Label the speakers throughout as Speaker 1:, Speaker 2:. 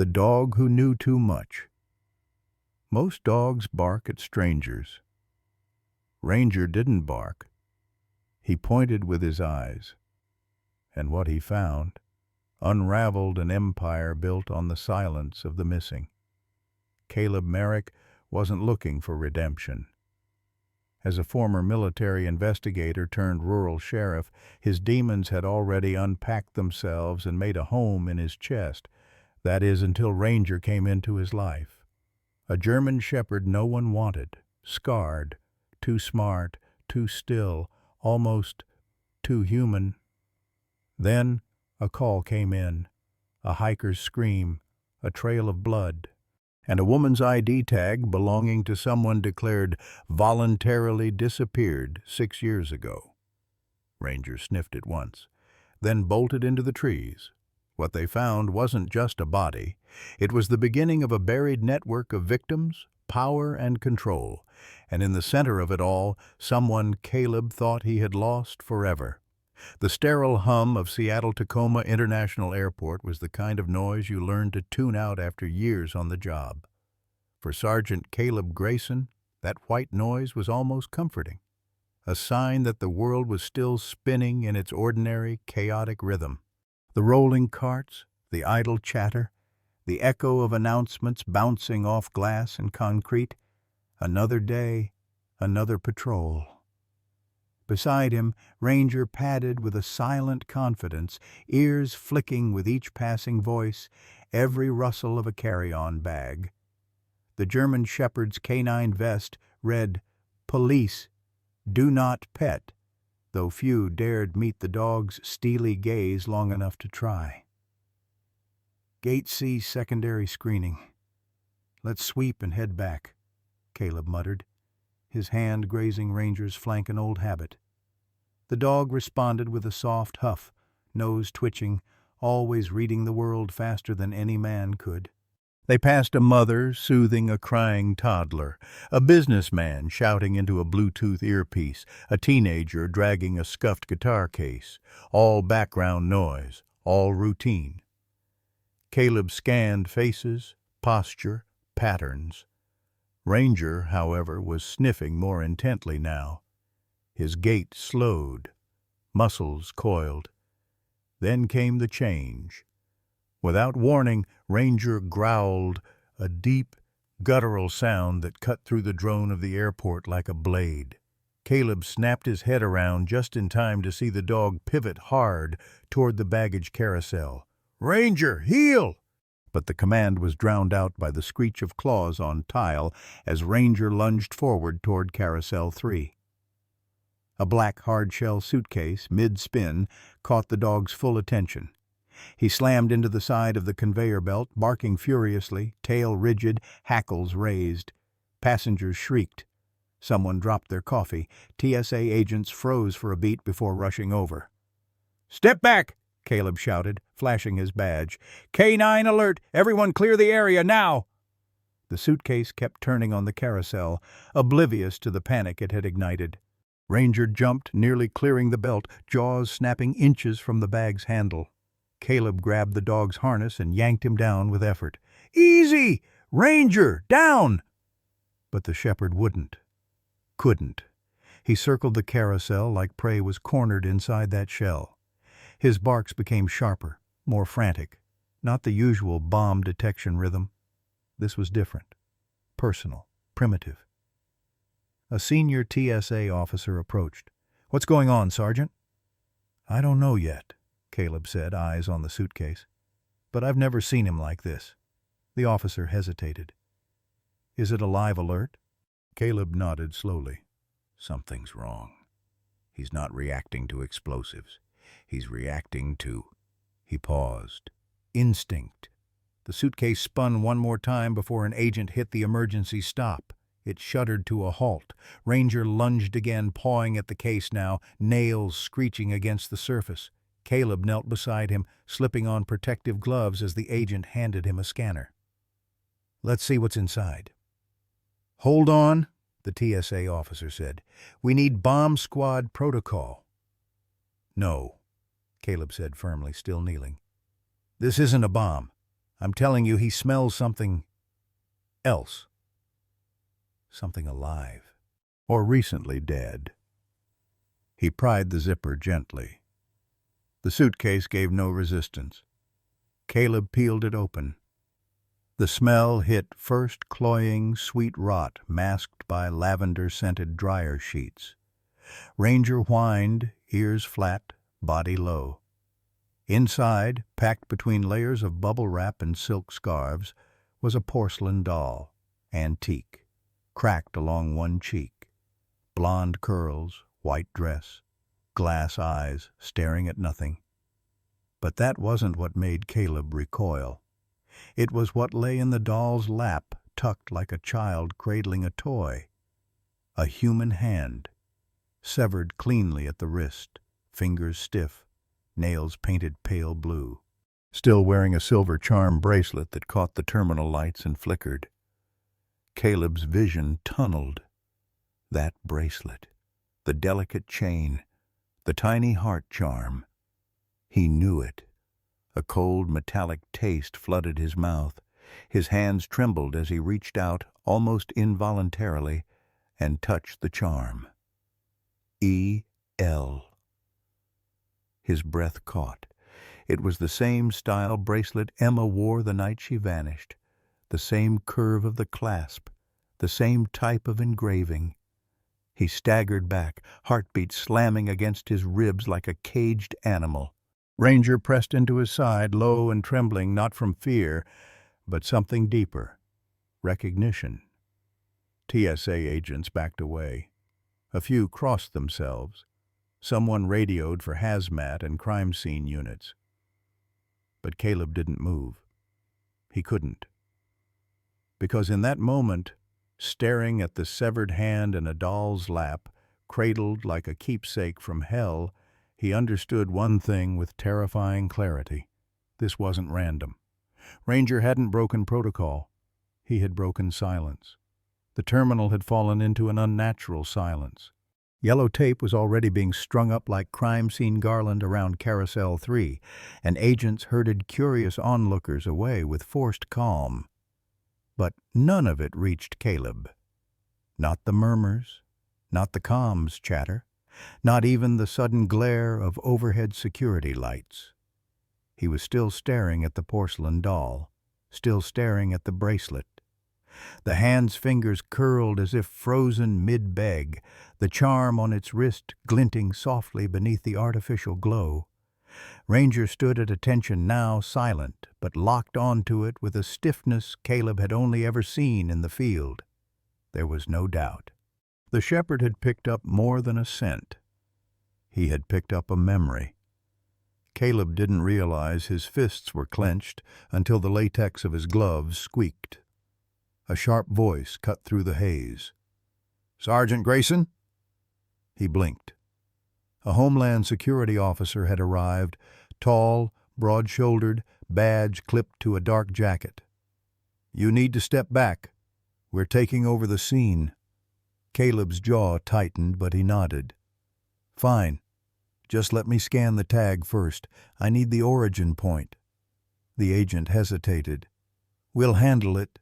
Speaker 1: The dog who knew too much. Most dogs bark at strangers. Ranger didn't bark. He pointed with his eyes. And what he found unraveled an empire built on the silence of the missing. Caleb Merrick wasn't looking for redemption. As a former military investigator turned rural sheriff, his demons had already unpacked themselves and made a home in his chest. That is, until Ranger came into his life. A German shepherd no one wanted, scarred, too smart, too still, almost too human. Then a call came in, a hiker's scream, a trail of blood, and a woman's ID tag belonging to someone declared voluntarily disappeared 6 years ago. Ranger sniffed it once, then bolted into the trees. What they found wasn't just a body. It was the beginning of a buried network of victims, power, and control. And in the center of it all, someone Caleb thought he had lost forever. The sterile hum of Seattle-Tacoma International Airport was the kind of noise you learned to tune out after years on the job. For Sergeant Caleb Grayson, that white noise was almost comforting, a sign that the world was still spinning in its ordinary, chaotic rhythm. The rolling carts, the idle chatter, the echo of announcements bouncing off glass and concrete. Another day, another patrol. Beside him, Ranger padded with a silent confidence, ears flicking with each passing voice, every rustle of a carry-on bag. The German shepherd's canine vest read, "Police, do not pet," though few dared meet the dog's steely gaze long enough to try. Gate C secondary screening. Let's sweep and head back, Caleb muttered, his hand grazing Ranger's flank, an old habit. The dog responded with a soft huff, nose twitching, always reading the world faster than any man could. They passed a mother soothing a crying toddler, a businessman shouting into a Bluetooth earpiece, a teenager dragging a scuffed guitar case, all background noise, all routine. Caleb scanned faces, posture, patterns. Ranger, however, was sniffing more intently now. His gait slowed, muscles coiled. Then came the change. Without warning, Ranger growled, a deep, guttural sound that cut through the drone of the airport like a blade. Caleb snapped his head around just in time to see the dog pivot hard toward the baggage carousel. "Ranger, heel!" But the command was drowned out by the screech of claws on tile as Ranger lunged forward toward Carousel 3. A black hard-shell suitcase, mid-spin, caught the dog's full attention. He slammed into the side of the conveyor belt, barking furiously, tail rigid, hackles raised. Passengers shrieked. Someone dropped their coffee. TSA agents froze for a beat before rushing over. "Step back!" Caleb shouted, flashing his badge. "K9 alert! Everyone clear the area now!" The suitcase kept turning on the carousel, oblivious to the panic it had ignited. Ranger jumped, nearly clearing the belt, jaws snapping inches from the bag's handle. Caleb grabbed the dog's harness and yanked him down with effort. "Easy! Ranger, down!" But the shepherd wouldn't. Couldn't. He circled the carousel like prey was cornered inside that shell. His barks became sharper, more frantic, not the usual bomb detection rhythm. This was different, personal, primitive. A senior TSA officer approached. "What's going on, Sergeant?" "I don't know yet," Caleb said, eyes on the suitcase. "But I've never seen him like this." The officer hesitated. "Is it a live alert?" Caleb nodded slowly. "Something's wrong. He's not reacting to explosives. He's reacting to—" He paused. Instinct. The suitcase spun one more time before an agent hit the emergency stop. It shuddered to a halt. Ranger lunged again, pawing at the case now, nails screeching against the surface. Caleb knelt beside him, slipping on protective gloves as the agent handed him a scanner. "Let's see what's inside." "Hold on," the TSA officer said. "We need bomb squad protocol." "No," Caleb said firmly, still kneeling. "This isn't a bomb. I'm telling you, he smells something else. Something alive. Or recently dead. He pried the zipper gently. The suitcase gave no resistance. Caleb peeled it open. The smell hit first cloying, sweet rot masked by lavender-scented dryer sheets. Ranger whined, ears flat, body low. Inside, packed between layers of bubble wrap and silk scarves, was a porcelain doll, antique, cracked along one cheek. Blonde curls, white dress, glass eyes staring at nothing. But that wasn't what made Caleb recoil. It was what lay in the doll's lap, tucked like a child cradling a toy. A human hand, severed cleanly at the wrist, fingers stiff, nails painted pale blue. Still wearing a silver charm bracelet that caught the terminal lights and flickered. Caleb's vision tunneled. That bracelet, the delicate chain, the tiny heart charm. He knew it. A cold metallic taste flooded his mouth. His hands trembled as he reached out, almost involuntarily, and touched the charm. E.L. His breath caught. It was the same style bracelet Emma wore the night she vanished, the same curve of the clasp, the same type of engraving. He staggered back, heartbeat slamming against his ribs like a caged animal. Ranger pressed into his side, low and trembling, not from fear, but something deeper. Recognition. TSA agents backed away. A few crossed themselves. Someone radioed for hazmat and crime scene units. But Caleb didn't move. He couldn't. Because in that moment, staring at the severed hand in a doll's lap, cradled like a keepsake from hell, he understood one thing with terrifying clarity. This wasn't random. Ranger hadn't broken protocol. He had broken silence. The terminal had fallen into an unnatural silence. Yellow tape was already being strung up like crime scene garland around Carousel 3, and agents herded curious onlookers away with forced calm. But none of it reached Caleb. Not the murmurs, not the comms chatter, not even the sudden glare of overhead security lights. He was still staring at the porcelain doll, still staring at the bracelet. The hand's fingers curled as if frozen mid-beg, the charm on its wrist glinting softly beneath the artificial glow. Ranger stood at attention now, silent, but locked onto it with a stiffness Caleb had only ever seen in the field. There was no doubt. The shepherd had picked up more than a scent. He had picked up a memory. Caleb didn't realize his fists were clenched until the latex of his gloves squeaked. A sharp voice cut through the haze. "Sergeant Grayson?" He blinked. A Homeland Security officer had arrived, tall, broad-shouldered, badge clipped to a dark jacket. "You need to step back. We're taking over the scene." Caleb's jaw tightened, but he nodded. "Fine. Just let me scan the tag first. I need the origin point." The agent hesitated. "We'll handle it."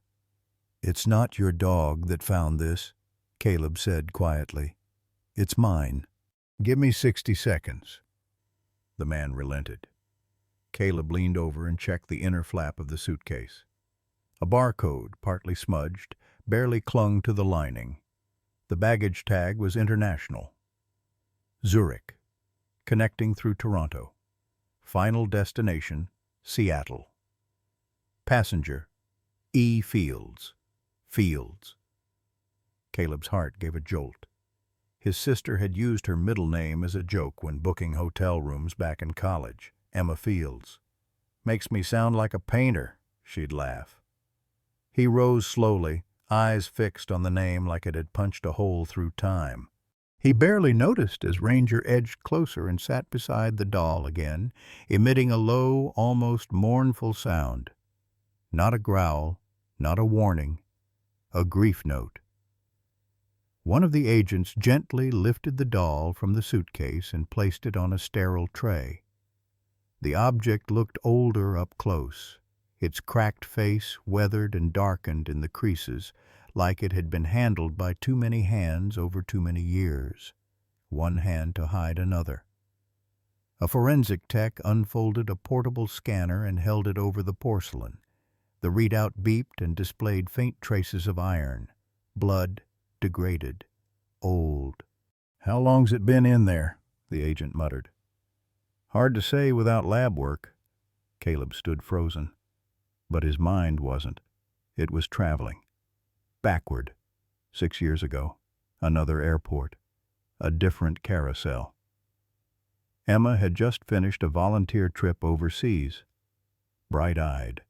Speaker 1: "It's not your dog that found this," Caleb said quietly. "It's mine. Give me 60 seconds." The man relented. Caleb leaned over and checked the inner flap of the suitcase. A barcode, partly smudged, barely clung to the lining. The baggage tag was international. Zurich, connecting through Toronto. Final destination, Seattle. Passenger, E. Fields. Fields. Caleb's heart gave a jolt. His sister had used her middle name as a joke when booking hotel rooms back in college, Emma Fields. "Makes me sound like a painter," she'd laugh. He rose slowly, eyes fixed on the name like it had punched a hole through time. He barely noticed as Ranger edged closer and sat beside the doll again, emitting a low, almost mournful sound. Not a growl, not a warning, a grief note. One of the agents gently lifted the doll from the suitcase and placed it on a sterile tray. The object looked older up close. its cracked face weathered and darkened in the creases, like it had been handled by too many hands over too many years, one hand to hide another. A forensic tech unfolded a portable scanner and held it over the porcelain. The readout beeped and displayed faint traces of iron. Blood, degraded, old. "How long's it been in there?" the agent muttered. "Hard to say without lab work." Caleb stood frozen. But his mind wasn't. It was traveling. Backward. 6 years ago. Another airport. A different carousel. Emma had just finished a volunteer trip overseas. Bright-eyed.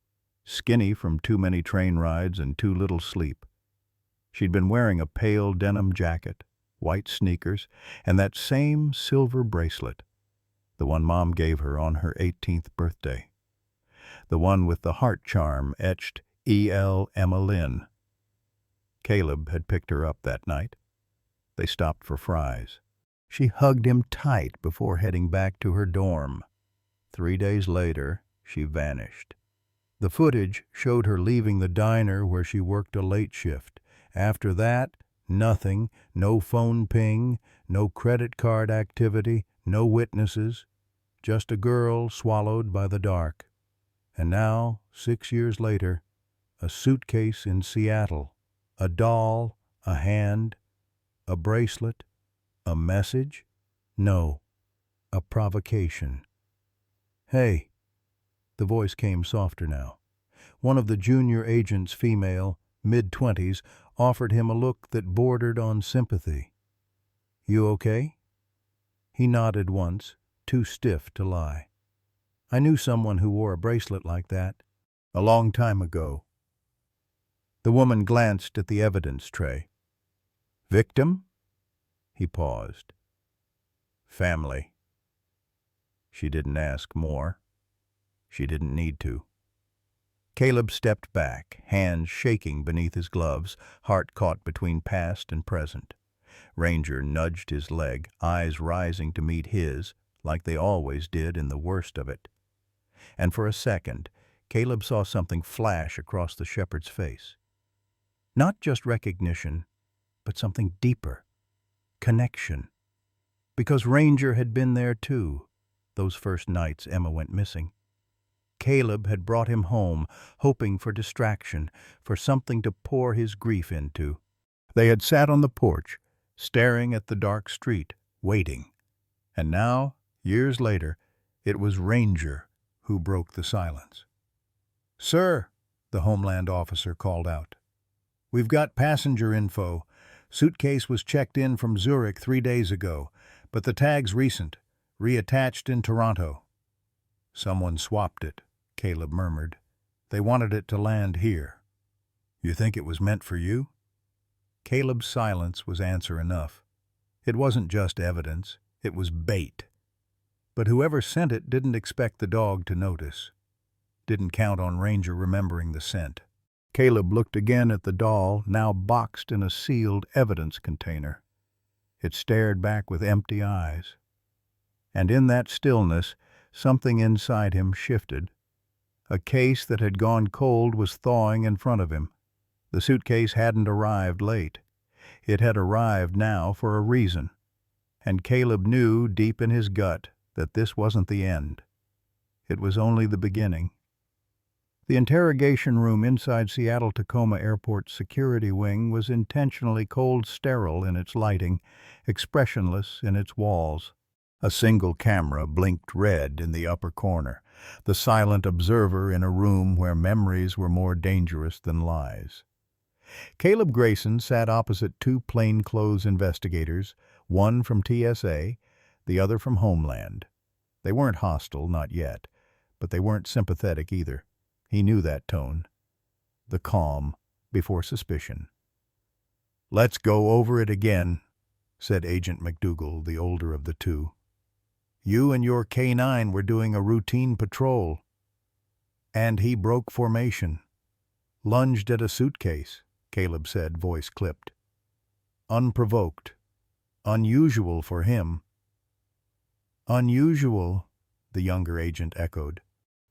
Speaker 1: Skinny from too many train rides and too little sleep. She'd been wearing a pale denim jacket, white sneakers, and that same silver bracelet, the one Mom gave her on her 18th birthday. The one with the heart charm etched E.L. Emma Lynn. Caleb had picked her up that night. They stopped for fries. She hugged him tight before heading back to her dorm. 3 days later, she vanished. The footage showed her leaving the diner where she worked a late shift. After that, nothing, no phone ping, no credit card activity, no witnesses, just a girl swallowed by the dark. And now, 6 years later, a suitcase in Seattle, a doll, a hand, a bracelet, a message? No, a provocation. "Hey." The voice came softer now. One of the junior agents, female, mid-20s, offered him a look that bordered on sympathy. "You okay?" He nodded once, too stiff to lie. "I knew someone who wore a bracelet like that. A long time ago." The woman glanced at the evidence tray. "Victim?" He paused. "Family." She didn't ask more. She didn't need to. Caleb stepped back, hands shaking beneath his gloves, heart caught between past and present. Ranger nudged his leg, eyes rising to meet his, like they always did in the worst of it. And for a second, Caleb saw something flash across the shepherd's face. Not just recognition, but something deeper. Connection. Because Ranger had been there too, those first nights Emma went missing. Caleb had brought him home, hoping for distraction, for something to pour his grief into. They had sat on the porch, staring at the dark street, waiting. And now, years later, it was Ranger who broke the silence. "Sir," the Homeland officer called out. "We've got passenger info. Suitcase was checked in from Zurich 3 days ago, but the tag's recent, reattached in Toronto." "Someone swapped it," Caleb murmured. "They wanted it to land here." "You think it was meant for you?" Caleb's silence was answer enough. It wasn't just evidence, it was bait. But whoever sent it didn't expect the dog to notice. Didn't count on Ranger remembering the scent. Caleb looked again at the doll, now boxed in a sealed evidence container. It stared back with empty eyes. And in that stillness, something inside him shifted. A case that had gone cold was thawing in front of him. The suitcase hadn't arrived late. It had arrived now for a reason. And Caleb knew deep in his gut that this wasn't the end. It was only the beginning. The interrogation room inside Seattle-Tacoma Airport's security wing was intentionally cold sterile in its lighting, expressionless in its walls. A single camera blinked red in the upper corner, the silent observer in a room where memories were more dangerous than lies. Caleb Grayson sat opposite 2 plainclothes investigators, one from TSA, the other from Homeland. They weren't hostile, not yet, but they weren't sympathetic either. He knew that tone. The calm before suspicion. "Let's go over it again," said Agent McDougal, the older of the two. "You and your K-9 were doing a routine patrol." And he broke formation. "Lunged at a suitcase," Caleb said, voice clipped. "Unprovoked. Unusual for him." "Unusual," the younger agent echoed,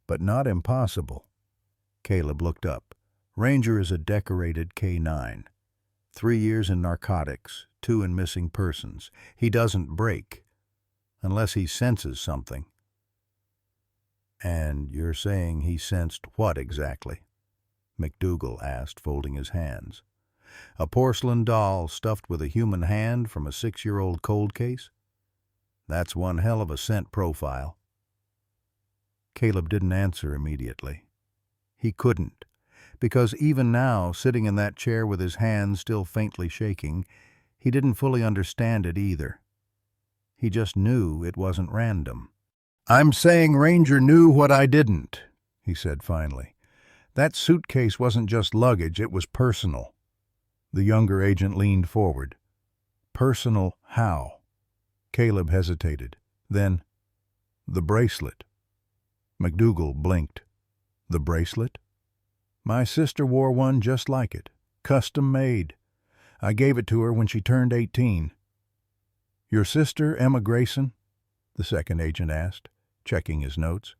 Speaker 1: "but not impossible." Caleb looked up. Ranger is a decorated K-9. 3 years in narcotics, 2 in missing persons. He doesn't break, unless he senses something. And you're saying he sensed what exactly? McDougal asked, folding his hands. A porcelain doll stuffed with a human hand from a 6-year-old cold case? That's one hell of a scent profile. Caleb didn't answer immediately. He couldn't, because even now, sitting in that chair with his hands still faintly shaking, he didn't fully understand it either. He just knew it wasn't random. "I'm saying Ranger knew what I didn't," he said finally. "That suitcase wasn't just luggage, it was personal." The younger agent leaned forward. "Personal how?" Caleb hesitated. Then, "The bracelet." McDougal blinked. "The bracelet? My sister wore one just like it, custom made. I gave it to her when she turned 18. "Your sister, Emma Grayson?" the second agent asked, checking his notes.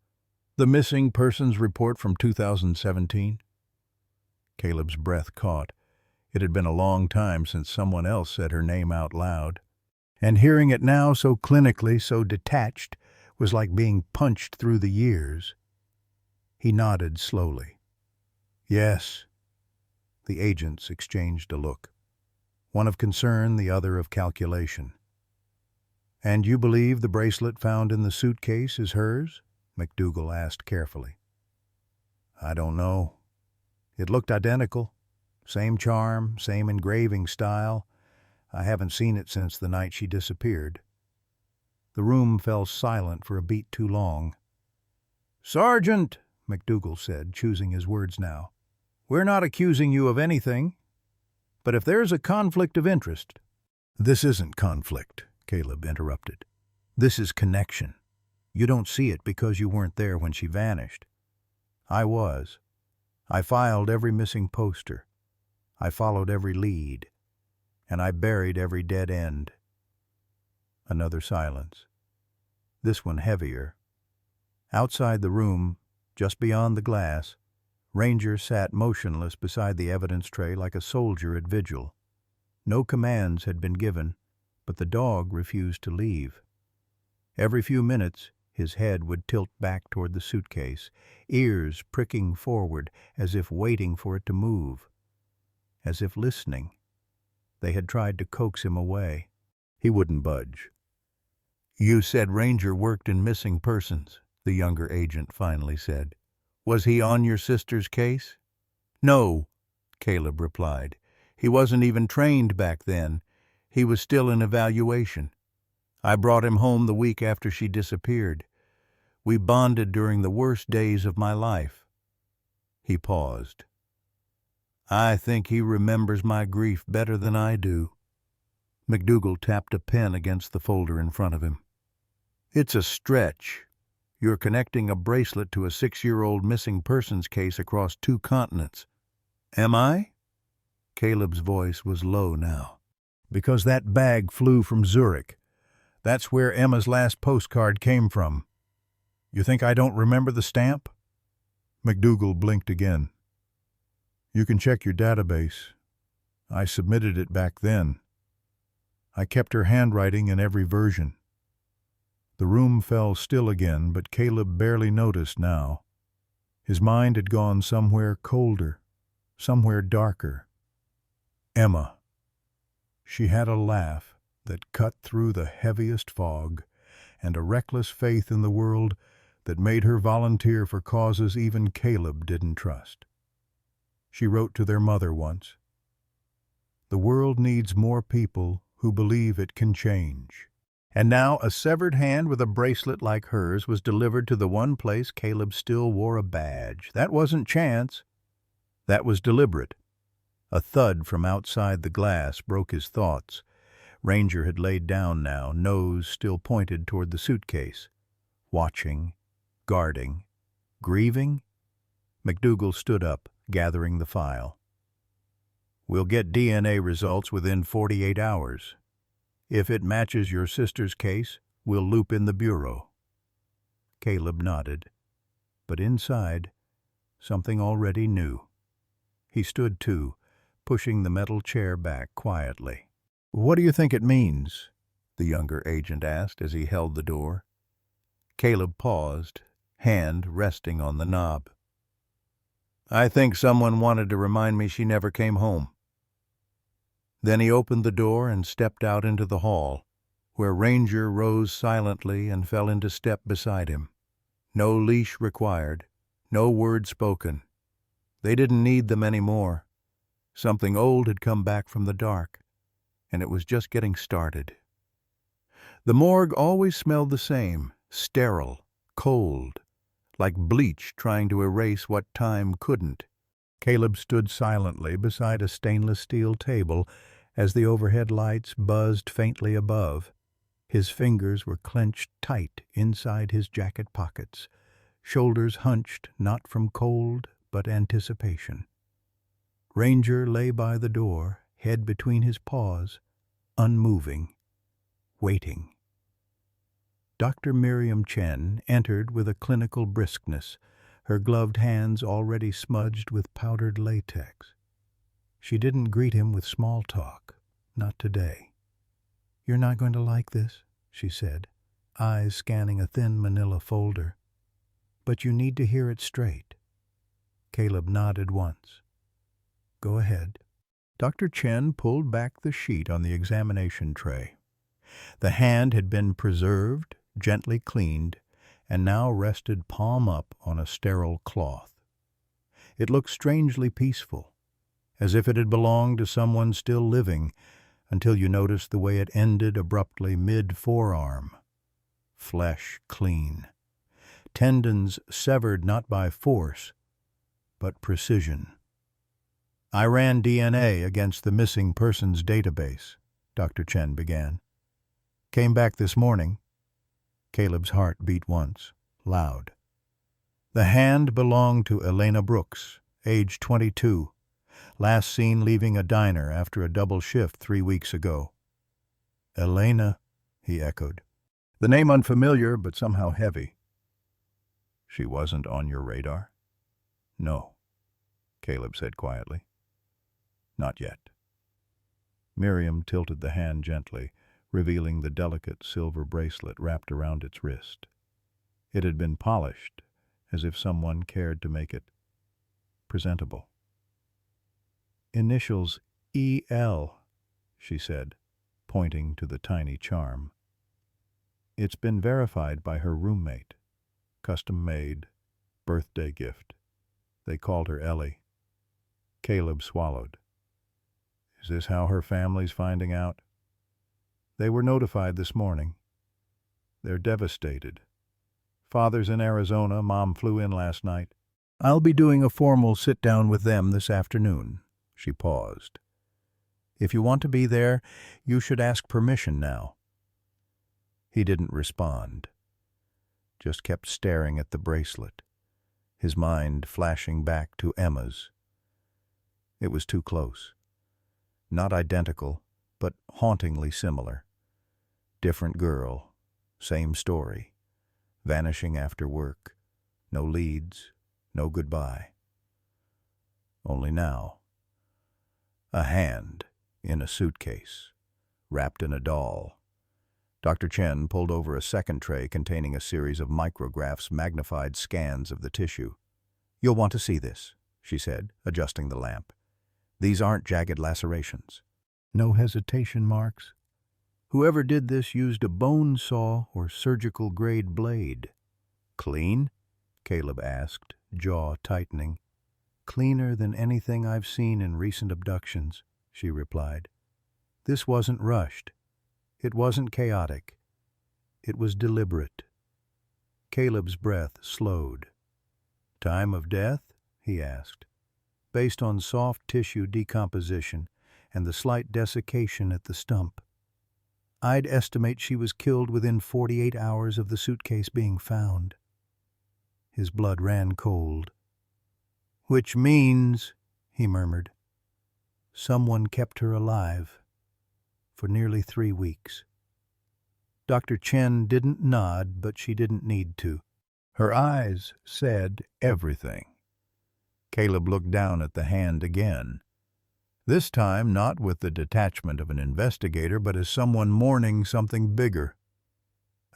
Speaker 1: "The missing persons report from 2017? Caleb's breath caught. It had been a long time since someone else said her name out loud. And hearing it now so clinically, so detached, was like being punched through the years. He nodded slowly. "Yes." The agents exchanged a look, one of concern, the other of calculation. "And you believe the bracelet found in the suitcase is hers?" McDougal asked carefully. "I don't know. It looked identical. Same charm, same engraving style. I haven't seen it since the night she disappeared." The room fell silent for a beat too long. "Sergeant," McDougal said, choosing his words now, "we're not accusing you of anything. But if there's a conflict of interest—" "This isn't conflict," Caleb interrupted. "This is connection. You don't see it because you weren't there when she vanished. I was. I filed every missing poster. I followed every lead. And I buried every dead end." Another silence. This one heavier. Outside the room, just beyond the glass, Ranger sat motionless beside the evidence tray like a soldier at vigil. No commands had been given, but the dog refused to leave. Every few minutes, his head would tilt back toward the suitcase, ears pricking forward as if waiting for it to move, as if listening. They had tried to coax him away. He wouldn't budge. "You said Ranger worked in missing persons," the younger agent finally said. "Was he on your sister's case?" "No," Caleb replied. "He wasn't even trained back then. He was still in evaluation. I brought him home the week after she disappeared. We bonded during the worst days of my life." He paused. "I think he remembers my grief better than I do." McDougal tapped a pen against the folder in front of him. "It's a stretch. You're connecting a bracelet to a 6-year-old missing persons case across 2 continents. Am I?" Caleb's voice was low now. "Because that bag flew from Zurich. That's where Emma's last postcard came from. You think I don't remember the stamp?" McDougal blinked again. "You can check your database. I submitted it back then. I kept her handwriting in every version." The room fell still again, but Caleb barely noticed now. His mind had gone somewhere colder, somewhere darker. Emma. She had a laugh that cut through the heaviest fog, and a reckless faith in the world that made her volunteer for causes even Caleb didn't trust. She wrote to their mother once, "The world needs more people who believe it can change." And now a severed hand with a bracelet like hers was delivered to the one place Caleb still wore a badge. That wasn't chance. That was deliberate. A thud from outside the glass broke his thoughts. Ranger had laid down now, nose still pointed toward the suitcase. Watching, guarding, grieving? McDougal stood up, gathering the file. "We'll get DNA results within 48 hours. If it matches your sister's case, we'll loop in the bureau." Caleb nodded, but inside, something already new. He stood too, pushing the metal chair back quietly. "What do you think it means?" the younger agent asked as he held the door. Caleb paused, hand resting on the knob. "I think someone wanted to remind me she never came home." Then he opened the door and stepped out into the hall, where Ranger rose silently and fell into step beside him. No leash required, no word spoken. They didn't need them anymore. Something old had come back from the dark, and it was just getting started. The morgue always smelled the same, sterile, cold, like bleach trying to erase what time couldn't. Caleb stood silently beside a stainless steel table as the overhead lights buzzed faintly above. His fingers were clenched tight inside his jacket pockets, shoulders hunched not from cold but anticipation. Ranger lay by the door, head between his paws, unmoving, waiting. Dr. Miriam Chen entered with a clinical briskness, her gloved hands already smudged with powdered latex. She didn't greet him with small talk, not today. "You're not going to like this," she said, eyes scanning a thin manila folder. "But you need to hear it straight." Caleb nodded once. "Go ahead." Dr. Chen pulled back the sheet on the examination tray. The hand had been preserved, gently cleaned, and now rested palm up on a sterile cloth. It looked strangely peaceful, as if it had belonged to someone still living, until you noticed the way it ended abruptly mid-forearm. Flesh clean. Tendons severed not by force, but precision. "I ran DNA against the missing persons database," Dr. Chen began. "Came back this morning." Caleb's heart beat once, loud. The hand belonged to Elena Brooks, age 22, last seen leaving a diner after a double shift 3 weeks ago. "Elena," he echoed. The name unfamiliar, but somehow heavy. "She wasn't on your radar?" "No," Caleb said quietly. "Not yet." Miriam tilted the hand gently, revealing the delicate silver bracelet wrapped around its wrist. It had been polished, as if someone cared to make it presentable. "Initials E.L., she said, pointing to the tiny charm. "It's been verified by her roommate. Custom-made, birthday gift. They called her Ellie." Caleb swallowed. "Is this how her family's finding out?" "They were notified this morning. They're devastated. Father's in Arizona, Mom flew in last night. I'll be doing a formal sit-down with them this afternoon." She paused. "If you want to be there, you should ask permission now." He didn't respond, just kept staring at the bracelet, his mind flashing back to Emma's. It was too close. Not identical, but hauntingly similar. Different girl, same story. Vanishing after work. No leads, no goodbye. Only now, a hand in a suitcase, wrapped in a doll. Dr. Chen pulled over a second tray containing a series of micrographs, magnified scans of the tissue. "You'll want to see this," she said, adjusting the lamp. "These aren't jagged lacerations. No hesitation marks. Whoever did this used a bone saw or surgical-grade blade." "Clean?" Caleb asked, jaw tightening. "Cleaner than anything I've seen in recent abductions," she replied. "This wasn't rushed. It wasn't chaotic. It was deliberate." Caleb's breath slowed. "Time of death?" he asked. "Based on soft tissue decomposition and the slight desiccation at the stump. I'd estimate she was killed within 48 hours of the suitcase being found." His blood ran cold. "Which means," he murmured, "someone kept her alive for nearly 3 weeks." Dr. Chen didn't nod, but she didn't need to. Her eyes said everything. Caleb looked down at the hand again. This time not with the detachment of an investigator, but as someone mourning something bigger.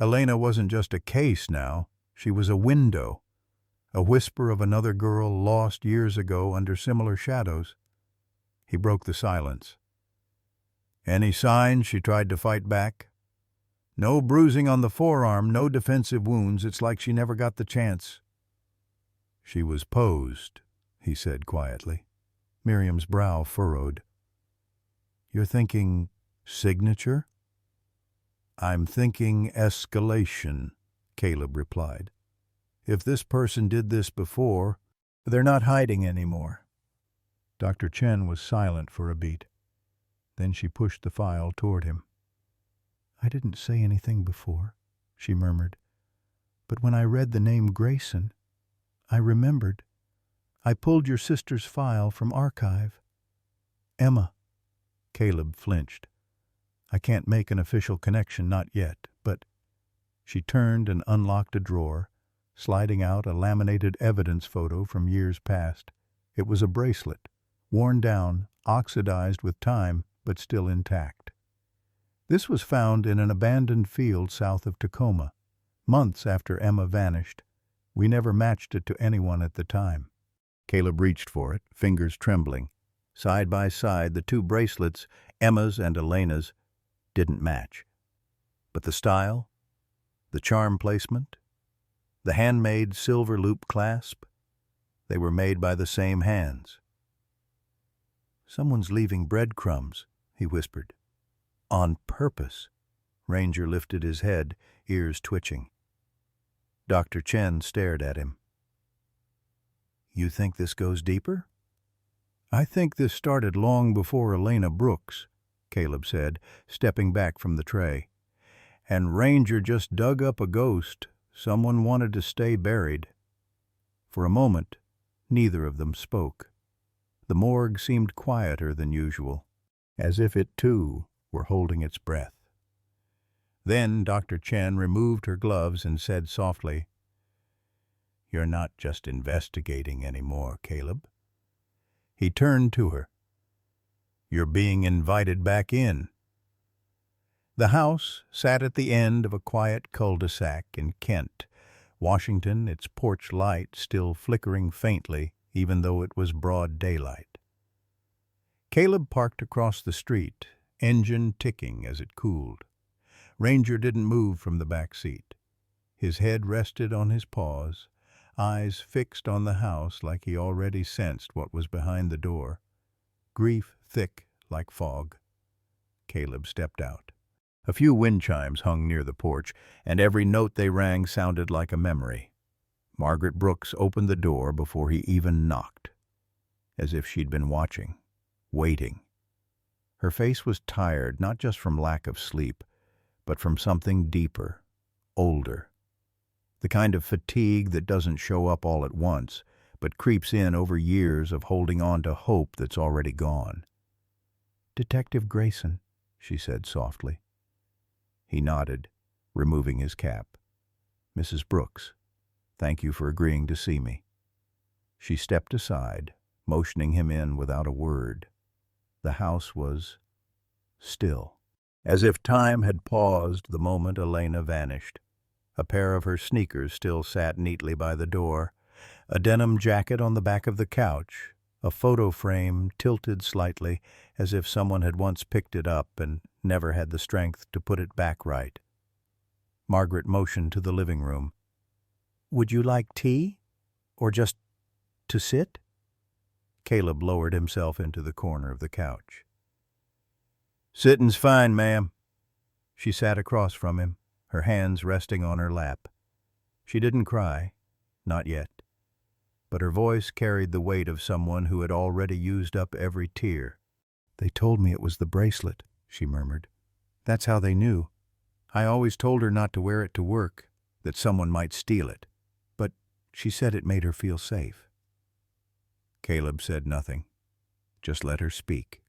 Speaker 1: Elena wasn't just a case now, she was a window, a whisper of another girl lost years ago under similar shadows. He broke the silence. "Any signs?" she tried to fight back. "No bruising on the forearm, no defensive wounds. It's like she never got the chance." "She was posed," he said quietly. Miriam's brow furrowed. "You're thinking signature?" "I'm thinking escalation," Caleb replied. "If this person did this before, they're not hiding anymore." Dr. Chen was silent for a beat. Then she pushed the file toward him. "I didn't say anything before," she murmured. "But when I read the name Grayson, I remembered. I pulled your sister's file from archive." "Emma." Caleb flinched. "I can't make an official connection, not yet, but—" She turned and unlocked a drawer, sliding out a laminated evidence photo from years past. It was a bracelet, worn down, oxidized with time, but still intact. This was found in an abandoned field south of Tacoma, months after Emma vanished. We never matched it to anyone at the time. Caleb reached for it, fingers trembling. Side by side, the two bracelets, Emma's and Elena's, didn't match. But the style, the charm placement, the handmade silver loop clasp, they were made by the same hands. "Someone's leaving breadcrumbs," he whispered. "On purpose." Ranger lifted his head, ears twitching. Dr. Chen stared at him. "You think this goes deeper?" "I think this started long before Elena Brooks," Caleb said, stepping back from the tray. "And Ranger just dug up a ghost. Someone wanted to stay buried." For a moment, neither of them spoke. The morgue seemed quieter than usual, as if it, too, were holding its breath. Then Dr. Chen removed her gloves and said softly, "You're not just investigating anymore, Caleb." He turned to her. "You're being invited back in." The house sat at the end of a quiet cul-de-sac in Kent, Washington, its porch light still flickering faintly, even though it was broad daylight. Caleb parked across the street, engine ticking as it cooled. Ranger didn't move from the back seat. His head rested on his paws, eyes fixed on the house like he already sensed what was behind the door. Grief thick like fog. Caleb stepped out. A few wind chimes hung near the porch, and every note they rang sounded like a memory. Margaret Brooks opened the door before he even knocked, as if she'd been watching, waiting. Her face was tired, not just from lack of sleep, but from something deeper, older. The kind of fatigue that doesn't show up all at once, but creeps in over years of holding on to hope that's already gone. "Detective Grayson," she said softly. He nodded, removing his cap. "Mrs. Brooks, thank you for agreeing to see me." She stepped aside, motioning him in without a word. The house was still, as if time had paused the moment Elena vanished. A pair of her sneakers still sat neatly by the door, a denim jacket on the back of the couch, a photo frame tilted slightly as if someone had once picked it up and never had the strength to put it back right. Margaret motioned to the living room. "Would you like tea? Or just to sit?" Caleb lowered himself into the corner of the couch. "Sitting's fine, ma'am." She sat across from him, her hands resting on her lap. She didn't cry, not yet, but her voice carried the weight of someone who had already used up every tear. "They told me it was the bracelet," she murmured. "That's how they knew. I always told her not to wear it to work, that someone might steal it. But she said it made her feel safe." Caleb said nothing, just let her speak.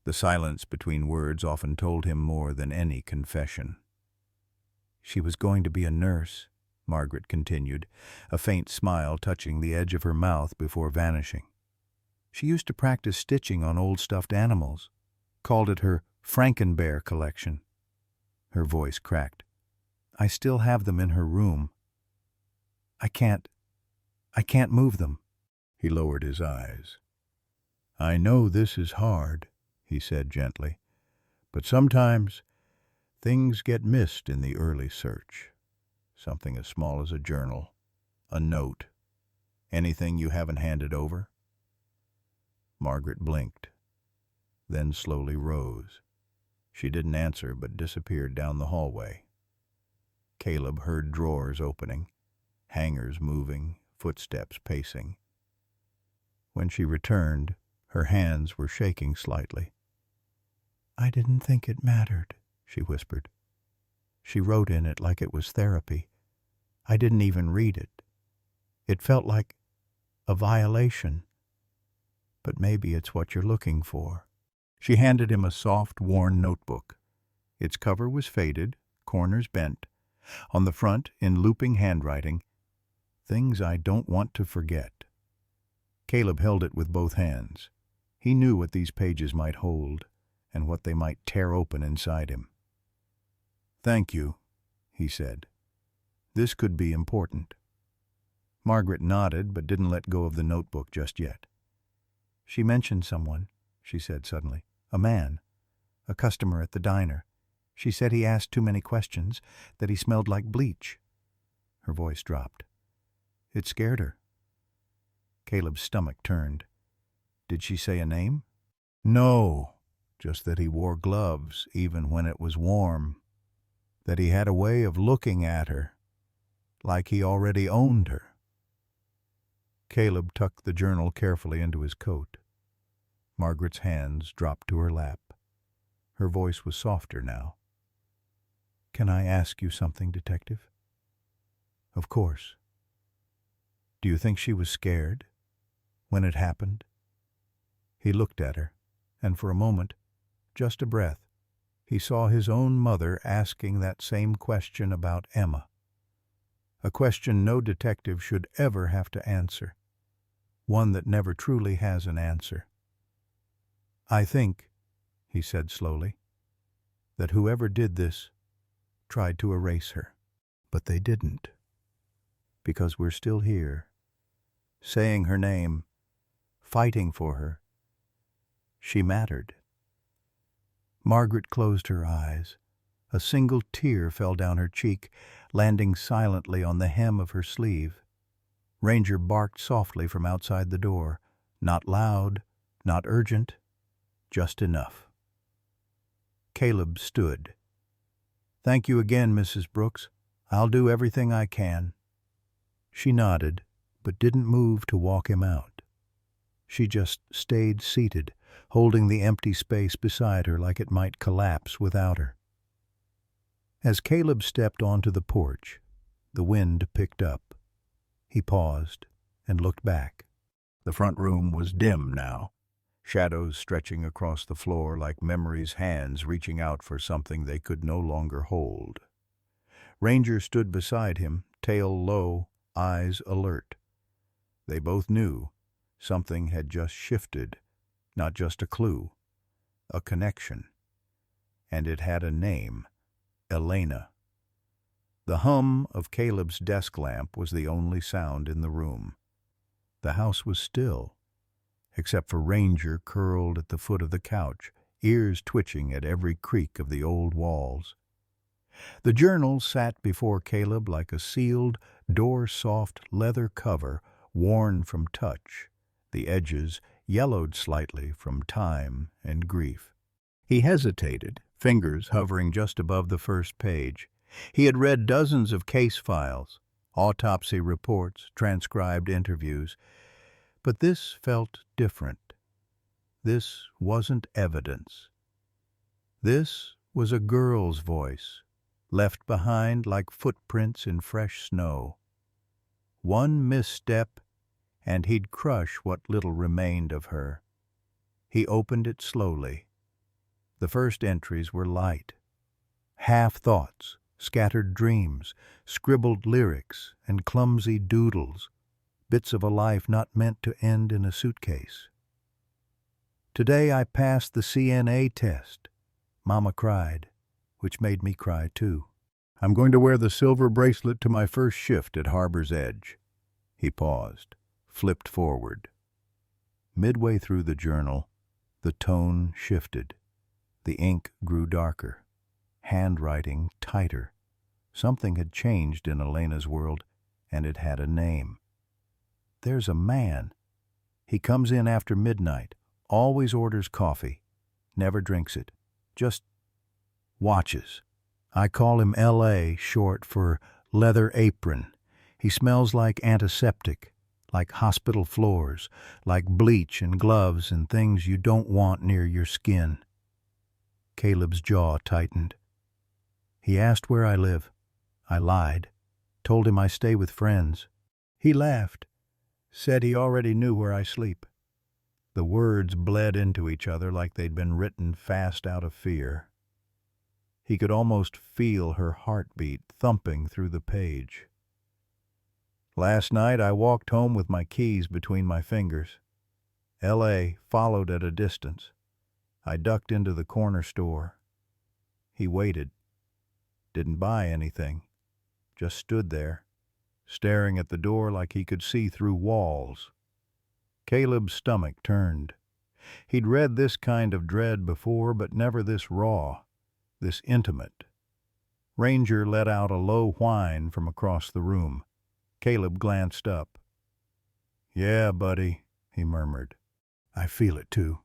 Speaker 1: The silence between words often told him more than any confession. "She was going to be a nurse," Margaret continued, a faint smile touching the edge of her mouth before vanishing. She used to practice stitching on old stuffed animals, called it her Frankenbear collection. Her voice cracked. I still have them in her room. I can't move them. He lowered his eyes. I know this is hard, he said gently, but sometimes things get missed in the early search. Something as small as a journal, a note, anything you haven't handed over. Margaret blinked, then slowly rose. She didn't answer but disappeared down the hallway. Caleb heard drawers opening, hangers moving, footsteps pacing. When she returned, her hands were shaking slightly. I didn't think it mattered, she whispered. She wrote in it like it was therapy. I didn't even read it. It felt like a violation. But maybe it's what you're looking for. She handed him a soft, worn notebook. Its cover was faded, corners bent. On the front, in looping handwriting, things I don't want to forget. Caleb held it with both hands. He knew what these pages might hold, and what they might tear open inside him. Thank you, he said. This could be important. Margaret nodded, but didn't let go of the notebook just yet. She mentioned someone, she said suddenly. A man. A customer at the diner. She said he asked too many questions, that he smelled like bleach. Her voice dropped. It scared her. Caleb's stomach turned. Did she say a name? No, just that he wore gloves even when it was warm. That he had a way of looking at her, like he already owned her. Caleb tucked the journal carefully into his coat. Margaret's hands dropped to her lap. Her voice was softer now. Can I ask you something, Detective? Of course. Do you think she was scared when it happened? He looked at her, and for a moment, just a breath, he saw his own mother asking that same question about Emma. A question no detective should ever have to answer. One that never truly has an answer. I think, he said slowly, that whoever did this tried to erase her. But they didn't. Because we're still here, saying her name, fighting for her. She mattered. Margaret closed her eyes. A single tear fell down her cheek, landing silently on the hem of her sleeve. Ranger barked softly from outside the door. Not loud, not urgent, just enough. Caleb stood. Thank you again, Mrs. Brooks. I'll do everything I can. She nodded, but didn't move to walk him out. She just stayed seated, holding the empty space beside her like it might collapse without her. As Caleb stepped onto the porch, the wind picked up. He paused and looked back. The front room was dim now, shadows stretching across the floor like memory's hands reaching out for something they could no longer hold. Ranger stood beside him, tail low, eyes alert. They both knew something had just shifted, not just a clue, a connection. And it had a name, Elena. The hum of Caleb's desk lamp was the only sound in the room. The house was still, except for Ranger curled at the foot of the couch, ears twitching at every creak of the old walls. The journal sat before Caleb like a sealed, door-soft leather cover worn from touch, the edges yellowed slightly from time and grief. He hesitated, fingers hovering just above the first page. He had read dozens of case files, autopsy reports, transcribed interviews, but this felt different. This wasn't evidence. This was a girl's voice, left behind like footprints in fresh snow. One misstep, and he'd crush what little remained of her. He opened it slowly. The first entries were light, half thoughts, scattered dreams, scribbled lyrics, and clumsy doodles, bits of a life not meant to end in a suitcase. Today I passed the CNA test. Mama cried, which made me cry too. I'm going to wear the silver bracelet to my first shift at Harbor's Edge. He paused, flipped forward. Midway through the journal, the tone shifted. The ink grew darker, handwriting tighter. Something had changed in Elena's world, and it had a name. There's a man. He comes in after midnight, always orders coffee, never drinks it, just watches. I call him L.A., short for leather apron. He smells like antiseptic, like hospital floors, like bleach and gloves and things you don't want near your skin. Caleb's jaw tightened. He asked where I live. I lied, told him I stay with friends. He laughed, said he already knew where I sleep. The words bled into each other like they'd been written fast out of fear. He could almost feel her heartbeat thumping through the page. Last night I walked home with my keys between my fingers. L.A. followed at a distance. I ducked into the corner store. He waited. Didn't buy anything. Just stood there, staring at the door like he could see through walls. Caleb's stomach turned. He'd read this kind of dread before, but never this raw, this intimate. Ranger let out a low whine from across the room. Caleb glanced up. "Yeah, buddy," he murmured. "I feel it too."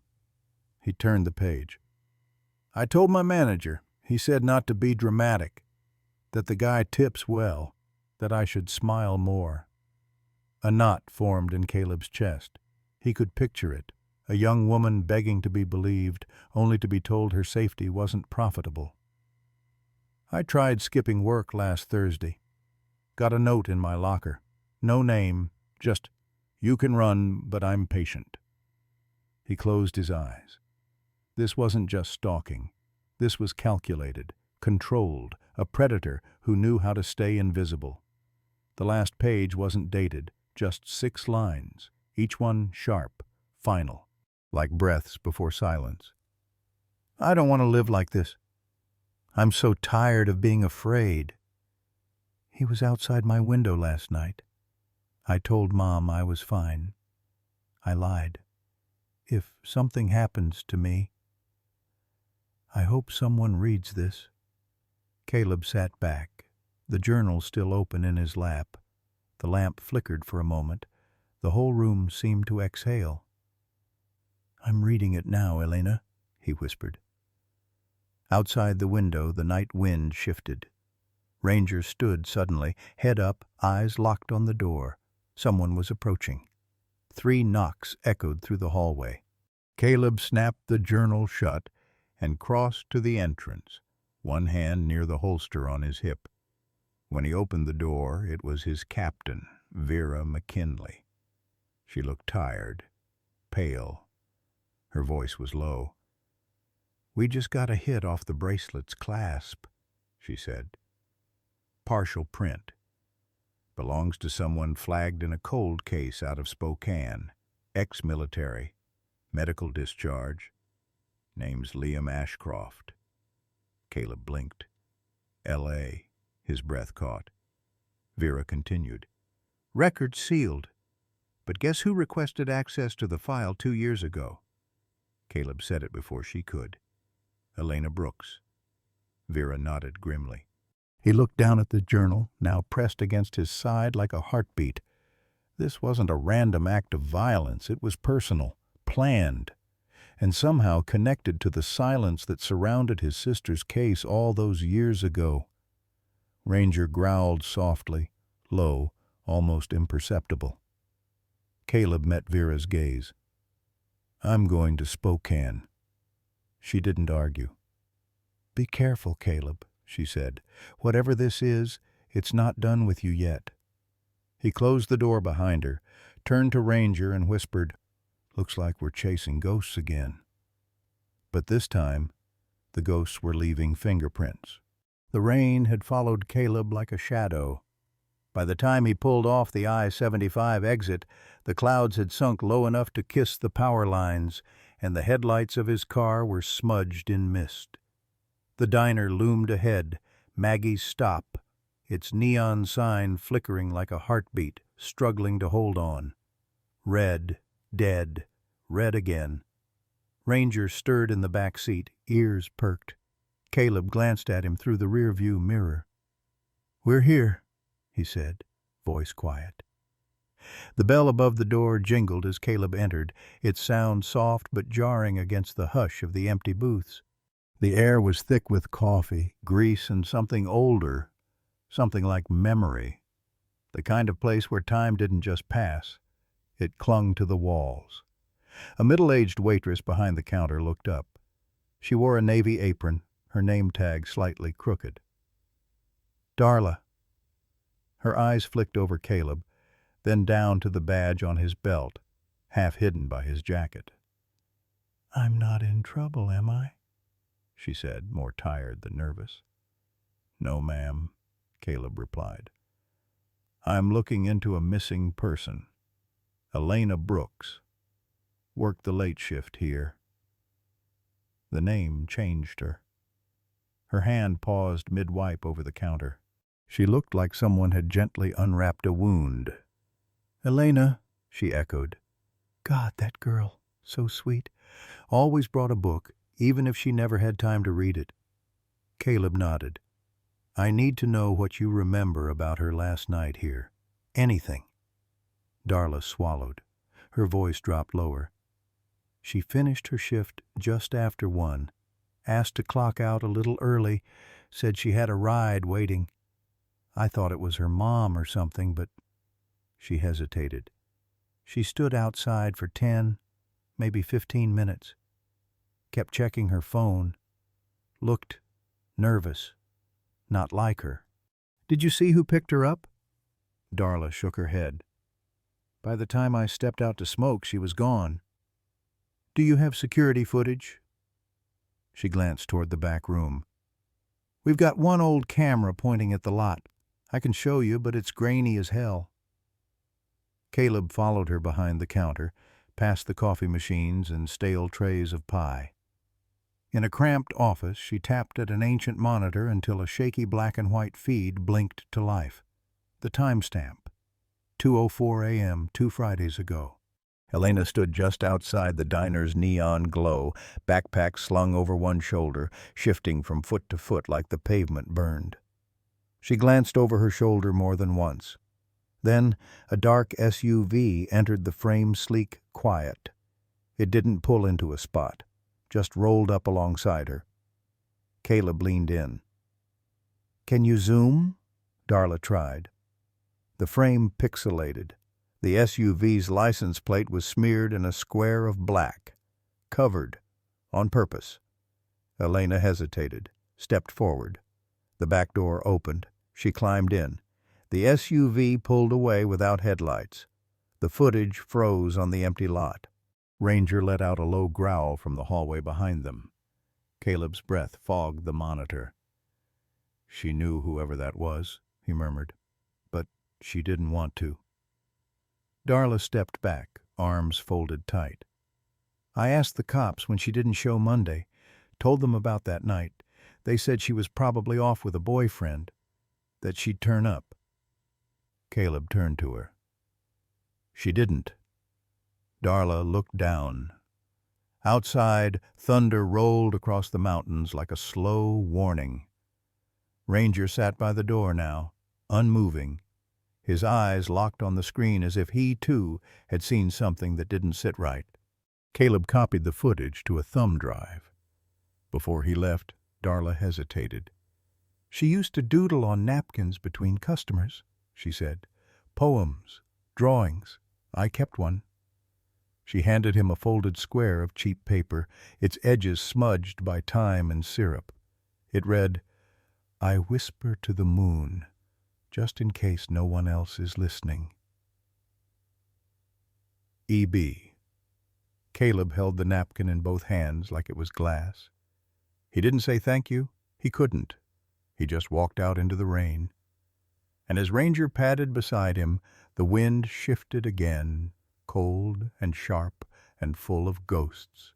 Speaker 1: He turned the page. "I told my manager. He said not to be dramatic, that the guy tips well, that I should smile more." A knot formed in Caleb's chest. He could picture it, a young woman begging to be believed, only to be told her safety wasn't profitable. "I tried skipping work last Thursday. Got a note in my locker. No name, just, 'You can run, but I'm patient.'" He closed his eyes. This wasn't just stalking. This was calculated, controlled, a predator who knew how to stay invisible. The last page wasn't dated, just 6 lines, each one sharp, final, like breaths before silence. "I don't want to live like this. I'm so tired of being afraid. He was outside my window last night. I told Mom I was fine. I lied. If something happens to me, I hope someone reads this." Caleb sat back, the journal still open in his lap. The lamp flickered for a moment. The whole room seemed to exhale. "I'm reading it now, Elena," he whispered. Outside the window, the night wind shifted. Ranger stood suddenly, head up, eyes locked on the door. Someone was approaching. 3 knocks echoed through the hallway. Caleb snapped the journal shut and crossed to the entrance, one hand near the holster on his hip. When he opened the door, it was his captain, Vera McKinley. She looked tired, pale. Her voice was low. "We just got a hit off the bracelet's clasp," she said. "Partial print. Belongs to someone flagged in a cold case out of Spokane. Ex-military. Medical discharge. Name's Liam Ashcroft." Caleb blinked. "L.A." His breath caught. Vera continued. "Record sealed. But guess who requested access to the file 2 years ago?" Caleb said it before she could. "Elena Brooks." Vera nodded grimly. He looked down at the journal, now pressed against his side like a heartbeat. This wasn't a random act of violence. It was personal, planned, and somehow connected to the silence that surrounded his sister's case all those years ago. Ranger growled softly, low, almost imperceptible. Caleb met Vera's gaze. "I'm going to Spokane." She didn't argue. "Be careful, Caleb," she said. "Whatever this is, it's not done with you yet." He closed the door behind her, turned to Ranger and whispered, "Looks like we're chasing ghosts again." But this time, the ghosts were leaving fingerprints. The rain had followed Caleb like a shadow. By the time he pulled off the I-75 exit, the clouds had sunk low enough to kiss the power lines, and the headlights of his car were smudged in mist. The diner loomed ahead, Maggie's Stop, its neon sign flickering like a heartbeat, struggling to hold on. Red, dead, red again. Ranger stirred in the back seat, ears perked. Caleb glanced at him through the rear-view mirror. "We're here," he said, voice quiet. The bell above the door jingled as Caleb entered, its sound soft but jarring against the hush of the empty booths. The air was thick with coffee, grease, and something older, something like memory. The kind of place where time didn't just pass. It clung to the walls. A middle-aged waitress behind the counter looked up. She wore a navy apron, her name tag slightly crooked. "Darla." Her eyes flicked over Caleb, then down to the badge on his belt, half hidden by his jacket. "I'm not in trouble, am I?" she said, more tired than nervous. "No, ma'am," Caleb replied. "I'm looking into a missing person. Elena Brooks. Worked the late shift here." The name changed her. Her hand paused mid-wipe over the counter. She looked like someone had gently unwrapped a wound. "Elena," she echoed. "God, that girl, so sweet. Always brought a book, even if she never had time to read it." Caleb nodded. "I need to know what you remember about her last night here. Anything." Darla swallowed. Her voice dropped lower. "She finished her shift just after 1, asked to clock out a little early, said she had a ride waiting. I thought it was her mom or something, but—" She hesitated. "She stood outside for 10, maybe 15 minutes. Kept checking her phone. Looked nervous. Not like her." "Did you see who picked her up?" Darla shook her head. "By the time I stepped out to smoke, she was gone." "Do you have security footage?" She glanced toward the back room. "We've got one old camera pointing at the lot. I can show you, but it's grainy as hell." Caleb followed her behind the counter, past the coffee machines and stale trays of pie. In a cramped office, she tapped at an ancient monitor until a shaky black-and-white feed blinked to life. The timestamp. 2:04 a.m., 2 Fridays ago. Elena stood just outside the diner's neon glow, backpack slung over one shoulder, shifting from foot to foot like the pavement burned. She glanced over her shoulder more than once. Then a dark SUV entered the frame sleek quiet. It didn't pull into a spot, just rolled up alongside her. Caleb leaned in. "Can you zoom?" Darla tried. The frame pixelated. The SUV's license plate was smeared in a square of black. Covered. On purpose. Elena hesitated, stepped forward. The back door opened. She climbed in. The SUV pulled away without headlights. The footage froze on the empty lot. Ranger let out a low growl from the hallway behind them. Caleb's breath fogged the monitor. "She knew whoever that was," he murmured. "But she didn't want to." Darla stepped back, arms folded tight. "I asked the cops when she didn't show Monday. Told them about that night. They said she was probably off with a boyfriend. That she'd turn up." Caleb turned to her. "She didn't." Darla looked down. Outside, thunder rolled across the mountains like a slow warning. Ranger sat by the door now, unmoving, his eyes locked on the screen as if he, too, had seen something that didn't sit right. Caleb copied the footage to a thumb drive. Before he left, Darla hesitated. "She used to doodle on napkins between customers," she said. "Poems, drawings. I kept one." She handed him a folded square of cheap paper, its edges smudged by time and syrup. It read, "I whisper to the moon, just in case no one else is listening. E.B." Caleb held the napkin in both hands like it was glass. He didn't say thank you. He couldn't. He just walked out into the rain. And as Ranger padded beside him, the wind shifted again, cold and sharp and full of ghosts.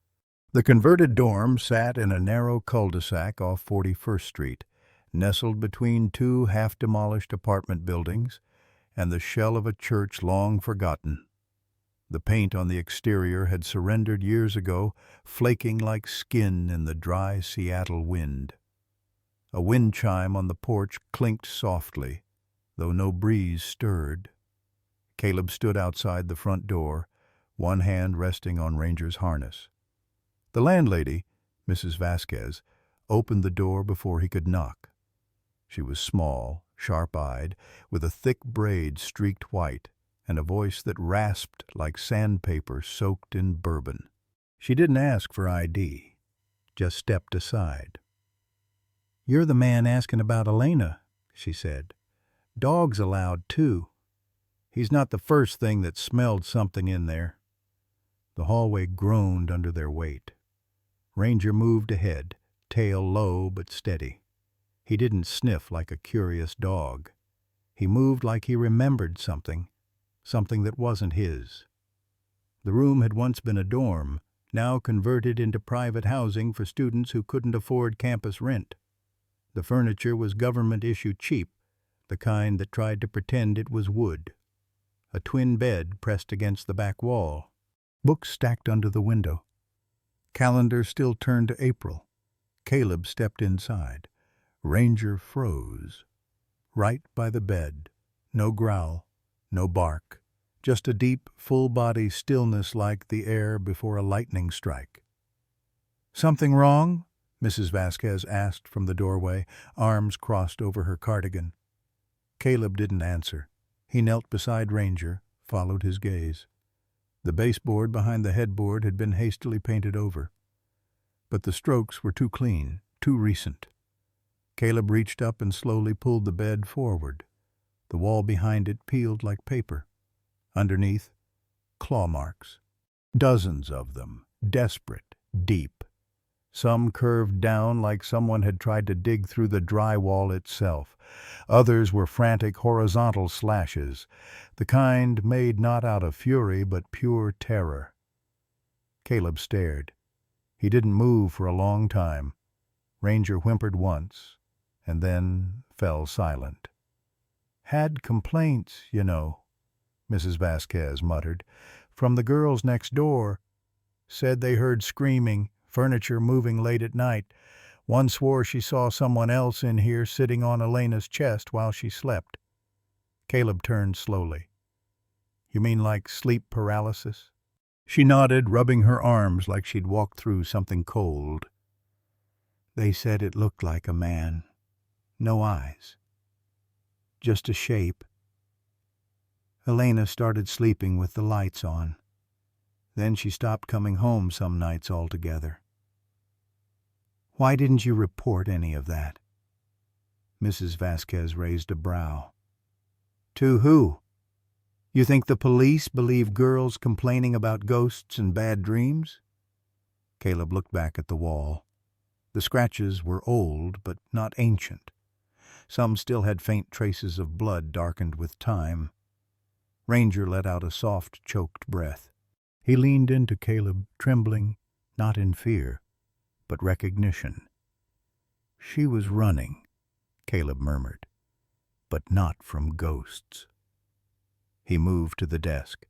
Speaker 1: The converted dorm sat in a narrow cul-de-sac off 41st Street, nestled between two half-demolished apartment buildings and the shell of a church long forgotten. The paint on the exterior had surrendered years ago, flaking like skin in the dry Seattle wind. A wind chime on the porch clinked softly, though no breeze stirred. Caleb stood outside the front door, one hand resting on Ranger's harness. The landlady, Mrs. Vasquez, opened the door before he could knock. She was small, sharp-eyed, with a thick braid streaked white, and a voice that rasped like sandpaper soaked in bourbon. She didn't ask for ID, just stepped aside. "You're the man asking about Elena," she said. "Dogs allowed, too. He's not the first thing that smelled something in there." The hallway groaned under their weight. Ranger moved ahead, tail low but steady. He didn't sniff like a curious dog. He moved like he remembered something that wasn't his. The room had once been a dorm, now converted into private housing for students who couldn't afford campus rent. The furniture was government-issue cheap, the kind that tried to pretend it was wood. A twin bed pressed against the back wall. Books stacked under the window. Calendar still turned to April. Caleb stepped inside. Ranger froze. Right by the bed. No growl, no bark. Just a deep, full-body stillness like the air before a lightning strike. "Something wrong?" Mrs. Vasquez asked from the doorway, arms crossed over her cardigan. Caleb didn't answer. He knelt beside Ranger, followed his gaze. The baseboard behind the headboard had been hastily painted over. But the strokes were too clean, too recent. Caleb reached up and slowly pulled the bed forward. The wall behind it peeled like paper. Underneath, claw marks. Dozens of them, desperate, deep. Some curved down like someone had tried to dig through the drywall itself. Others were frantic horizontal slashes, the kind made not out of fury but pure terror. Caleb stared. He didn't move for a long time. Ranger whimpered once, and then fell silent. "Had complaints, you know," Mrs. Vasquez muttered, "from the girls next door. Said they heard screaming, furniture moving late at night. One swore she saw someone else in here sitting on Elena's chest while she slept." Caleb turned slowly. "You mean like sleep paralysis?" She nodded, rubbing her arms like she'd walked through something cold. "They said it looked like a man. No eyes. Just a shape. Elena started sleeping with the lights on. Then she stopped coming home some nights altogether." "Why didn't you report any of that?" Mrs. Vasquez raised a brow. "To who? You think the police believe girls complaining about ghosts and bad dreams?" Caleb looked back at the wall. The scratches were old, but not ancient. Some still had faint traces of blood darkened with time. Ranger let out a soft, choked breath. He leaned into Caleb, trembling, not in fear, but recognition. "She was running," Caleb murmured, "but not from ghosts." He moved to the desk.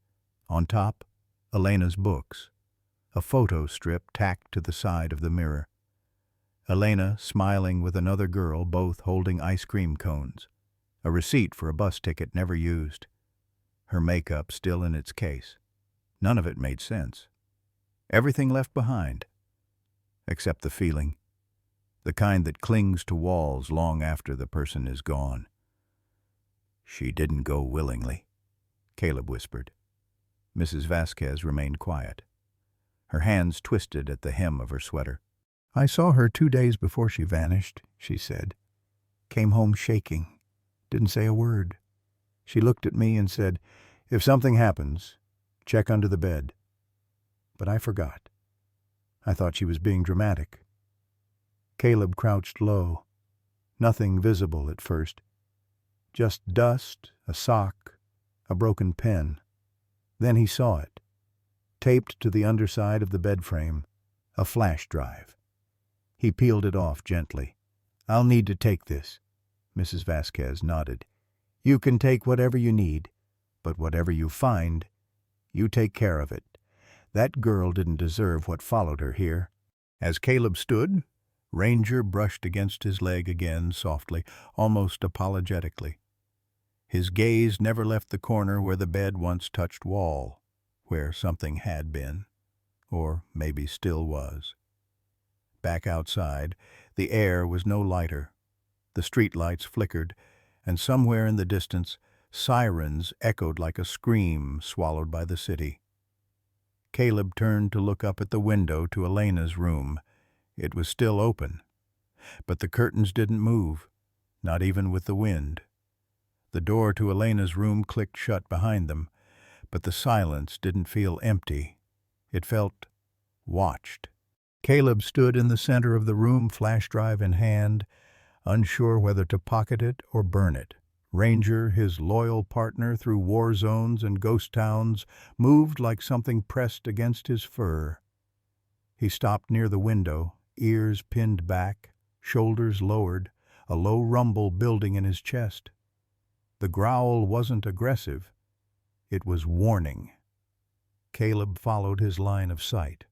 Speaker 1: On top, Elena's books, a photo strip tacked to the side of the mirror. Elena smiling with another girl, both holding ice cream cones, a receipt for a bus ticket never used. Her makeup still in its case. None of it made sense. Everything left behind, except the feeling, the kind that clings to walls long after the person is gone. "She didn't go willingly," Caleb whispered. Mrs. Vasquez remained quiet. Her hands twisted at the hem of her sweater. "I saw her 2 days before she vanished," she said. "Came home shaking. Didn't say a word. She looked at me and said, 'If something happens, check under the bed.' But I forgot. I thought she was being dramatic." Caleb crouched low. Nothing visible at first. Just dust, a sock, a broken pen. Then he saw it, taped to the underside of the bed frame, a flash drive. He peeled it off gently. "I'll need to take this." Mrs. Vasquez nodded. "You can take whatever you need, but whatever you find, you take care of it. That girl didn't deserve what followed her here." As Caleb stood, Ranger brushed against his leg again softly, almost apologetically. His gaze never left the corner where the bed once touched wall, where something had been, or maybe still was. Back outside, the air was no lighter. The streetlights flickered, and somewhere in the distance, sirens echoed like a scream swallowed by the city. Caleb turned to look up at the window to Elena's room. It was still open, but the curtains didn't move, not even with the wind. The door to Elena's room clicked shut behind them, but the silence didn't feel empty. It felt watched. Caleb stood in the center of the room, flash drive in hand, unsure whether to pocket it or burn it. Ranger, his loyal partner through war zones and ghost towns, moved like something pressed against his fur. He stopped near the window, ears pinned back, shoulders lowered, a low rumble building in his chest. The growl wasn't aggressive. It was warning. Caleb followed his line of sight.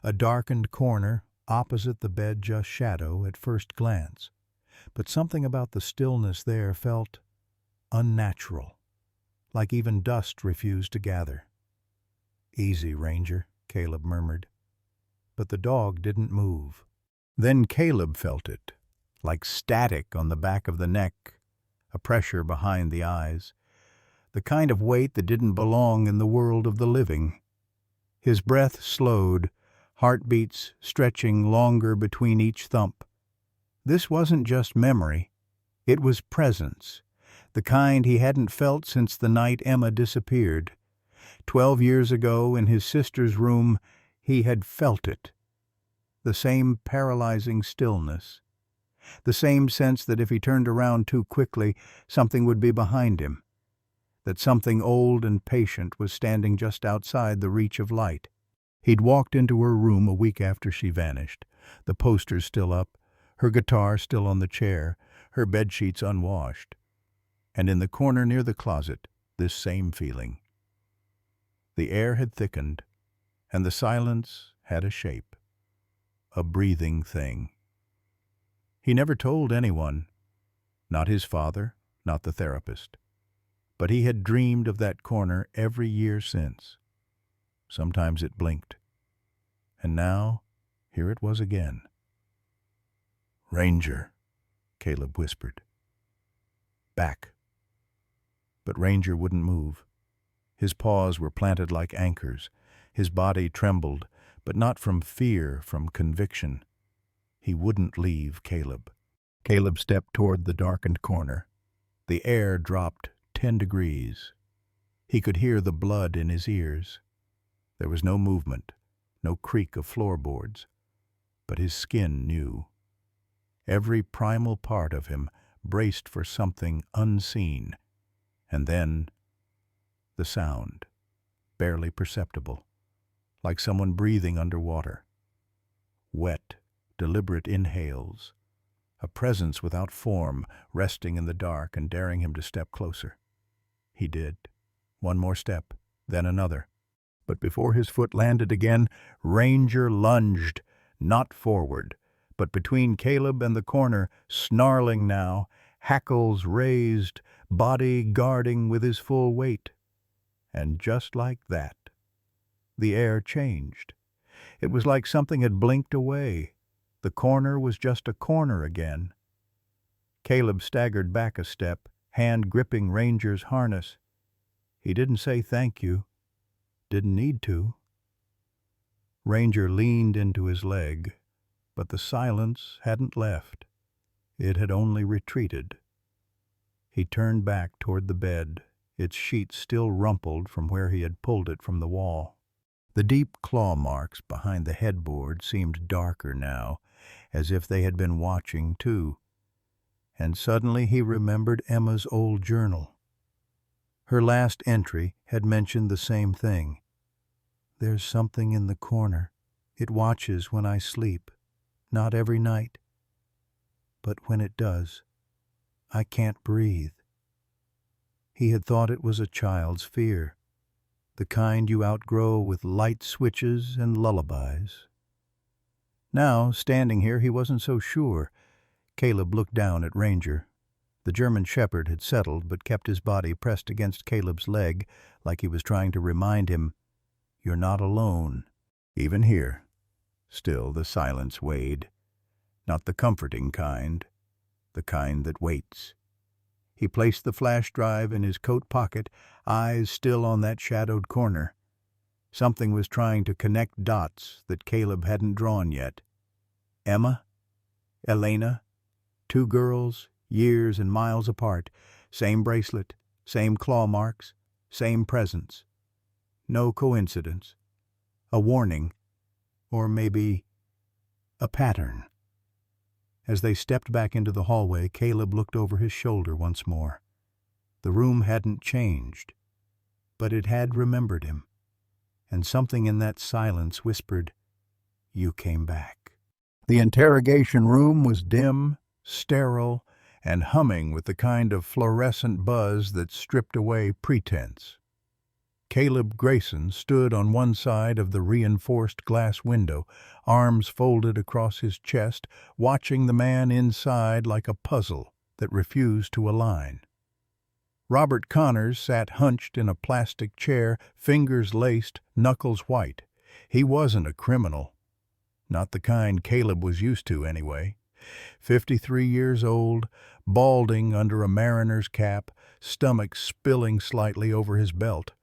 Speaker 1: A darkened corner, opposite the bed, just shadow at first glance. But something about the stillness there felt unnatural, like even dust refused to gather. "Easy, Ranger," Caleb murmured. But the dog didn't move. Then Caleb felt it, like static on the back of the neck, a pressure behind the eyes, the kind of weight that didn't belong in the world of the living. His breath slowed, heartbeats stretching longer between each thump. This wasn't just memory. It was presence, the kind he hadn't felt since the night Emma disappeared. 12 years ago, in his sister's room, he had felt it. The same paralyzing stillness. The same sense that if he turned around too quickly, something would be behind him. That something old and patient was standing just outside the reach of light. He'd walked into her room a week after she vanished, the posters still up, her guitar still on the chair, her bedsheets unwashed. And in the corner near the closet, this same feeling. The air had thickened, and the silence had a shape, a breathing thing. He never told anyone, not his father, not the therapist. But he had dreamed of that corner every year since. Sometimes it blinked. And now, here it was again. "Ranger," Caleb whispered. "Back." But Ranger wouldn't move. His paws were planted like anchors. His body trembled, but not from fear, from conviction. He wouldn't leave Caleb. Caleb stepped toward the darkened corner. The air dropped 10 degrees. He could hear the blood in his ears. There was no movement, no creak of floorboards, but his skin knew. Every primal part of him braced for something unseen. And then the sound, barely perceptible, like someone breathing underwater. Wet, deliberate inhales, a presence without form, resting in the dark and daring him to step closer. He did. One more step, then another. But before his foot landed again, Ranger lunged, not forward, but between Caleb and the corner, snarling now, hackles raised, body guarding with his full weight. And just like that, the air changed. It was like something had blinked away. The corner was just a corner again. Caleb staggered back a step, hand gripping Ranger's harness. He didn't say thank you. Didn't need to. Ranger leaned into his leg, but the silence hadn't left. It had only retreated. He turned back toward the bed, its sheets still rumpled from where he had pulled it from the wall. The deep claw marks behind the headboard seemed darker now, as if they had been watching too. and suddenly he remembered Emma's old journal. Her last entry had mentioned the same thing. "There's something in the corner. It watches when I sleep. Not every night. But when it does, I can't breathe." He had thought it was a child's fear, the kind you outgrow with light switches and lullabies. Now, standing here, he wasn't so sure. Caleb looked down at Ranger. The German shepherd had settled, but kept his body pressed against Caleb's leg, like he was trying to remind him, "You're not alone." Even here, still the silence weighed. Not the comforting kind, the kind that waits. He placed the flash drive in his coat pocket, eyes still on that shadowed corner. Something was trying to connect dots that Caleb hadn't drawn yet. Emma? Elena? Two girls, years and miles apart. Same bracelet, same claw marks, same presence. No coincidence. A warning. Or maybe a pattern. As they stepped back into the hallway, Caleb looked over his shoulder once more. The room hadn't changed, but it had remembered him, and something in that silence whispered, "You came back." The interrogation room was dim, sterile, and humming with the kind of fluorescent buzz that stripped away pretense. Caleb Grayson stood on one side of the reinforced glass window, arms folded across his chest, watching the man inside like a puzzle that refused to align. Robert Connors sat hunched in a plastic chair, fingers laced, knuckles white. He wasn't a criminal. Not the kind Caleb was used to, anyway. 53 years old, balding under a mariner's cap, stomach spilling slightly over his belt.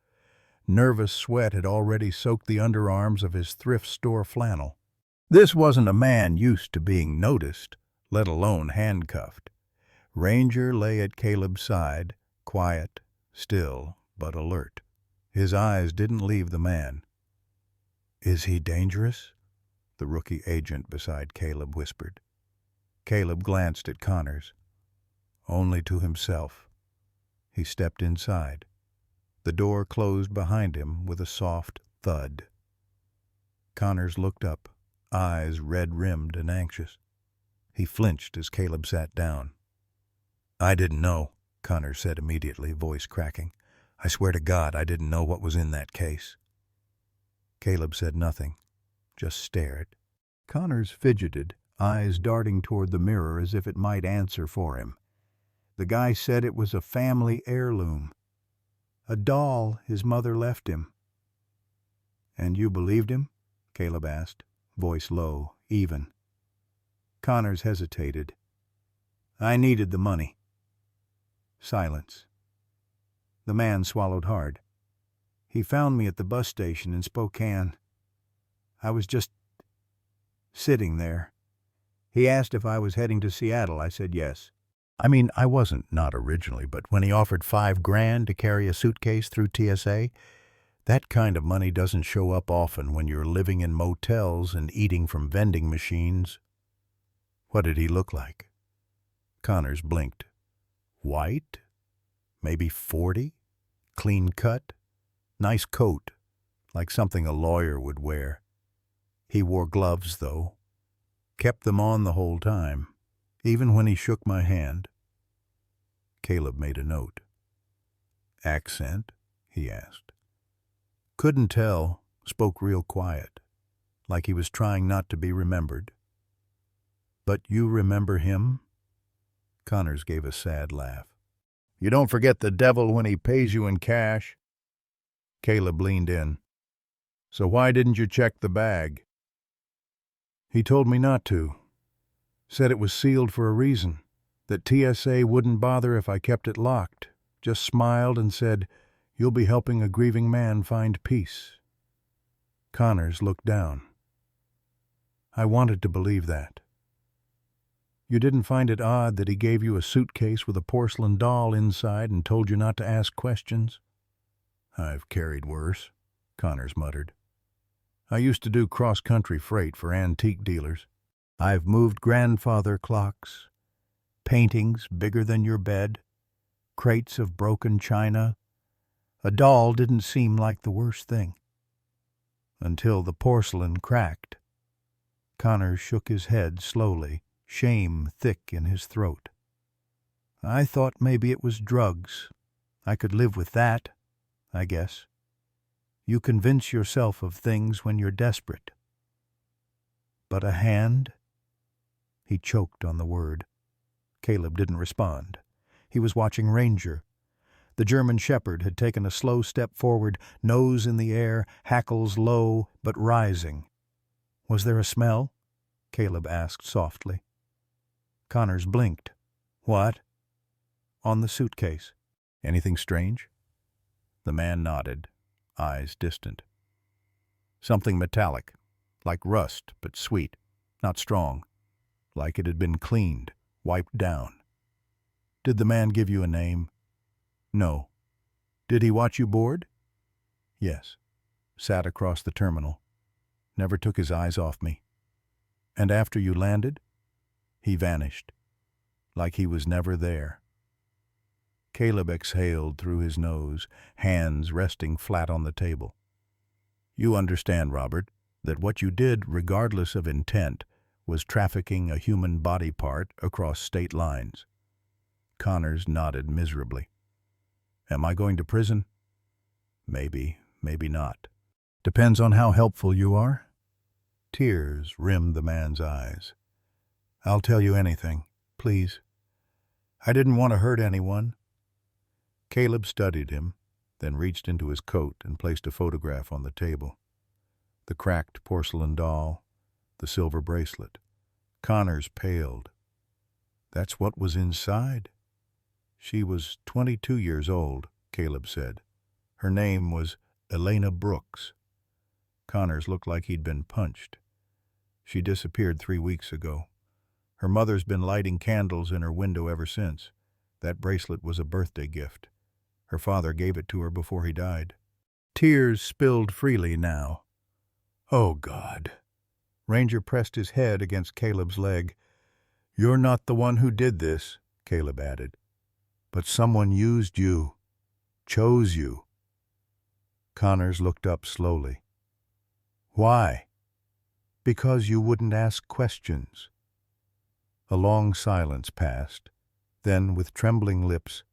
Speaker 1: Nervous sweat had already soaked the underarms of his thrift store flannel. This wasn't a man used to being noticed, let alone handcuffed. Ranger lay at Caleb's side, quiet, still, but alert. His eyes didn't leave the man. "Is he dangerous?" the rookie agent beside Caleb whispered. Caleb glanced at Connors. Only to himself. He stepped inside. The door closed behind him with a soft thud. Connors looked up, eyes red-rimmed and anxious. He flinched as Caleb sat down. "I didn't know," Connors said immediately, voice cracking. "I swear to God, I didn't know what was in that case." Caleb said nothing, just stared. Connors fidgeted, eyes darting toward the mirror as if it might answer for him. "The guy said it was a family heirloom. A doll his mother left him." "And you believed him?" Caleb asked, voice low, even. Connors hesitated. "I needed the money." Silence. The man swallowed hard. "He found me at the bus station in Spokane. I was just sitting there. He asked if I was heading to Seattle. I said yes. I mean, I wasn't, not originally, but when he offered $5,000 to carry a suitcase through TSA, that kind of money doesn't show up often when you're living in motels and eating from vending machines." "What did he look like?" Connors blinked. "White? Maybe 40? Clean cut? Nice coat, like something a lawyer would wear. He wore gloves, though. Kept them on the whole time. Even when he shook my hand." Caleb made a note. "Accent?" he asked. "Couldn't tell. Spoke real quiet, like he was trying not to be remembered." "But you remember him?" Connors gave a sad laugh. "You don't forget the devil when he pays you in cash." Caleb leaned in. "So why didn't you check the bag?" "He told me not to. Said it was sealed for a reason, that TSA wouldn't bother if I kept it locked. Just smiled and said, 'You'll be helping a grieving man find peace.'" Connors looked down. "I wanted to believe that." "You didn't find it odd that he gave you a suitcase with a porcelain doll inside and told you not to ask questions?" "I've carried worse," Connors muttered. "I used to do cross-country freight for antique dealers. I've moved grandfather clocks, paintings bigger than your bed, crates of broken china. A doll didn't seem like the worst thing. Until the porcelain cracked. Connors shook his head slowly, shame thick in his throat. I thought maybe it was drugs. I could live with that, I guess. You convince yourself of things when you're desperate. But a hand? He choked on the word. Caleb didn't respond. He was watching Ranger. The German shepherd had taken a slow step forward, nose in the air, hackles low but rising. Was there a smell? Caleb asked softly. Connors blinked. What? On the suitcase. Anything strange? The man nodded, eyes distant. Something metallic, like rust, but sweet, not strong, like it had been cleaned, wiped down. Did the man give you a name? No. Did he watch you board? Yes. Sat across the terminal. Never took his eyes off me. And after you landed? He vanished, like he was never there. Caleb exhaled through his nose, hands resting flat on the table. You understand, Robert, that what you did, regardless of intent, was trafficking a human body part across state lines. Connors nodded miserably. Am I going to prison? Maybe, maybe not. Depends on how helpful you are. Tears rimmed the man's eyes. I'll tell you anything, please. I didn't want to hurt anyone. Caleb studied him, then reached into his coat and placed a photograph on the table. The cracked porcelain doll, the silver bracelet. Connors paled. That's what was inside? She was 22 years old, Caleb said. Her name was Elena Brooks. Connors looked like he'd been punched. She disappeared 3 weeks ago. Her mother's been lighting candles in her window ever since. That bracelet was a birthday gift. Her father gave it to her before he died. Tears spilled freely now. Oh, God. Ranger pressed his head against Caleb's leg. You're not the one who did this, Caleb added. But someone used you, chose you. Connors looked up slowly. Why? Because you wouldn't ask questions. A long silence passed. Then, with trembling lips,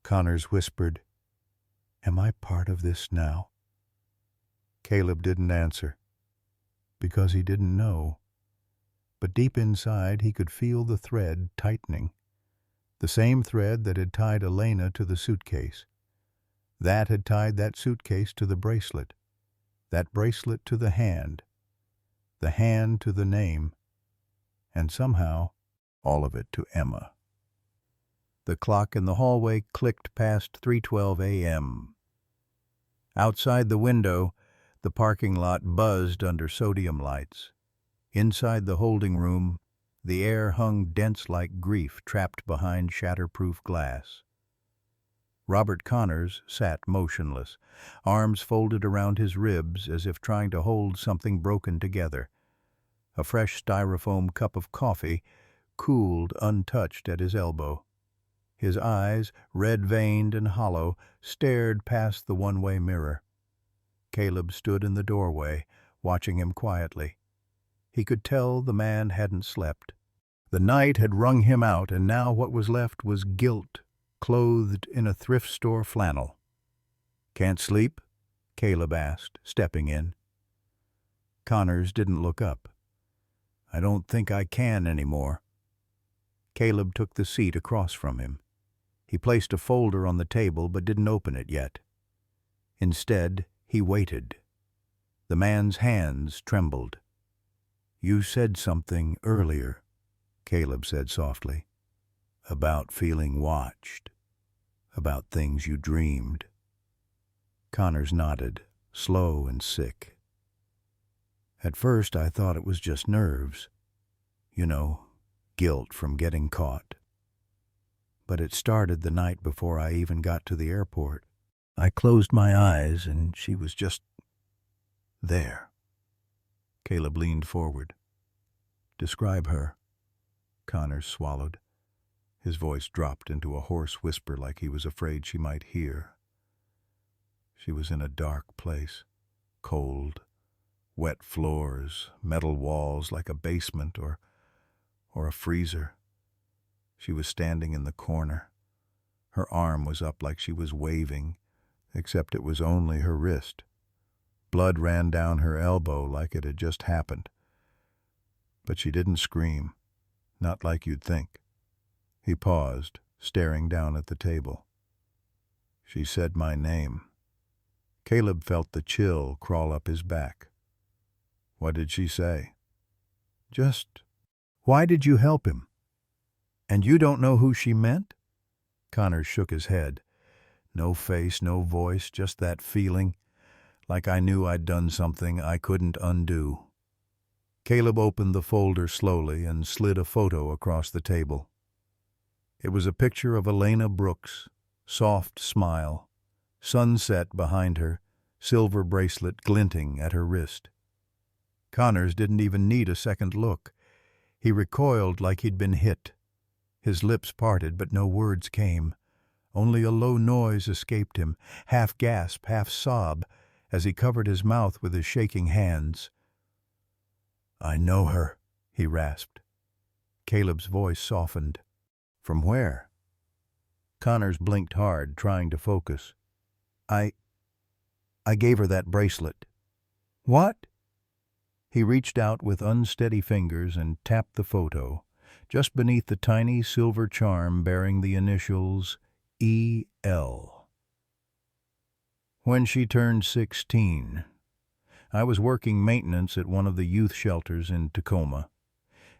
Speaker 1: Connors whispered, Am I part of this now? Caleb didn't answer, because he didn't know. But deep inside he could feel the thread tightening. The same thread that had tied Elena to the suitcase. That had tied that suitcase to the bracelet. That bracelet to the hand to the name, and somehow all of it to Emma. The clock in the hallway clicked past 3:12 a.m. Outside the window, the parking lot buzzed under sodium lights. Inside the holding room, the air hung dense like grief trapped behind shatterproof glass. Robert Connors sat motionless, arms folded around his ribs as if trying to hold something broken together. A fresh styrofoam cup of coffee cooled untouched at his elbow. His eyes, red-veined and hollow, stared past the one-way mirror. Caleb stood in the doorway, watching him quietly. He could tell the man hadn't slept. The night had wrung him out, and now what was left was guilt, clothed in a thrift store flannel. Can't sleep? Caleb asked, stepping in. Connors didn't look up. I don't think I can anymore. Caleb took the seat across from him. He placed a folder on the table but didn't open it yet. Instead, he waited. The man's hands trembled. You said something earlier, Caleb said softly, about feeling watched, about things you dreamed. Connors nodded, slow and sick. At first I thought it was just nerves. You know, guilt from getting caught. But it started the night before I even got to the airport. I closed my eyes and she was just there. Caleb leaned forward. Describe her. Connors swallowed. His voice dropped into a hoarse whisper like he was afraid she might hear. She was in a dark place, cold, wet floors, metal walls like a basement or a freezer. She was standing in the corner. Her arm was up like she was waving, except it was only her wrist. Blood ran down her elbow like it had just happened. But she didn't scream, not like you'd think. He paused, staring down at the table. She said my name. Caleb felt the chill crawl up his back. What did she say? Just, why did you help him? And you don't know who she meant? Connors shook his head. No face, no voice, just that feeling, like I knew I'd done something I couldn't undo. Caleb opened the folder slowly and slid a photo across the table. It was a picture of Elena Brooks, soft smile, sunset behind her, silver bracelet glinting at her wrist. Connors didn't even need a second look. He recoiled like he'd been hit. His lips parted, but no words came. Only a low noise escaped him, half gasp, half sob, as he covered his mouth with his shaking hands. I know her, he rasped. Caleb's voice softened. From where? Connors blinked hard, trying to focus. I gave her that bracelet. What? He reached out with unsteady fingers and tapped the photo, just beneath the tiny silver charm bearing the initials E.L. When she turned 16, I was working maintenance at one of the youth shelters in Tacoma.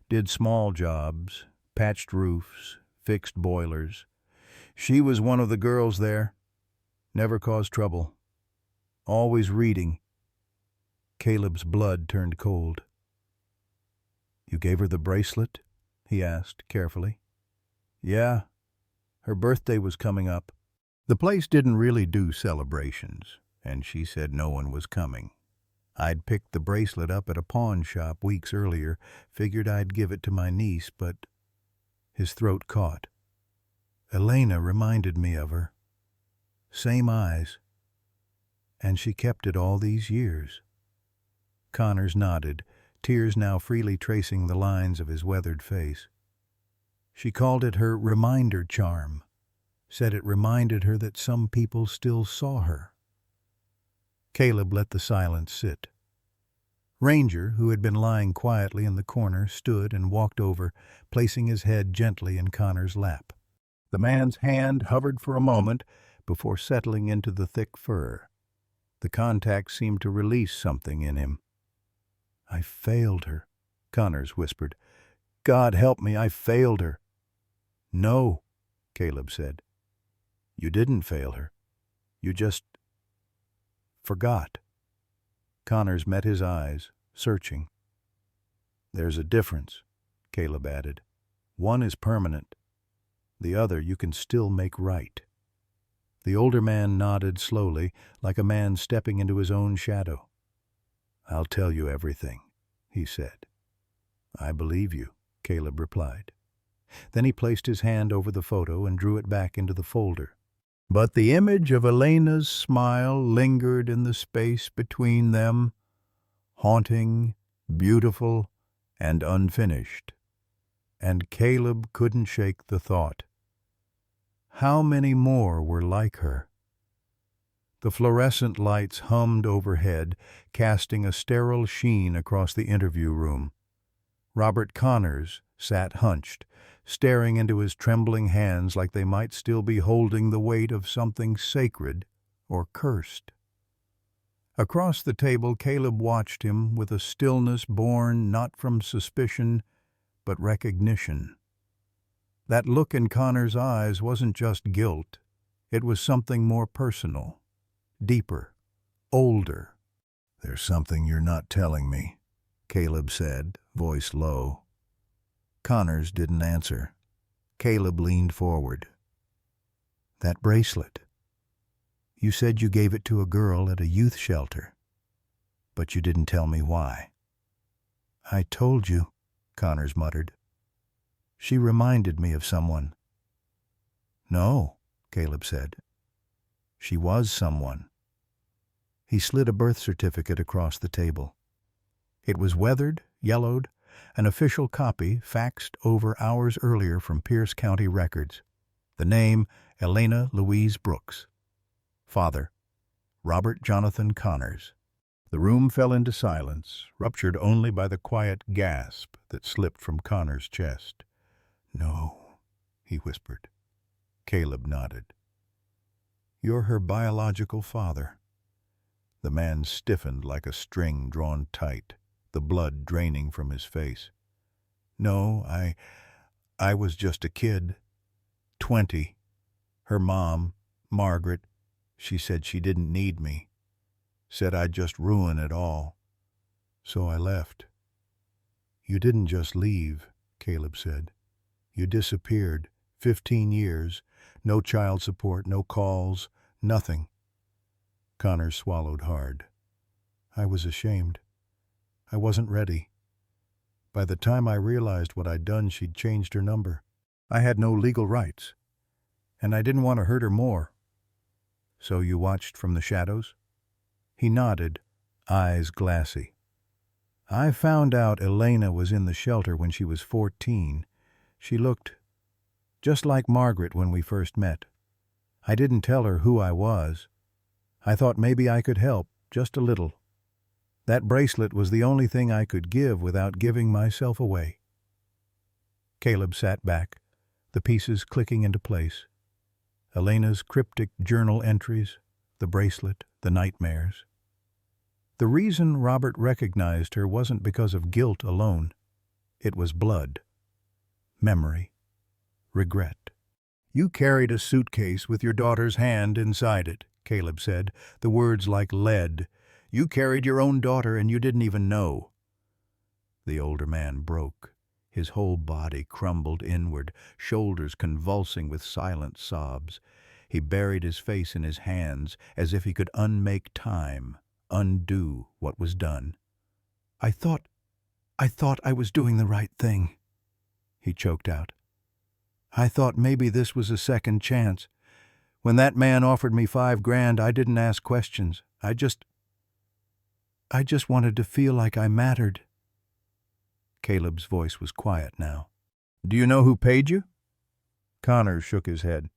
Speaker 1: Did small jobs, patched roofs, fixed boilers. She was one of the girls there. Never caused trouble. Always reading. Caleb's blood turned cold. You gave her the bracelet? He asked carefully. Yeah. Her birthday was coming up. The place didn't really do celebrations, and she said no one was coming. I'd picked the bracelet up at a pawn shop weeks earlier, figured I'd give it to my niece, but his throat caught. Elena reminded me of her. Same eyes. And she kept it all these years. Connors nodded, tears now freely tracing the lines of his weathered face. She called it her reminder charm, said it reminded her that some people still saw her. Caleb let the silence sit. Ranger, who had been lying quietly in the corner, stood and walked over, placing his head gently in Connor's lap. The man's hand hovered for a moment before settling into the thick fur. The contact seemed to release something in him. I failed her, Connors whispered. God help me, I failed her. No, Caleb said. You didn't fail her. You just forgot. Connors met his eyes, searching. There's a difference, Caleb added. One is permanent. The other you can still make right. The older man nodded slowly, like a man stepping into his own shadow. I'll tell you everything, he said. I believe you, Caleb replied. Then he placed his hand over the photo and drew it back into the folder. But the image of Elena's smile lingered in the space between them, haunting, beautiful, and unfinished. And Caleb couldn't shake the thought. How many more were like her? The fluorescent lights hummed overhead, casting a sterile sheen across the interview room. Robert Connors sat hunched, staring into his trembling hands like they might still be holding the weight of something sacred or cursed. Across the table, Caleb watched him with a stillness born not from suspicion, but recognition. That look in Connor's eyes wasn't just guilt. It was something more personal, deeper, older. There's something you're not telling me, Caleb said, voice low. Connors didn't answer. Caleb leaned forward. That bracelet. You said you gave it to a girl at a youth shelter, but you didn't tell me why. I told you, Connors muttered. She reminded me of someone. No, Caleb said. She was someone. He slid a birth certificate across the table. It was weathered, yellowed, an official copy faxed over hours earlier from Pierce County records. The name, Elena Louise Brooks. Father, Robert Jonathan Connors. The room fell into silence, ruptured only by the quiet gasp that slipped from Connor's chest. No, he whispered. Caleb nodded. You're her biological father. The man stiffened like a string drawn tight, the blood draining from his face. No, I was just a kid. 20. Her mom, Margaret, she said she didn't need me. Said I'd just ruin it all. So I left. You didn't just leave, Caleb said. You disappeared. 15 years. No child support, no calls, nothing. Connor swallowed hard. I was ashamed. I wasn't ready. By the time I realized what I'd done, she'd changed her number. I had no legal rights, and I didn't want to hurt her more. So you watched from the shadows? He nodded, eyes glassy. I found out Elena was in the shelter when she was 14. She looked just like Margaret when we first met. I didn't tell her who I was. I thought maybe I could help, just a little. That bracelet was the only thing I could give without giving myself away. Caleb sat back, the pieces clicking into place. Elena's cryptic journal entries, the bracelet, the nightmares. The reason Robert recognized her wasn't because of guilt alone. It was blood, memory, regret. You carried a suitcase with your daughter's hand inside it, Caleb said, the words like lead. You carried your own daughter and you didn't even know. The older man broke. His whole body crumbled inward, shoulders convulsing with silent sobs. He buried his face in his hands as if he could unmake time, undo what was done. I thought I was doing the right thing, he choked out. I thought maybe this was a second chance. When that man offered me $5,000, I didn't ask questions. I just wanted to feel like I mattered. Caleb's voice was quiet now. Do you know who paid you? Connor shook his head.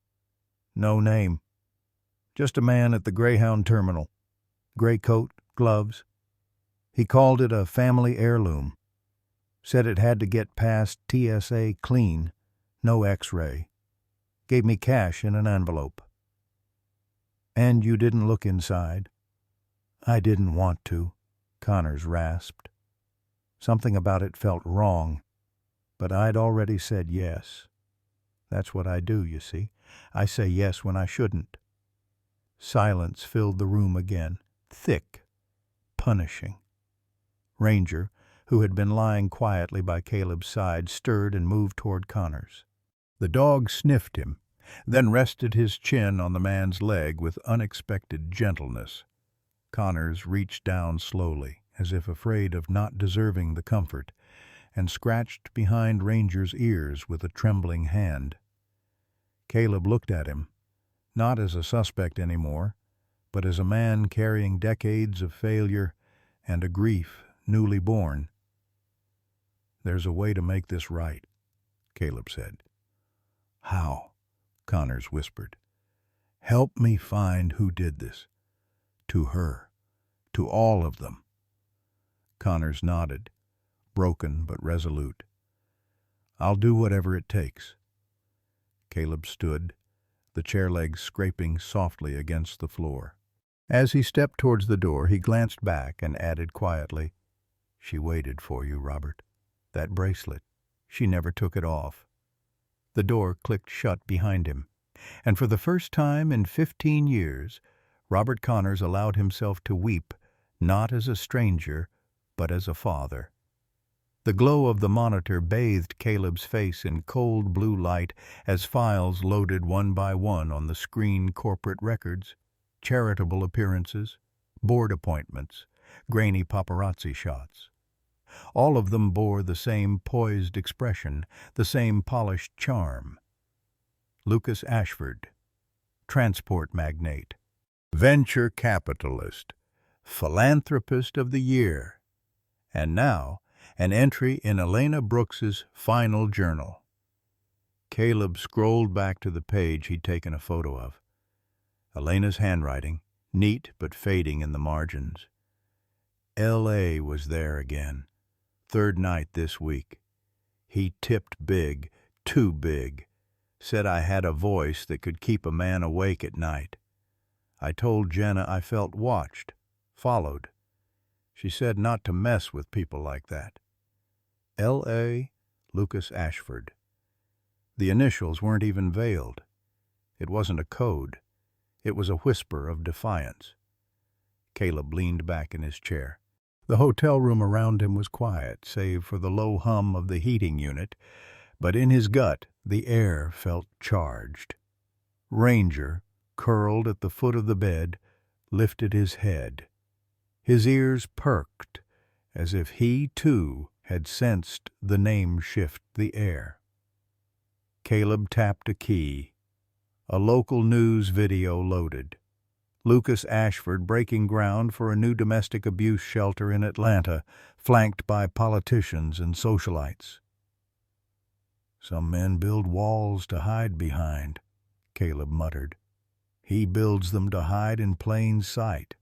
Speaker 1: No name. Just a man at the Greyhound terminal. Gray coat, gloves. He called it a family heirloom. Said it had to get past TSA clean. No X-ray. Gave me cash in an envelope. And you didn't look inside? I didn't want to, Connors rasped. Something about it felt wrong, but I'd already said yes. That's what I do, you see. I say yes when I shouldn't. Silence filled the room again, thick, punishing. Ranger, who had been lying quietly by Caleb's side, stirred and moved toward Connors. The dog sniffed him, then rested his chin on the man's leg with unexpected gentleness. Connors reached down slowly, as if afraid of not deserving the comfort, and scratched behind Ranger's ears with a trembling hand. Caleb looked at him, not as a suspect anymore, but as a man carrying decades of failure and a grief newly born. There's a way to make this right, Caleb said. How? Connors whispered. Help me find who did this. To her. To all of them. Connors nodded, broken but resolute. I'll do whatever it takes. Caleb stood, the chair legs scraping softly against the floor. As he stepped towards the door, he glanced back and added quietly, She waited for you, Robert. That bracelet. She never took it off. The door clicked shut behind him, and for the first time in 15 years, Robert Connors allowed himself to weep, not as a stranger, but as a father. The glow of the monitor bathed Caleb's face in cold blue light as files loaded one by one on the screen corporate records, charitable appearances, board appointments, grainy paparazzi shots. All of them bore the same poised expression, the same polished charm. Lucas Ashford, transport magnate, venture capitalist, philanthropist of the year, and now an entry in Elena Brooks's final journal. Caleb scrolled back to the page he'd taken a photo of. Elena's handwriting, neat but fading in the margins. L.A. was there again. Third night this week. He tipped big, too big. Said I had a voice that could keep a man awake at night. I told Jenna I felt watched, followed. She said not to mess with people like that. L.A. Lucas Ashford. The initials weren't even veiled. It wasn't a code. It was a whisper of defiance. Caleb leaned back in his chair. The hotel room around him was quiet, save for the low hum of the heating unit, but in his gut the air felt charged. Ranger, curled at the foot of the bed, lifted his head. His ears perked, as if he, too, had sensed the name shift the air. Caleb tapped a key. A local news video loaded. Lucas Ashford breaking ground for a new domestic abuse shelter in Atlanta, flanked by politicians and socialites. Some men build walls to hide behind, Caleb muttered. He builds them to hide in plain sight.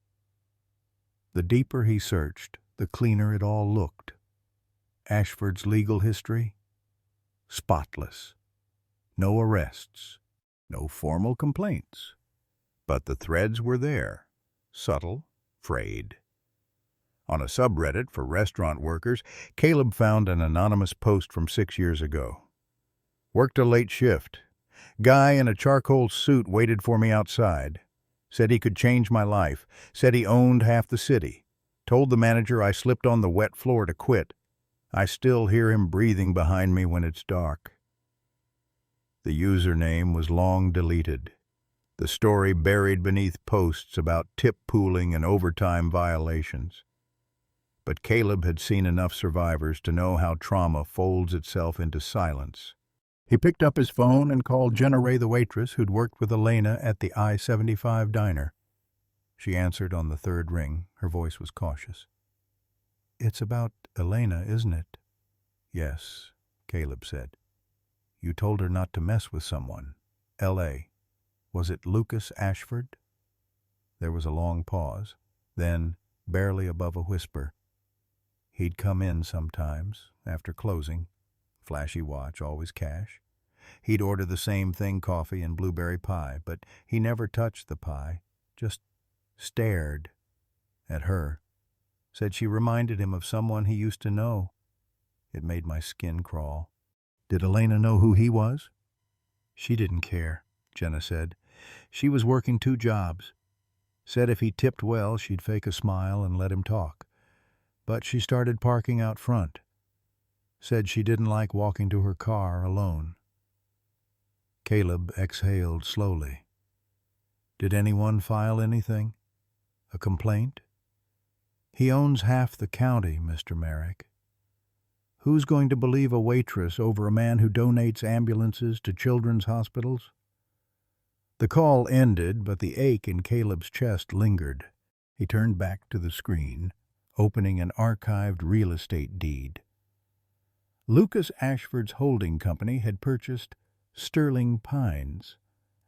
Speaker 1: The deeper he searched, the cleaner it all looked. Ashford's legal history? Spotless. No arrests. No formal complaints. But the threads were there, subtle, frayed. On a subreddit for restaurant workers, Caleb found an anonymous post from 6 years ago. Worked a late shift. Guy in a charcoal suit waited for me outside. Said he could change my life. Said he owned half the city. Told the manager I slipped on the wet floor to quit. I still hear him breathing behind me when it's dark. The username was long deleted. The story buried beneath posts about tip pooling and overtime violations. But Caleb had seen enough survivors to know how trauma folds itself into silence. He picked up his phone and called Jenna Ray, the waitress who'd worked with Elena at the I-75 diner. She answered on the third ring. Her voice was cautious. "It's about Elena, isn't it?" "Yes," Caleb said. "You told her not to mess with someone. L.A. Was it Lucas Ashford?" There was a long pause. Then, barely above a whisper, "He'd come in sometimes, after closing. Flashy watch, always cash. He'd order the same thing, coffee and blueberry pie, but he never touched the pie, just stared at her. Said she reminded him of someone he used to know. It made my skin crawl." "Did Elena know who he was?" "She didn't care," Jenna said. "She was working 2 jobs. Said if he tipped well, she'd fake a smile and let him talk. But she started parking out front. Said she didn't like walking to her car alone." Caleb exhaled slowly. "Did anyone file anything? A complaint?" "He owns half the county, Mr. Merrick. Who's going to believe a waitress over a man who donates ambulances to children's hospitals?" The call ended, but the ache in Caleb's chest lingered. He turned back to the screen, opening an archived real estate deed. Lucas Ashford's holding company had purchased Sterling Pines,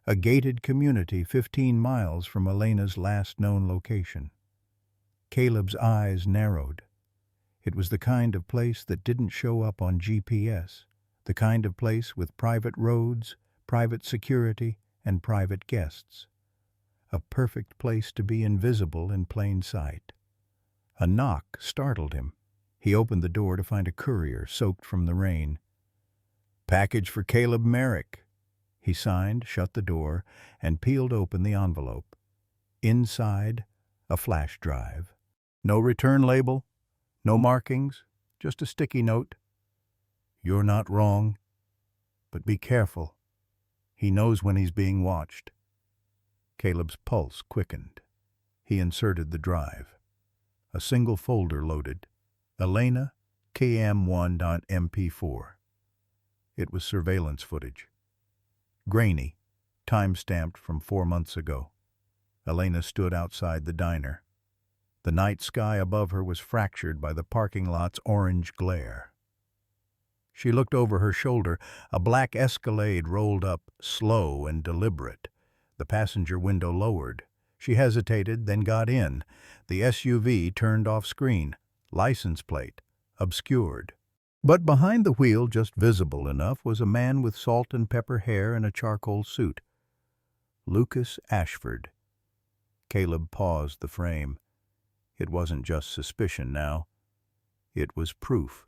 Speaker 1: a gated community 15 miles from Elena's last known location. Caleb's eyes narrowed. It was the kind of place that didn't show up on GPS, the kind of place with private roads, private security, and private guests. A perfect place to be invisible in plain sight. A knock startled him. He opened the door to find a courier soaked from the rain. "Package for Caleb Merrick." He signed, shut the door, and peeled open the envelope. Inside, a flash drive. No return label, no markings, just a sticky note. "You're not wrong, but be careful. He knows when he's being watched." Caleb's pulse quickened. He inserted the drive. A single folder loaded. Elena, KM1.MP4. It was surveillance footage. grainy, time-stamped from 4 months ago. Elena stood outside the diner. The night sky above her was fractured by the parking lot's orange glare. She looked over her shoulder. A black Escalade rolled up, slow and deliberate. The passenger window lowered. She hesitated, then got in. The SUV turned off screen. License plate obscured. But behind the wheel, just visible enough, was a man with salt and pepper hair and a charcoal suit. Lucas Ashford. Caleb paused the frame. It wasn't just suspicion now. It was proof.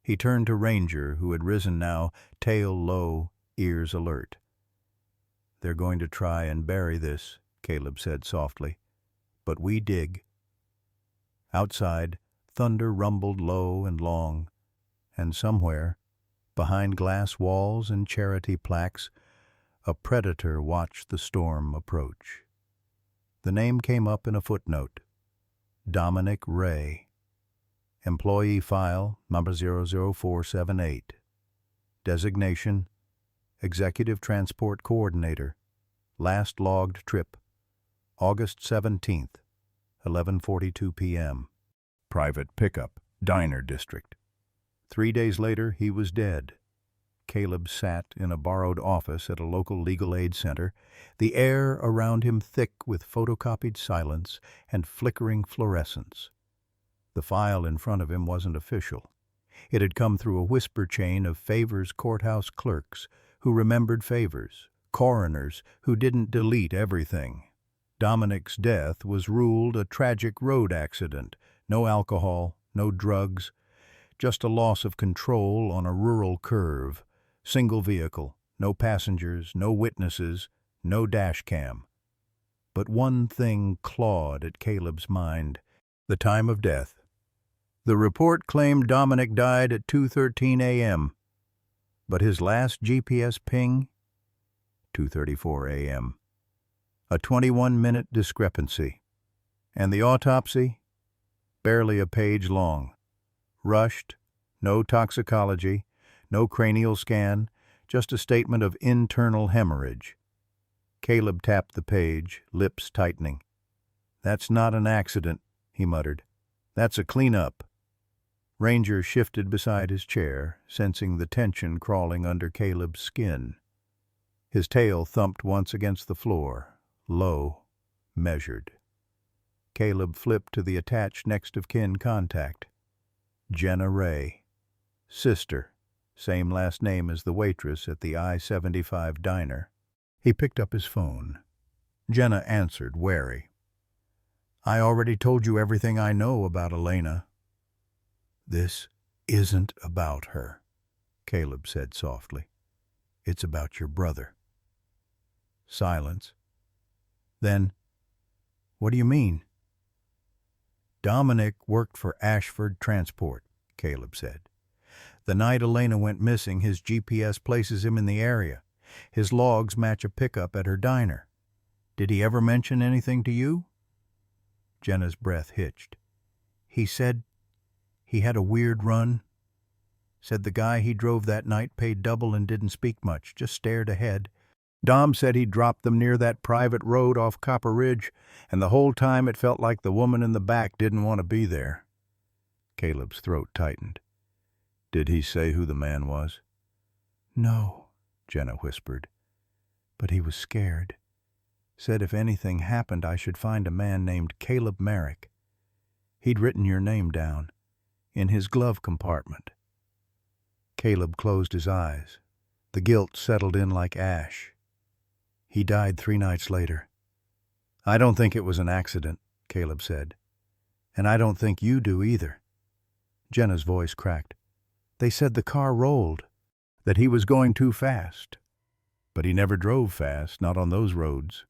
Speaker 1: He turned to Ranger, who had risen now, tail low, ears alert. "They're going to try and bury this," Caleb said softly. "But we dig." Outside, thunder rumbled low and long, and somewhere, behind glass walls and charity plaques, a predator watched the storm approach. The name came up in a footnote. Dominic Ray. Employee file number 00478. Designation, Executive Transport Coordinator. Last logged trip, August 17th, 11:42 p.m. Private pickup, Diner District. 3 days later, he was dead. Caleb sat in a borrowed office at a local legal aid center, the air around him thick with photocopied silence and flickering fluorescence. The file in front of him wasn't official. It had come through a whisper chain of Favors courthouse clerks who remembered Favors, coroners who didn't delete everything. Dominic's death was ruled a tragic road accident. No alcohol, no drugs, just a loss of control on a rural curve. Single vehicle, no passengers, no witnesses, no dash cam. But one thing clawed at Caleb's mind: the time of death. The report claimed Dominic died at 2:13 a.m., but his last GPS ping, 2:34 a.m. A 21-minute discrepancy. And the autopsy? Barely a page long. Rushed, no toxicology, no cranial scan, just a statement of internal hemorrhage. Caleb tapped the page, lips tightening. "That's not an accident," he muttered. "That's a cleanup." Ranger shifted beside his chair, sensing the tension crawling under Caleb's skin. His tail thumped once against the floor, low, measured. Caleb flipped to the attached next of kin contact. Jenna Ray. Sister. Same last name as the waitress at the I-75 diner. He picked up his phone. Jenna answered, wary. "I already told you everything I know about Elena." "This isn't about her," Caleb said softly. "It's about your brother." Silence. Then, "What do you mean?" "Dominic worked for Ashford Transport," Caleb said. "The night Elena went missing, his GPS places him in the area. His logs match a pickup at her diner. Did he ever mention anything to you?" Jenna's breath hitched. "He said he had a weird run. Said the guy he drove that night paid double and didn't speak much, just stared ahead. Dom said he dropped them near that private road off Copper Ridge, and the whole time it felt like the woman in the back didn't want to be there." Caleb's throat tightened. "Did he say who the man was?" "No," Jenna whispered. "But he was scared. Said if anything happened I should find a man named Caleb Merrick. He'd written your name down, in his glove compartment." Caleb closed his eyes. The guilt settled in like ash. "He died 3 nights later." "I don't think it was an accident," Caleb said. "And I don't think you do either." Jenna's voice cracked. "They said the car rolled, that he was going too fast. But he never drove fast, not on those roads.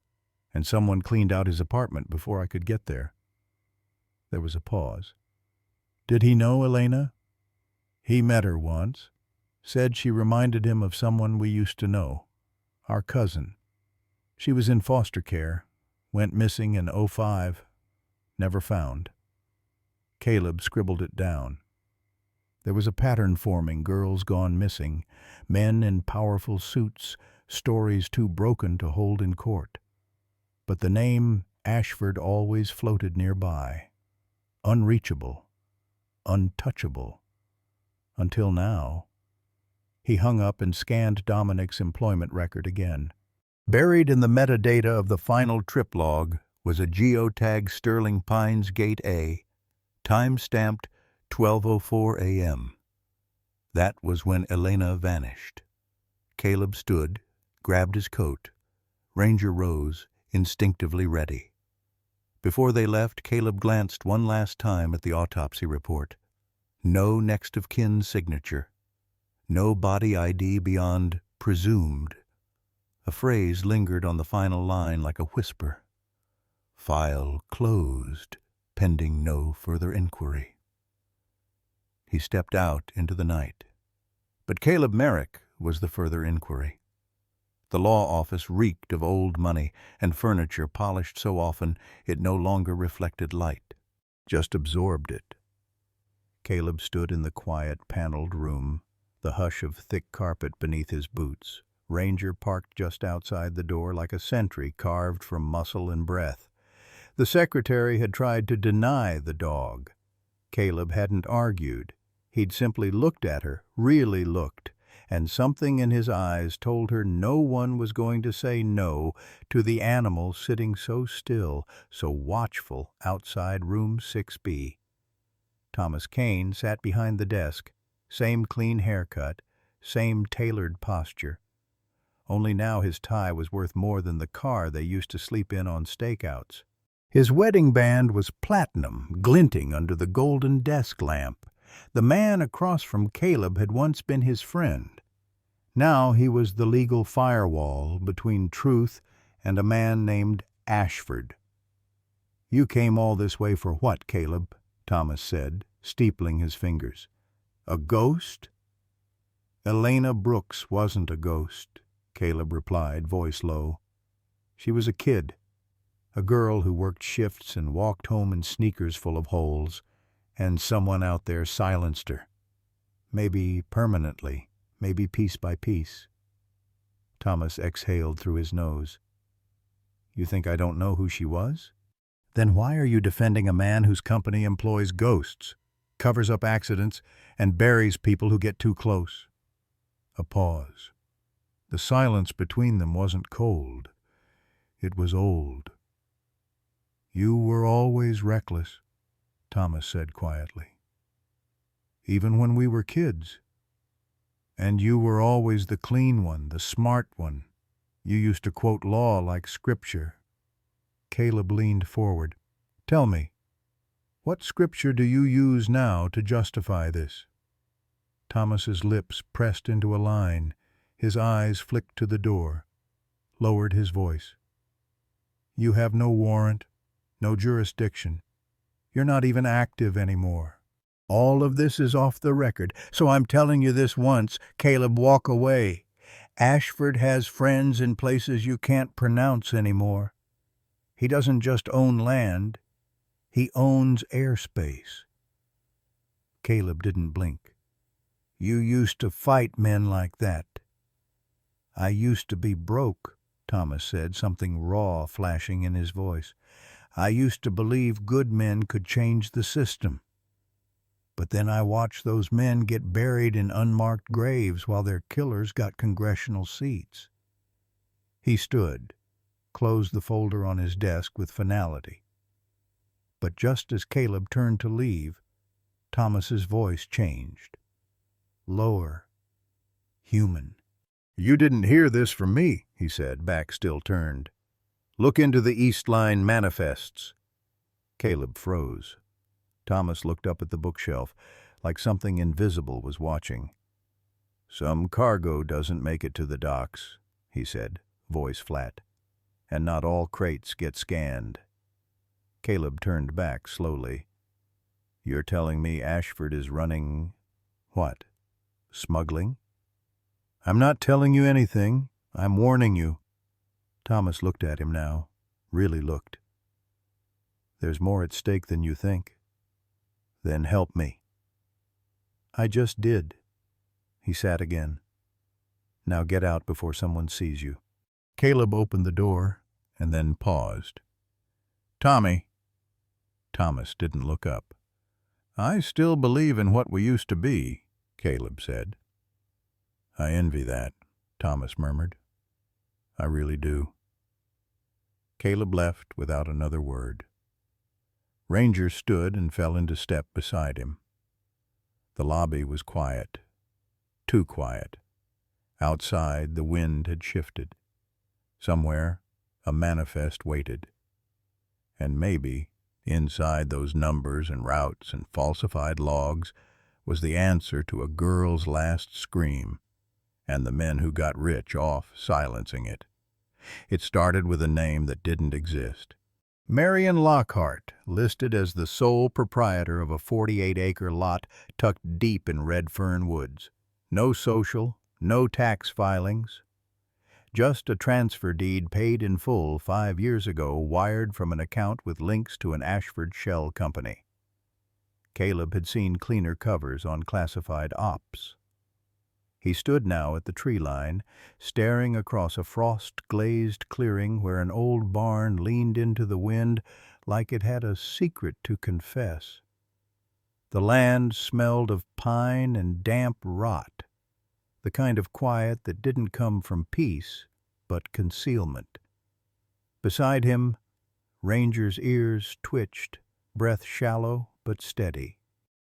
Speaker 1: And someone cleaned out his apartment before I could get there." There was a pause. "Did he know Elena?" "He met her once. Said she reminded him of someone we used to know. Our cousin. She was in foster care. Went missing in '05. Never found." Caleb scribbled it down. There was a pattern forming: girls gone missing, men in powerful suits, stories too broken to hold in court. But the name Ashford always floated nearby, unreachable, untouchable, until now. He hung up and scanned Dominic's employment record again. Buried in the metadata of the final trip log was a geotag Sterling Pines Gate A, time-stamped 12:04 a.m. That was when Elena vanished. Caleb stood, grabbed his coat. Ranger rose, instinctively ready. Before they left, Caleb glanced one last time at the autopsy report. No next of kin signature. No body ID beyond presumed. A phrase lingered on the final line like a whisper. File closed, pending no further inquiry. He stepped out into the night. But Caleb Merrick was the further inquiry. The law office reeked of old money and furniture polished so often it no longer reflected light, just absorbed it. Caleb stood in the quiet, paneled room, the hush of thick carpet beneath his boots. Ranger parked just outside the door like a sentry carved from muscle and breath. The secretary had tried to deny the dog. Caleb hadn't argued. He'd simply looked at her, really looked, and something in his eyes told her no one was going to say no to the animal sitting so still, so watchful outside room 6B. Thomas Kane sat behind the desk, same clean haircut, same tailored posture. Only now his tie was worth more than the car they used to sleep in on stakeouts. His wedding band was platinum, glinting under the golden desk lamp. The man across from Caleb had once been his friend. Now he was the legal firewall between truth and a man named Ashford. "You came all this way for what, Caleb?" Thomas said, steepling his fingers. "A ghost?" "Elena Brooks wasn't a ghost," Caleb replied, voice low. "She was a kid, a girl who worked shifts and walked home in sneakers full of holes, and someone out there silenced her. Maybe permanently, maybe piece by piece." Thomas exhaled through his nose. "You think I don't know who she was? Then why are you defending a man whose company employs ghosts, covers up accidents, and buries people who get too close?" A pause. The silence between them wasn't cold. It was old. "You were always reckless," Thomas said quietly. "Even when we were kids. And you were always the clean one, the smart one. You used to quote law like scripture." Caleb leaned forward. "Tell me, what scripture do you use now to justify this?" Thomas's lips pressed into a line. His eyes flicked to the door. Lowered his voice. "You have no warrant, no jurisdiction. You're not even active anymore. All of this is off the record, so I'm telling you this once, Caleb, walk away. Ashford has friends in places you can't pronounce anymore. He doesn't just own land, he owns airspace." Caleb didn't blink. "You used to fight men like that." "I used to be broke," Thomas said, something raw flashing in his voice. "I used to believe good men could change the system. But then I watched those men get buried in unmarked graves while their killers got congressional seats." He stood, closed the folder on his desk with finality. But just as Caleb turned to leave, Thomas's voice changed. Lower, human. "You didn't hear this from me," he said, back still turned. "Look into the East Line manifests." Caleb froze. Thomas looked up at the bookshelf, like something invisible was watching. "Some cargo doesn't make it to the docks," he said, voice flat. "And not all crates get scanned." Caleb turned back slowly. "You're telling me Ashford is running... what? Smuggling?" "I'm not telling you anything. I'm warning you." Thomas looked at him now, really looked. "There's more at stake than you think." "Then help me." "I just did." He sat again. Now get out before someone sees you." Caleb opened the door and then paused. "Tommy." Thomas didn't look up. "I still believe in what we used to be," Caleb said. "I envy that," Thomas murmured. "I really do." Caleb left without another word. Ranger stood and fell into step beside him. The lobby was quiet, too quiet. Outside, the wind had shifted. Somewhere, a manifest waited. And maybe, inside those numbers and routes and falsified logs, was the answer to a girl's last scream, and the men who got rich off silencing it. It started with a name that didn't exist. Marion Lockhart, listed as the sole proprietor of a 48-acre lot tucked deep in Red Fern Woods. No social, no tax filings. Just a transfer deed paid in full 5 years ago, wired from an account with links to an Ashford shell company. Caleb had seen cleaner covers on classified ops. He stood now at the tree line, staring across a frost-glazed clearing where an old barn leaned into the wind like it had a secret to confess. The land smelled of pine and damp rot, the kind of quiet that didn't come from peace, but concealment. Beside him, Ranger's ears twitched, breath shallow but steady.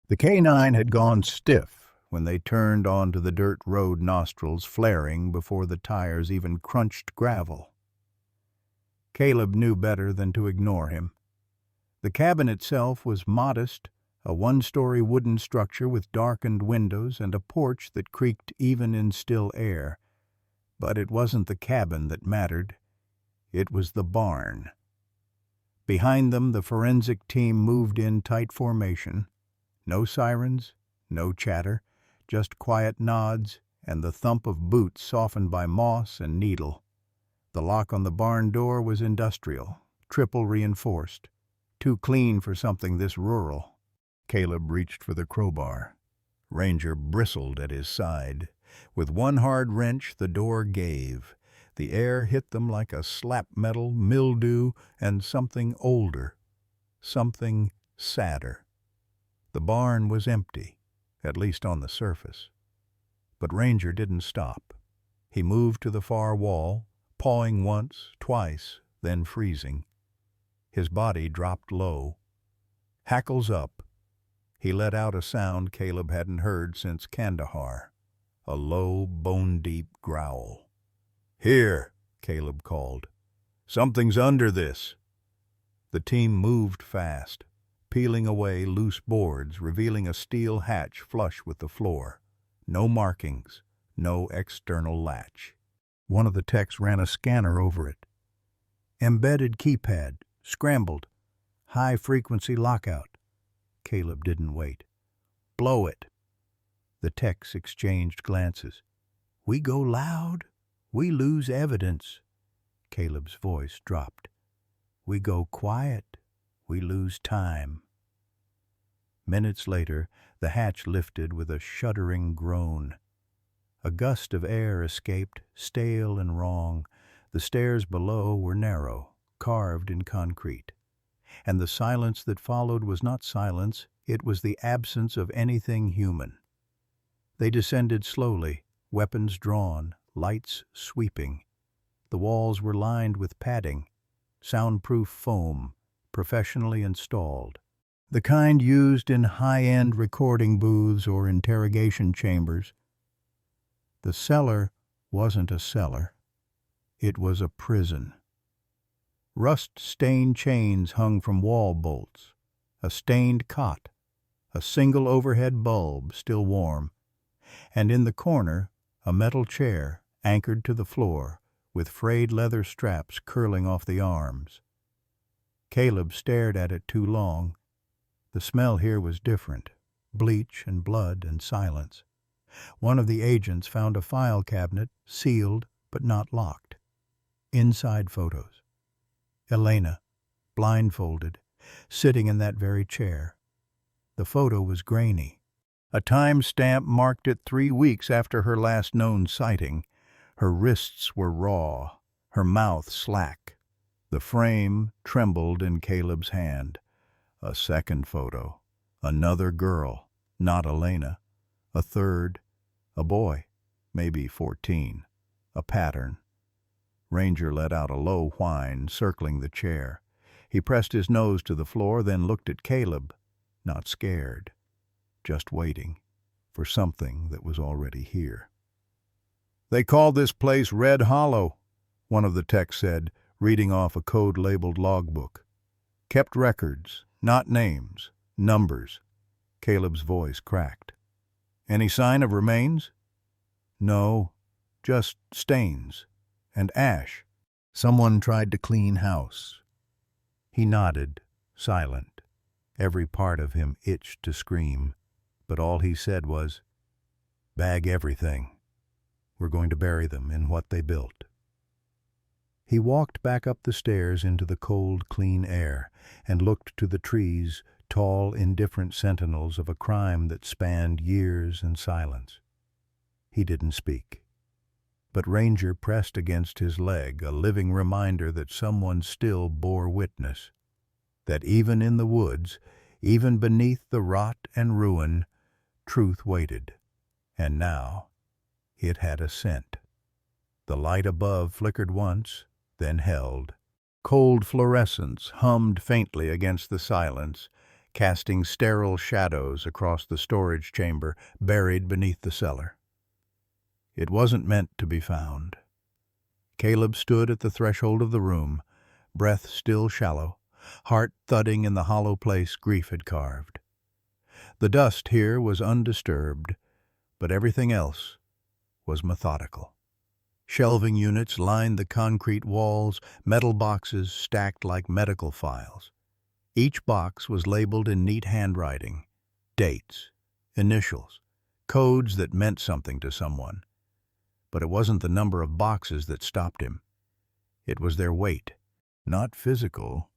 Speaker 1: The K9 had gone stiff when they turned onto the dirt road, nostrils flaring before the tires even crunched gravel. Caleb knew better than to ignore him. The cabin itself was modest, a one-story wooden structure with darkened windows and a porch that creaked even in still air. But it wasn't the cabin that mattered. It was the barn. Behind them, the forensic team moved in tight formation. No sirens, no chatter, just quiet nods and the thump of boots softened by moss and needle. The lock on the barn door was industrial, triple reinforced, too clean for something this rural. Caleb reached for the crowbar. Ranger bristled at his side. With one hard wrench, the door gave. The air hit them like a slap metal, mildew, and something older, something sadder. The barn was empty, at least on the surface. But Ranger didn't stop. He moved to the far wall, pawing once, twice, then freezing. His body dropped low. Hackles up, he let out a sound Caleb hadn't heard since Kandahar, a low, bone-deep growl. "Here," Caleb called. "Something's under this." The team moved fast, peeling away loose boards, revealing a steel hatch flush with the floor. No markings, no external latch. One of the techs ran a scanner over it. Embedded keypad, scrambled, high-frequency lockout. Caleb didn't wait. "Blow it." The techs exchanged glances. "We go loud, we lose evidence." Caleb's voice dropped. "We go quiet, we lose time." Minutes later, the hatch lifted with a shuddering groan. A gust of air escaped, stale and wrong. The stairs below were narrow, carved in concrete. And the silence that followed was not silence, it was the absence of anything human. They descended slowly, weapons drawn, lights sweeping. The walls were lined with padding, soundproof foam, professionally installed. The kind used in high-end recording booths or interrogation chambers. The cellar wasn't a cellar. It was a prison. Rust-stained chains hung from wall bolts, a stained cot, a single overhead bulb still warm, and in the corner a metal chair anchored to the floor with frayed leather straps curling off the arms. Caleb stared at it too long. The smell here was different, bleach and blood and silence. One of the agents found a file cabinet, sealed but not locked. Inside photos. Elena, blindfolded, sitting in that very chair. The photo was grainy. A time stamp marked it 3 weeks after her last known sighting, Her wrists were raw, her mouth slack. The frame trembled in Caleb's hand. A second photo. Another girl, not Elena. A third, a boy, maybe 14. A pattern. Ranger let out a low whine, circling the chair. He pressed his nose to the floor, then looked at Caleb, not scared, just waiting for something that was already here. "They call this place Red Hollow," one of the techs said, reading off a code-labeled logbook. "Kept records, not names, numbers." Caleb's voice cracked. "Any sign of remains?" "No, just stains and ash. Someone tried to clean house." He nodded, silent. Every part of him itched to scream, but all he said was, "Bag everything. We're going to bury them in what they built." He walked back up the stairs into the cold, clean air and looked to the trees, tall, indifferent sentinels of a crime that spanned years and silence. He didn't speak. But Ranger pressed against his leg, a living reminder that someone still bore witness, that even in the woods, even beneath the rot and ruin, truth waited. And now it had a scent. The light above flickered once, then held. Cold fluorescence hummed faintly against the silence, casting sterile shadows across the storage chamber buried beneath the cellar. It wasn't meant to be found. Caleb stood at the threshold of the room, breath still shallow, heart thudding in the hollow place grief had carved. The dust here was undisturbed, but everything else was methodical. Shelving units lined the concrete walls, metal boxes stacked like medical files. Each box was labeled in neat handwriting, dates, initials, codes that meant something to someone. But it wasn't the number of boxes that stopped him. It was their weight, not physical,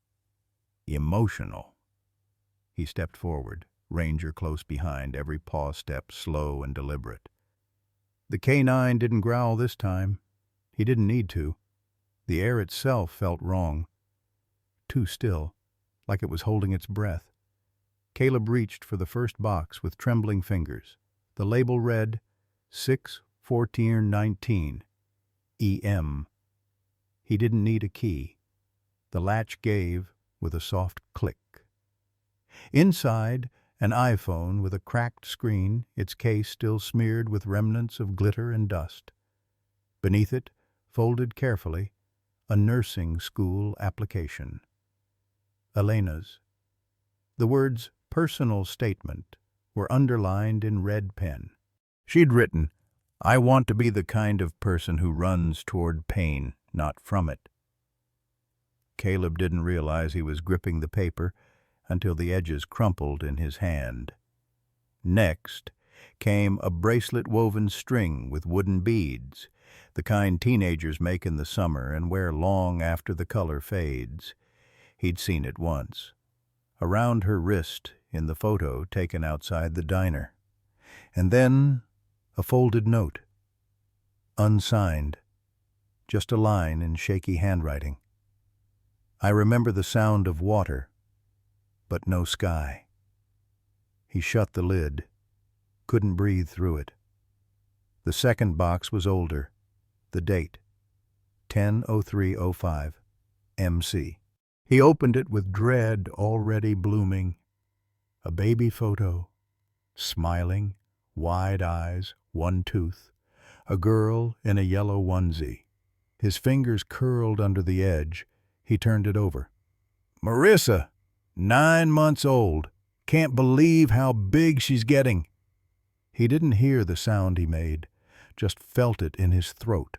Speaker 1: emotional. He stepped forward, Ranger close behind, every paw step slow and deliberate. The K9 didn't growl this time. He didn't need to. The air itself felt wrong. Too still, like it was holding its breath. Caleb reached for the first box with trembling fingers. The label read 6-14-19 EM. He didn't need a key. The latch gave with a soft click. Inside, an iPhone with a cracked screen, its case still smeared with remnants of glitter and dust. Beneath it, folded carefully, a nursing school application. Elena's. The words "personal statement" were underlined in red pen. She'd written, "I want to be the kind of person who runs toward pain, not from it." Caleb didn't realize he was gripping the paper until the edges crumpled in his hand. Next came a bracelet-woven string with wooden beads, the kind teenagers make in the summer and wear long after the color fades. He'd seen it once, around her wrist in the photo taken outside the diner. And then a folded note, unsigned, just a line in shaky handwriting. "I remember the sound of water, but no sky." He shut the lid, couldn't breathe through it. The second box was older, the date, 10/03/05, MC. He opened it with dread already blooming. A baby photo, smiling, wide eyes, one tooth, a girl in a yellow onesie. His fingers curled under the edge. He turned it over. "Marissa, 9 months old. Can't believe how big she's getting." He didn't hear the sound he made, just felt it in his throat,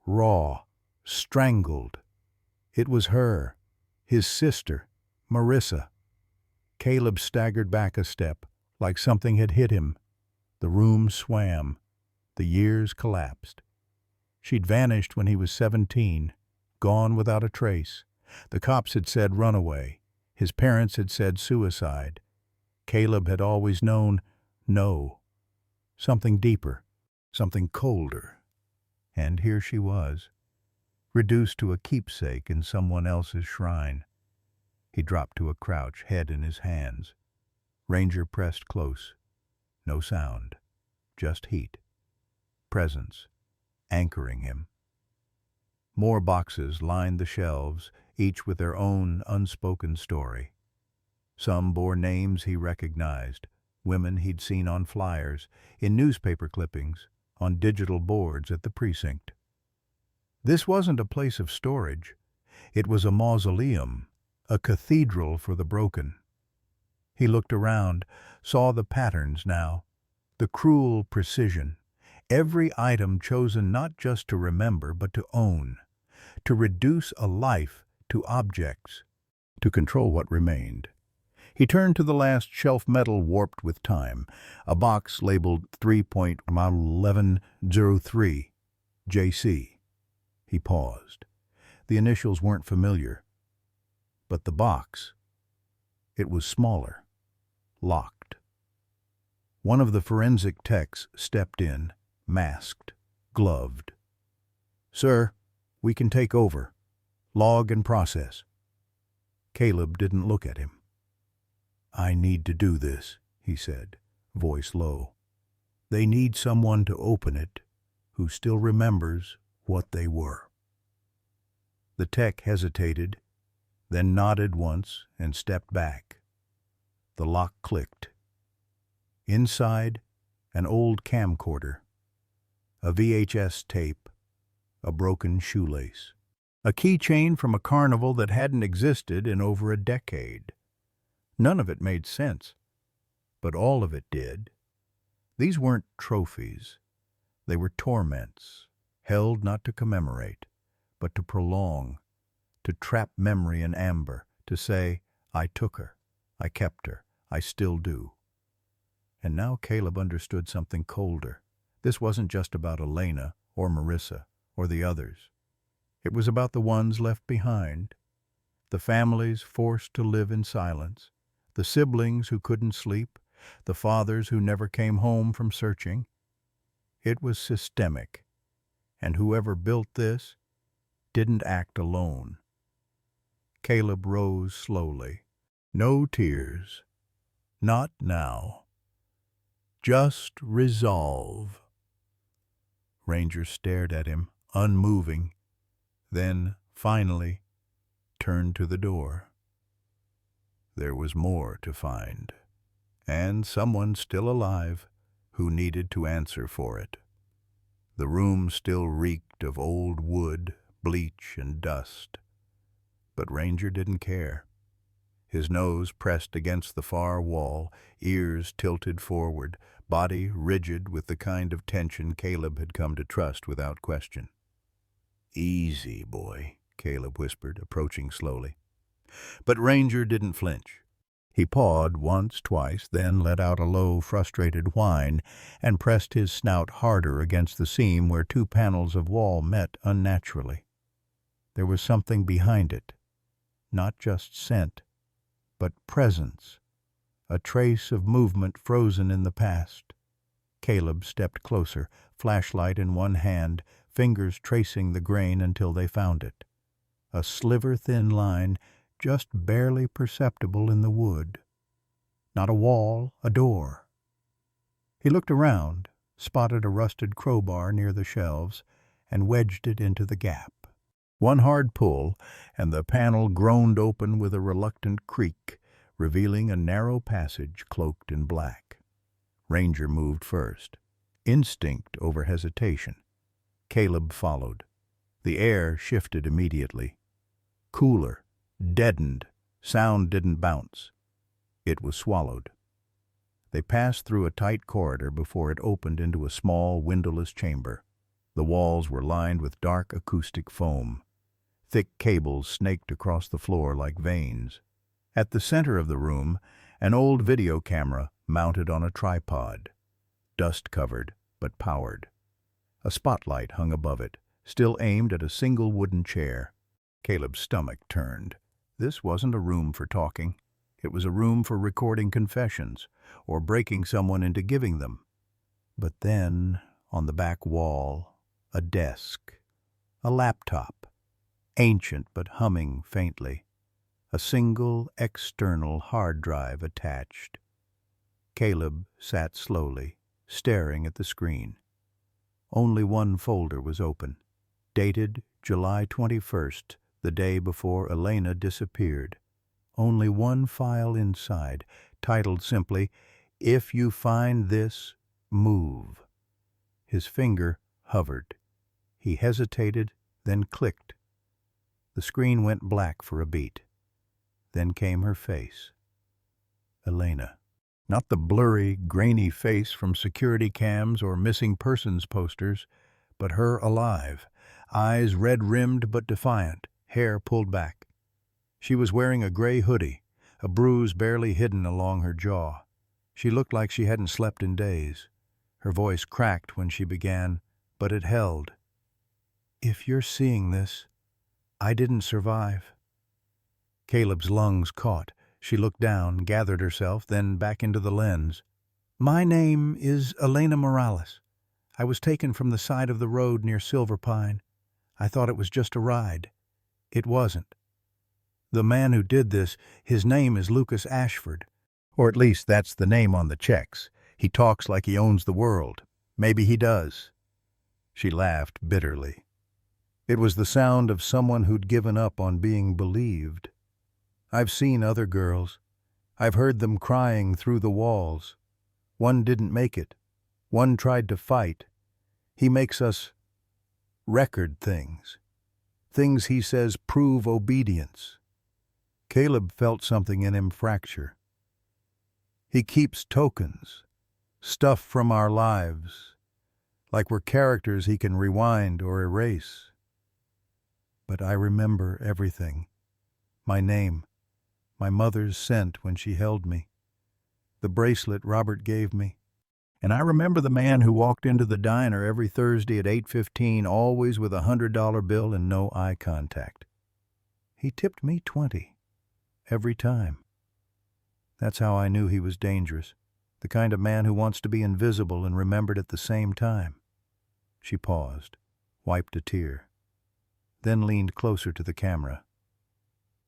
Speaker 1: raw, strangled. It was her, his sister, Marissa. Caleb staggered back a step, like something had hit him. The room swam. The years collapsed. She'd vanished when he was 17, gone without a trace. The cops had said runaway. His parents had said suicide. Caleb had always known no. Something deeper, something colder. And here she was, reduced to a keepsake in someone else's shrine. He dropped to a crouch, head in his hands. Ranger pressed close. No sound, just heat. Presence, anchoring him. More boxes lined the shelves, each with their own unspoken story. Some bore names he recognized, women he'd seen on flyers, in newspaper clippings, on digital boards at the precinct. This wasn't a place of storage. It was a mausoleum, a cathedral for the broken. He looked around, saw the patterns now, the cruel precision, every item chosen not just to remember but to own, to reduce a life to objects, to control what remained. He turned to the last shelf metal warped with time, a box labeled 3.1103 JC. He paused. The initials weren't familiar. But the box, it was smaller, locked. One of the forensic techs stepped in, masked, gloved. "Sir, we can take over. Log and process." Caleb didn't look at him. "I need to do this," he said, voice low. "They need someone to open it who still remembers what they were." The tech hesitated, then nodded once and stepped back. The lock clicked. Inside, an old camcorder, a VHS tape, a broken shoelace, a keychain from a carnival that hadn't existed in over a decade. None of it made sense, but all of it did. These weren't trophies. They were torments, held not to commemorate, but to prolong, to trap memory in amber, to say, "I took her, I kept her, I still do." And now Caleb understood something colder. This wasn't just about Elena or Marissa or the others. It was about the ones left behind, the families forced to live in silence, the siblings who couldn't sleep, the fathers who never came home from searching. It was systemic, and whoever built this didn't act alone. Caleb rose slowly. No tears. Not now. Just resolve. Ranger stared at him, unmoving, then, finally, turned to the door. There was more to find, and someone still alive who needed to answer for it. The room still reeked of old wood, bleach, and dust. But Ranger didn't care. His nose pressed against the far wall, ears tilted forward, body rigid with the kind of tension Caleb had come to trust without question. "Easy, boy," Caleb whispered, approaching slowly. But Ranger didn't flinch. He pawed once, twice, then let out a low, frustrated whine and pressed his snout harder against the seam where two panels of wall met unnaturally. There was something behind it, not just scent, but presence, a trace of movement frozen in the past. Caleb stepped closer, flashlight in one hand, fingers tracing the grain until they found it. A sliver-thin line, just barely perceptible in the wood. Not a wall, a door. He looked around, spotted a rusted crowbar near the shelves, and wedged it into the gap. One hard pull, and the panel groaned open with a reluctant creak, revealing a narrow passage cloaked in black. Ranger moved first, instinct over hesitation. Caleb followed. The air shifted immediately. Cooler, deadened, sound didn't bounce. It was swallowed. They passed through a tight corridor before it opened into a small, windowless chamber. The walls were lined with dark acoustic foam. Thick cables snaked across the floor like veins. At the center of the room, an old video camera mounted on a tripod. Dust-covered, but powered. A spotlight hung above it, still aimed at a single wooden chair. Caleb's stomach turned. This wasn't a room for talking. It was a room for recording confessions, or breaking someone into giving them. But then, on the back wall, a desk, a laptop, ancient but humming faintly, a single external hard drive attached. Caleb sat slowly, staring at the screen. Only one folder was open, dated July 21st, the day before Elena disappeared. Only one file inside, titled simply, "If you find this, move." His finger hovered. He hesitated, then clicked. The screen went black for a beat. Then came her face. Elena. Not the blurry, grainy face from security cams or missing persons posters, but her alive, eyes red-rimmed but defiant, hair pulled back. She was wearing a gray hoodie, a bruise barely hidden along her jaw. She looked like she hadn't slept in days. Her voice cracked when she began, but it held. "If you're seeing this, I didn't survive." Caleb's lungs caught. She looked down, gathered herself, then back into the lens. "My name is Elena Morales. I was taken from the side of the road near Silver Pine. I thought it was just a ride. It wasn't. The man who did this, his name is Lucas Ashford. Or at least that's the name on the checks. He talks like he owns the world. Maybe he does." She laughed bitterly. It was the sound of someone who'd given up on being believed. "I've seen other girls. I've heard them crying through the walls. One didn't make it. One tried to fight. He makes us record things. Things he says prove obedience." Caleb felt something in him fracture. "He keeps tokens, stuff from our lives, like we're characters he can rewind or erase. But I remember everything. My name, my mother's scent when she held me, the bracelet Robert gave me. And I remember the man who walked into the diner every Thursday at 8:15, always with a $100 bill and no eye contact. He tipped me 20, every time. That's how I knew he was dangerous, the kind of man who wants to be invisible and remembered at the same time." She paused, wiped a tear, then leaned closer to the camera.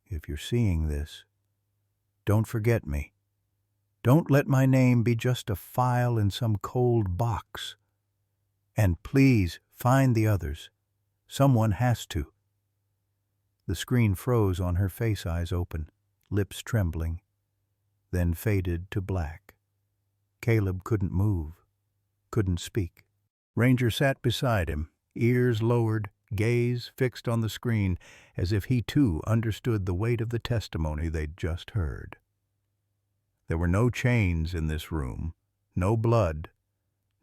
Speaker 1: "If you're seeing this, don't forget me. Don't let my name be just a file in some cold box. And please find the others. Someone has to." The screen froze on her face, eyes open, lips trembling, then faded to black. Caleb couldn't move, couldn't speak. Ranger sat beside him, ears lowered, gaze fixed on the screen, as if he too understood the weight of the testimony they'd just heard. There were no chains in this room, no blood,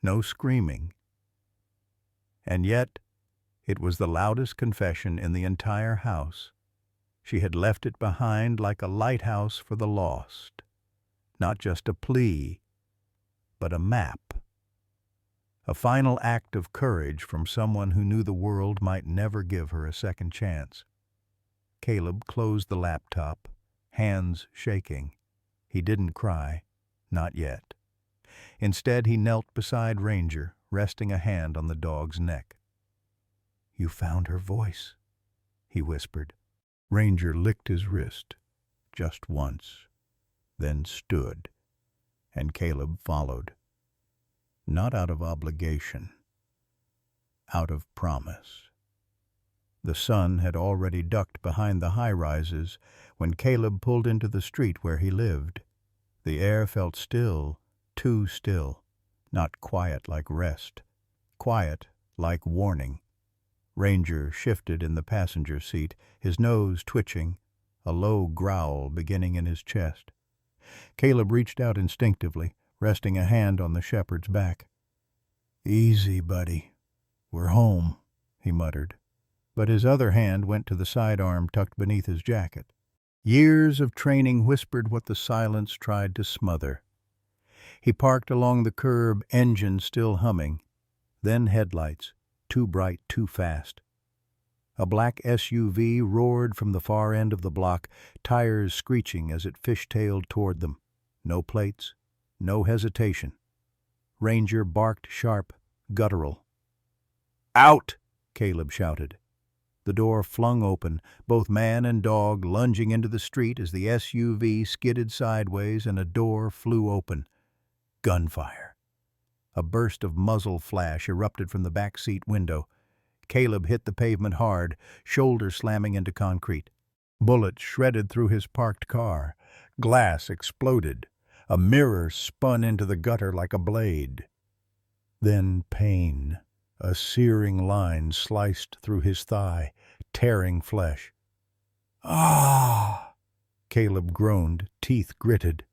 Speaker 1: no screaming. And yet, it was the loudest confession in the entire house. She had left it behind like a lighthouse for the lost. Not just a plea, but a map. A final act of courage from someone who knew the world might never give her a second chance. Caleb closed the laptop, hands shaking. He didn't cry, not yet. Instead, he knelt beside Ranger, resting a hand on the dog's neck. "You found her voice," he whispered. Ranger licked his wrist, just once, then stood, and Caleb followed. Not out of obligation, out of promise. The sun had already ducked behind the high-rises when Caleb pulled into the street where he lived. The air felt still, too still, not quiet like rest, quiet like warning. Ranger shifted in the passenger seat, his nose twitching, a low growl beginning in his chest. Caleb reached out instinctively, resting a hand on the shepherd's back. "Easy, buddy. We're home," he muttered. But his other hand went to the sidearm tucked beneath his jacket. Years of training whispered what the silence tried to smother. He parked along the curb, engine still humming. Then headlights, too bright, too fast. A black SUV roared from the far end of the block, tires screeching as it fishtailed toward them. No plates, no hesitation. Ranger barked sharp, guttural. Out! Caleb shouted. The door flung open, both man and dog lunging into the street as the SUV skidded sideways and a door flew open. Gunfire. A burst of muzzle flash erupted from the back seat window. Caleb hit the pavement hard, shoulder slamming into concrete. Bullets shredded through his parked car. Glass exploded. A mirror spun into the gutter like a blade. Then pain. A searing line sliced through his thigh, tearing flesh. Ah! Caleb groaned, teeth gritted.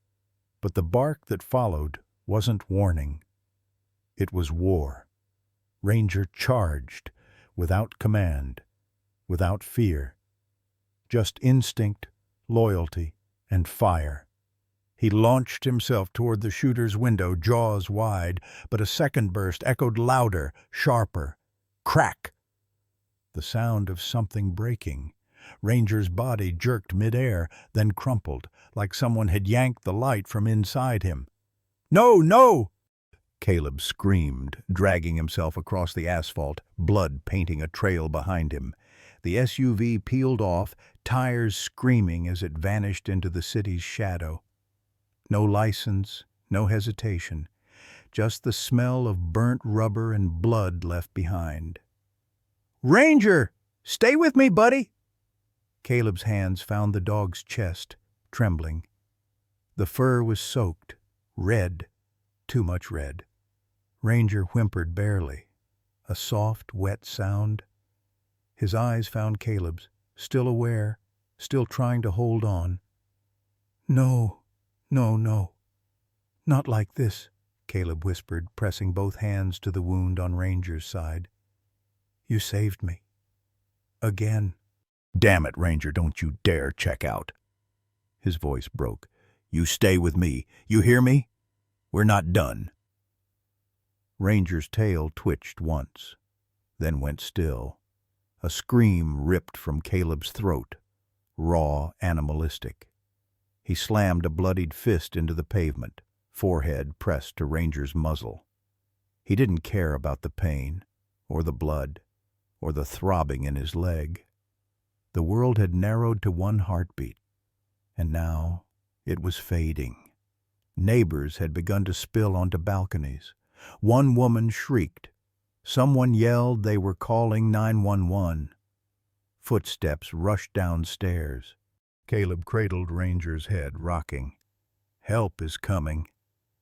Speaker 1: But the bark that followed wasn't warning. It was war. Ranger charged, without command, without fear. Just instinct, loyalty, and fire. He launched himself toward the shooter's window, jaws wide, but a second burst echoed louder, sharper. Crack! The sound of something breaking. Ranger's body jerked midair, then crumpled, like someone had yanked the light from inside him. "No, no!" Caleb screamed, dragging himself across the asphalt, blood painting a trail behind him. The SUV peeled off, tires screaming as it vanished into the city's shadow. No license, no hesitation, just the smell of burnt rubber and blood left behind. "Ranger! Stay with me, buddy!" Caleb's hands found the dog's chest, trembling. The fur was soaked, red, too much red. Ranger whimpered barely, a soft, wet sound. His eyes found Caleb's, still aware, still trying to hold on. "No. No, no. Not like this," Caleb whispered, pressing both hands to the wound on Ranger's side. "You saved me. Again." "Damn it, Ranger, don't you dare check out." His voice broke. "You stay with me. You hear me? We're not done." Ranger's tail twitched once, then went still. A scream ripped from Caleb's throat, raw, animalistic. He slammed a bloodied fist into the pavement, forehead pressed to Ranger's muzzle. He didn't care about the pain, or the blood, or the throbbing in his leg. The world had narrowed to one heartbeat, and now it was fading. Neighbors had begun to spill onto balconies. One woman shrieked. Someone yelled they were calling 911. Footsteps rushed downstairs. Caleb cradled Ranger's head, rocking. "Help is coming.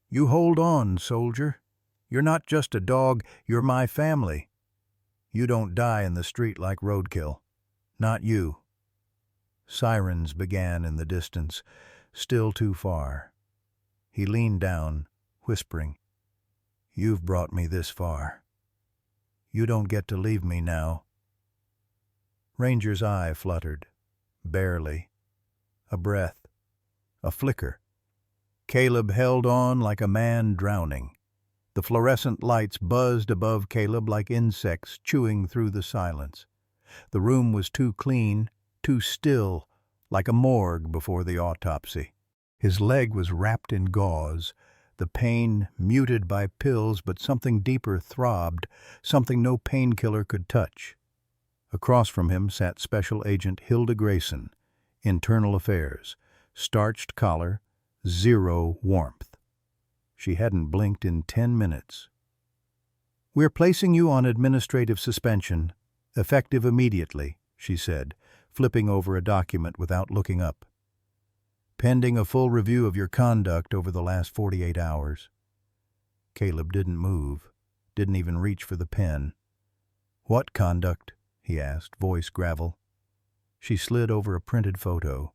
Speaker 1: You hold on, soldier. You're not just a dog, you're my family. You don't die in the street like roadkill. Not you." Sirens began in the distance, still too far. He leaned down, whispering, "You've brought me this far. You don't get to leave me now." Ranger's eye fluttered, barely. A breath, a flicker. Caleb held on like a man drowning. The fluorescent lights buzzed above Caleb like insects chewing through the silence. The room was too clean, too still, like a morgue before the autopsy. His leg was wrapped in gauze, the pain muted by pills, but something deeper throbbed, something no painkiller could touch. Across from him sat Special Agent Hilda Grayson, Internal Affairs, starched collar, zero warmth. She hadn't blinked in 10 minutes. "We're placing you on administrative suspension, effective immediately," she said, flipping over a document without looking up. "Pending a full review of your conduct over the last 48 hours. Caleb didn't move, didn't even reach for the pen. "What conduct?" he asked, voice gravel. She slid over a printed photo,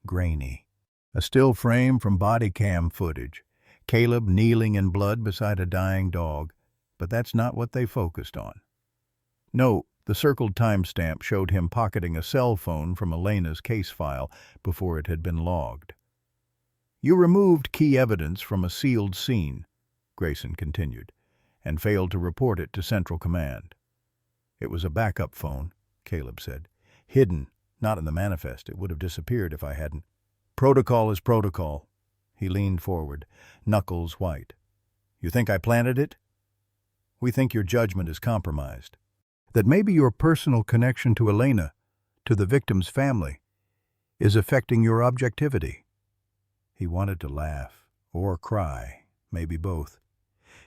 Speaker 1: grainy. A still frame from body cam footage. Caleb kneeling in blood beside a dying dog, but that's not what they focused on. No, the circled timestamp showed him pocketing a cell phone from Elena's case file before it had been logged. "You removed key evidence from a sealed scene," Grayson continued, "and failed to report it to Central Command." "It was a backup phone," Caleb said. "Hidden, not in the manifest. It would have disappeared if I hadn't." "Protocol is protocol." He leaned forward, knuckles white. "You think I planted it? We think your judgment is compromised." That maybe your personal connection to Elena, to the victim's family, is affecting your objectivity. He wanted to laugh, or cry, maybe both.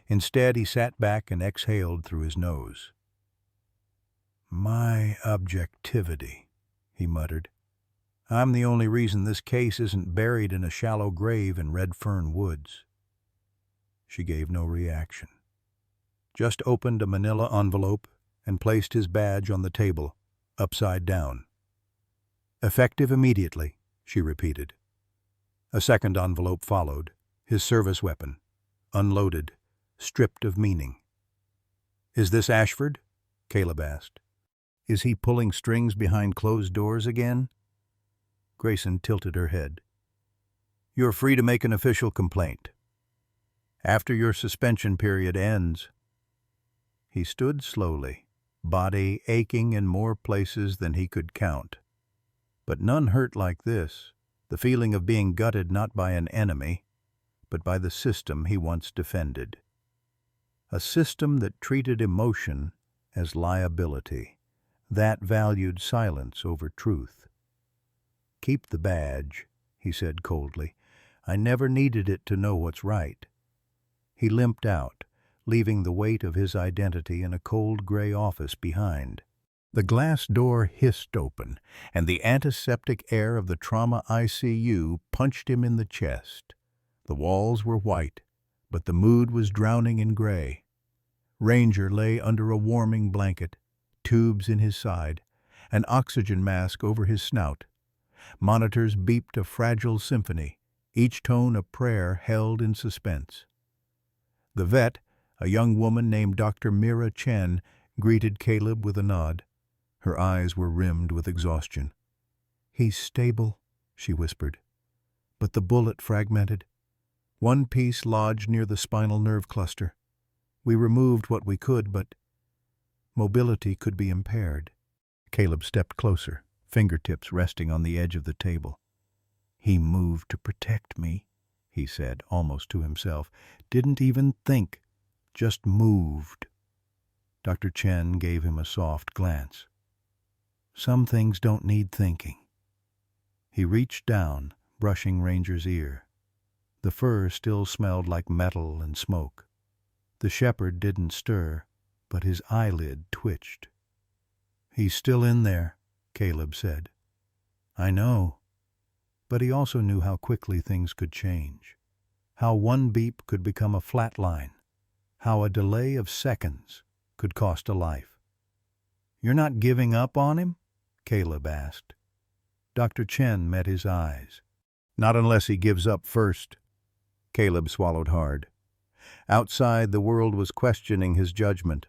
Speaker 1: Instead, he sat back and exhaled through his nose. My objectivity, he muttered. I'm the only reason this case isn't buried in a shallow grave in Red Fern Woods. She gave no reaction. Just opened a manila envelope and placed his badge on the table, upside down. Effective immediately, she repeated. A second envelope followed, his service weapon, unloaded, stripped of meaning. Is this Ashford? Caleb asked. Is he pulling strings behind closed doors again? Grayson tilted her head. You're free to make an official complaint. After your suspension period ends. He stood slowly, body aching in more places than he could count. But none hurt like this, the feeling of being gutted not by an enemy, but by the system he once defended. A system that treated emotion as liability, that valued silence over truth. Keep the badge, he said coldly. I never needed it to know what's right. He limped out, leaving the weight of his identity in a cold gray office behind. The glass door hissed open, and the antiseptic air of the trauma ICU punched him in the chest. The walls were white, but the mood was drowning in gray. Ranger lay under a warming blanket, tubes in his side, an oxygen mask over his snout. Monitors beeped a fragile symphony, each tone a prayer held in suspense. The vet, a young woman named Dr. Mira Chen, greeted Caleb with a nod. Her eyes were rimmed with exhaustion. He's stable, she whispered. But the bullet fragmented. One piece lodged near the spinal nerve cluster. We removed what we could, but mobility could be impaired. Caleb stepped closer, fingertips resting on the edge of the table. He moved to protect me, he said, almost to himself. Didn't even think, just moved. Dr. Chen gave him a soft glance. Some things don't need thinking. He reached down, brushing Ranger's ear. The fur still smelled like metal and smoke. The shepherd didn't stir, but his eyelid twitched. He's still in there, Caleb said. I know. But he also knew how quickly things could change. How one beep could become a flat line. How a delay of seconds could cost a life. You're not giving up on him? Caleb asked. Dr. Chen met his eyes. Not unless he gives up first. Caleb swallowed hard. Outside, the world was questioning his judgment,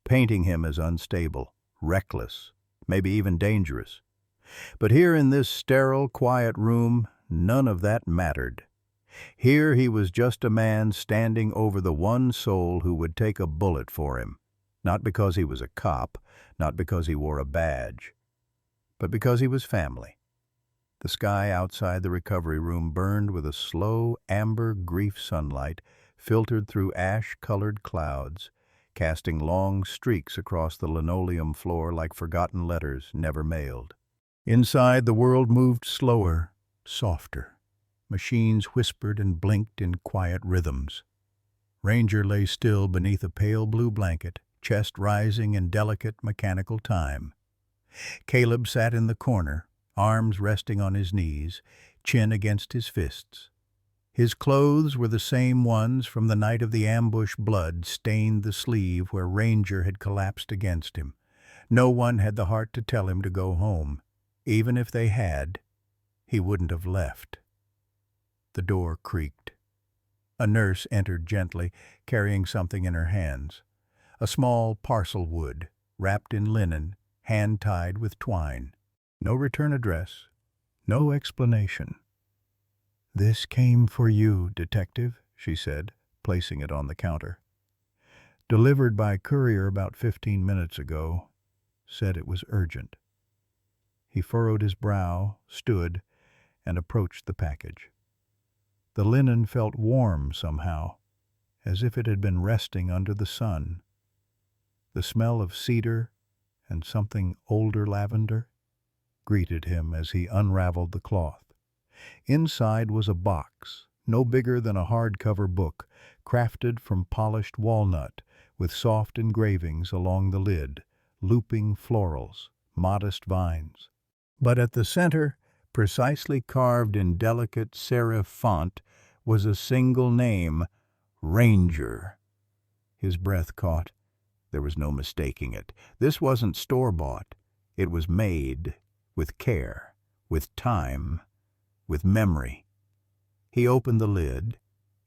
Speaker 1: painting him as unstable, reckless, maybe even dangerous. But here in this sterile, quiet room, none of that mattered. Here he was just a man standing over the one soul who would take a bullet for him, not because he was a cop, not because he wore a badge, but because he was family. The sky outside the recovery room burned with a slow, amber grief sunlight filtered through ash-colored clouds, casting long streaks across the linoleum floor like forgotten letters never mailed. Inside, the world moved slower, softer. Machines whispered and blinked in quiet rhythms. Ranger lay still beneath a pale blue blanket, chest rising in delicate mechanical time. Caleb sat in the corner, arms resting on his knees, chin against his fists. His clothes were the same ones from the night of the ambush. Blood stained the sleeve where Ranger had collapsed against him. No one had the heart to tell him to go home. Even if they had, he wouldn't have left. The door creaked. A nurse entered gently, carrying something in her hands. A small parcel wood, wrapped in linen, hand-tied with twine. No return address, no explanation. "This came for you, detective," she said, placing it on the counter. "Delivered by courier about 15 minutes ago. Said it was urgent." He furrowed his brow, stood, and approached the package. The linen felt warm somehow, as if it had been resting under the sun. The smell of cedar, and something older lavender greeted him as he unraveled the cloth. Inside was a box, no bigger than a hardcover book, crafted from polished walnut, with soft engravings along the lid, looping florals, modest vines. But at the center, precisely carved in delicate serif font, was a single name, Ranger. His breath caught. There was no mistaking it. This wasn't store-bought. It was made with care, with time, with memory. He opened the lid.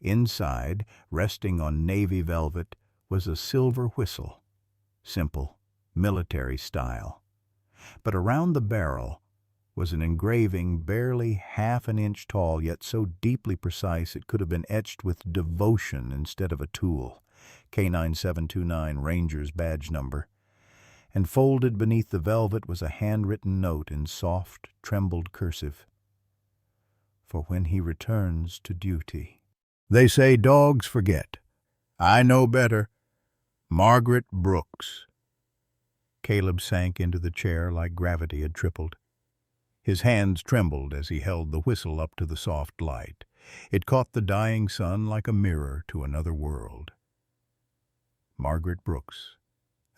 Speaker 1: Inside, resting on navy velvet, was a silver whistle. Simple, military style. But around the barrel was an engraving barely half an inch tall, yet so deeply precise it could have been etched with devotion instead of a tool. K9729, Ranger's badge number. And folded beneath the velvet was a handwritten note in soft, trembled cursive. For when he returns to duty. They say dogs forget. I know better. Margaret Brooks. Caleb sank into the chair like gravity had tripled. His hands trembled as he held the whistle up to the soft light. It caught the dying sun like a mirror to another world. Margaret Brooks,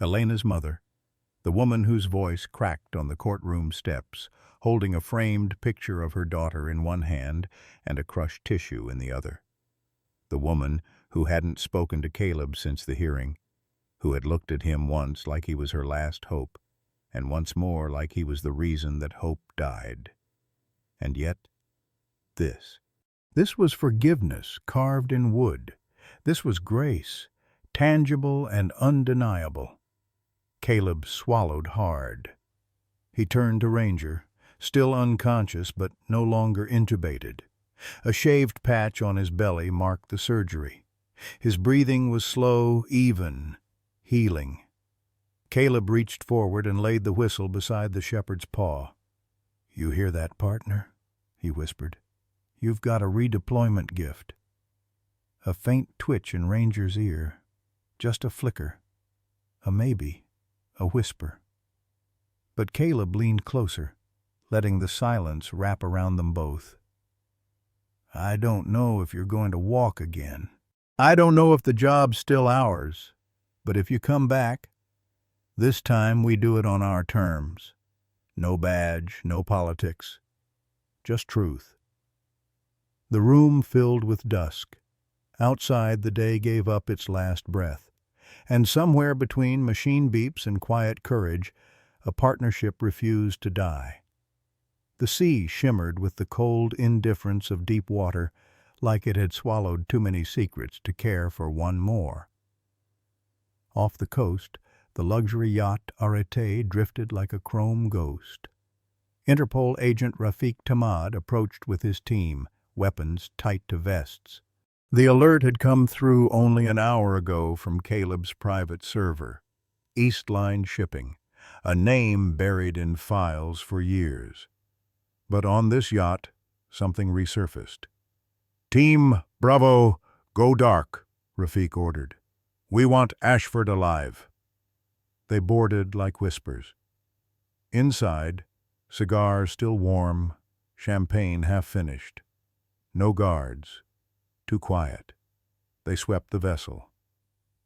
Speaker 1: Elena's mother, the woman whose voice cracked on the courtroom steps, holding a framed picture of her daughter in one hand and a crushed tissue in the other. The woman who hadn't spoken to Caleb since the hearing, who had looked at him once like he was her last hope, and once more like he was the reason that hope died. And yet, this was forgiveness carved in wood. This was grace, tangible and undeniable. Caleb swallowed hard. He turned to Ranger, still unconscious but no longer intubated. A shaved patch on his belly marked the surgery. His breathing was slow, even, healing. Caleb reached forward and laid the whistle beside the shepherd's paw. "You hear that, partner?" he whispered. "You've got a redeployment gift." A faint twitch in Ranger's ear. Just a flicker. A maybe. A whisper. But Caleb leaned closer, letting the silence wrap around them both. "I don't know if you're going to walk again. I don't know if the job's still ours. But if you come back, this time we do it on our terms. No badge, no politics. Just truth." The room filled with dusk. Outside, the day gave up its last breath. And somewhere between machine beeps and quiet courage, a partnership refused to die. The sea shimmered with the cold indifference of deep water, like it had swallowed too many secrets to care for one more. Off the coast, the luxury yacht Arete drifted like a chrome ghost. Interpol agent Rafiq Tamad approached with his team, weapons tight to vests. The alert had come through only an hour ago from Caleb's private server, Eastline Shipping, a name buried in files for years. But on this yacht, something resurfaced. "Team Bravo, go dark," Rafiq ordered. "We want Ashford alive." They boarded like whispers. Inside, cigars still warm, champagne half finished. No guards. Too quiet. They swept the vessel.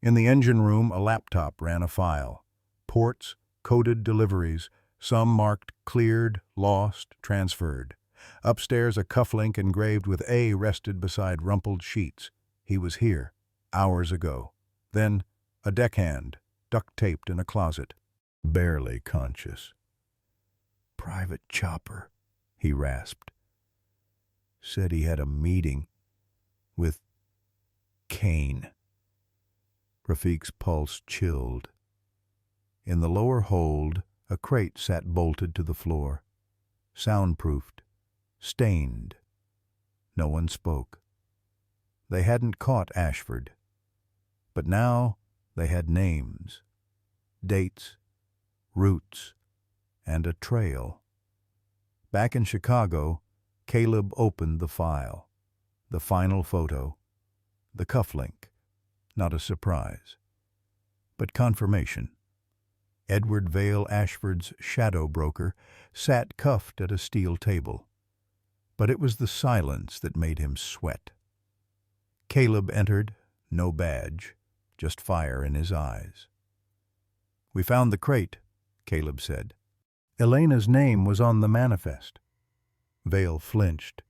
Speaker 1: In the engine room, a laptop ran a file. Ports, coded deliveries, some marked cleared, lost, transferred. Upstairs, a cufflink engraved with A rested beside rumpled sheets. He was here, hours ago. Then, a deckhand, duct-taped in a closet. Barely conscious. "Private chopper," he rasped. "Said he had a meeting with Kane." Rafiq's pulse chilled. In the lower hold, a crate sat bolted to the floor, soundproofed, stained. No one spoke. They hadn't caught Ashford. But now they had names, dates, routes, and a trail. Back in Chicago, Caleb opened the file. The final photo, the cufflink, not a surprise, but confirmation. Edward Vale Ashford's shadow broker, sat cuffed at a steel table. But it was the silence that made him sweat. Caleb entered, no badge, just fire in his eyes. "We found the crate," Caleb said. "Elena's name was on the manifest." Vale flinched.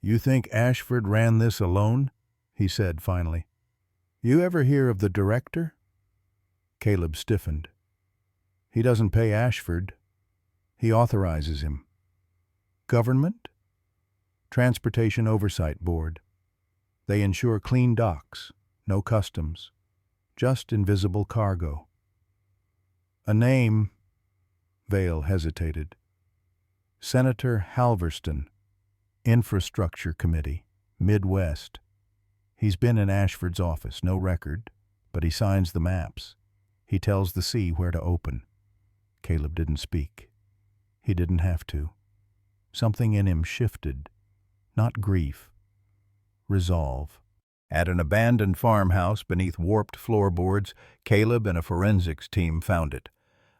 Speaker 1: "You think Ashford ran this alone?" he said finally. "You ever hear of the director?" Caleb stiffened. "He doesn't pay Ashford. He authorizes him." "Government?" "Transportation Oversight Board. They ensure clean docks, no customs, just invisible cargo." "A name," Vale hesitated. "Senator Halverston, Infrastructure Committee, Midwest. He's been in Ashford's office, no record, but he signs the maps. He tells the sea where to open." Caleb didn't speak. He didn't have to. Something in him shifted. Not grief. Resolve. At an abandoned farmhouse beneath warped floorboards, Caleb and a forensics team found it.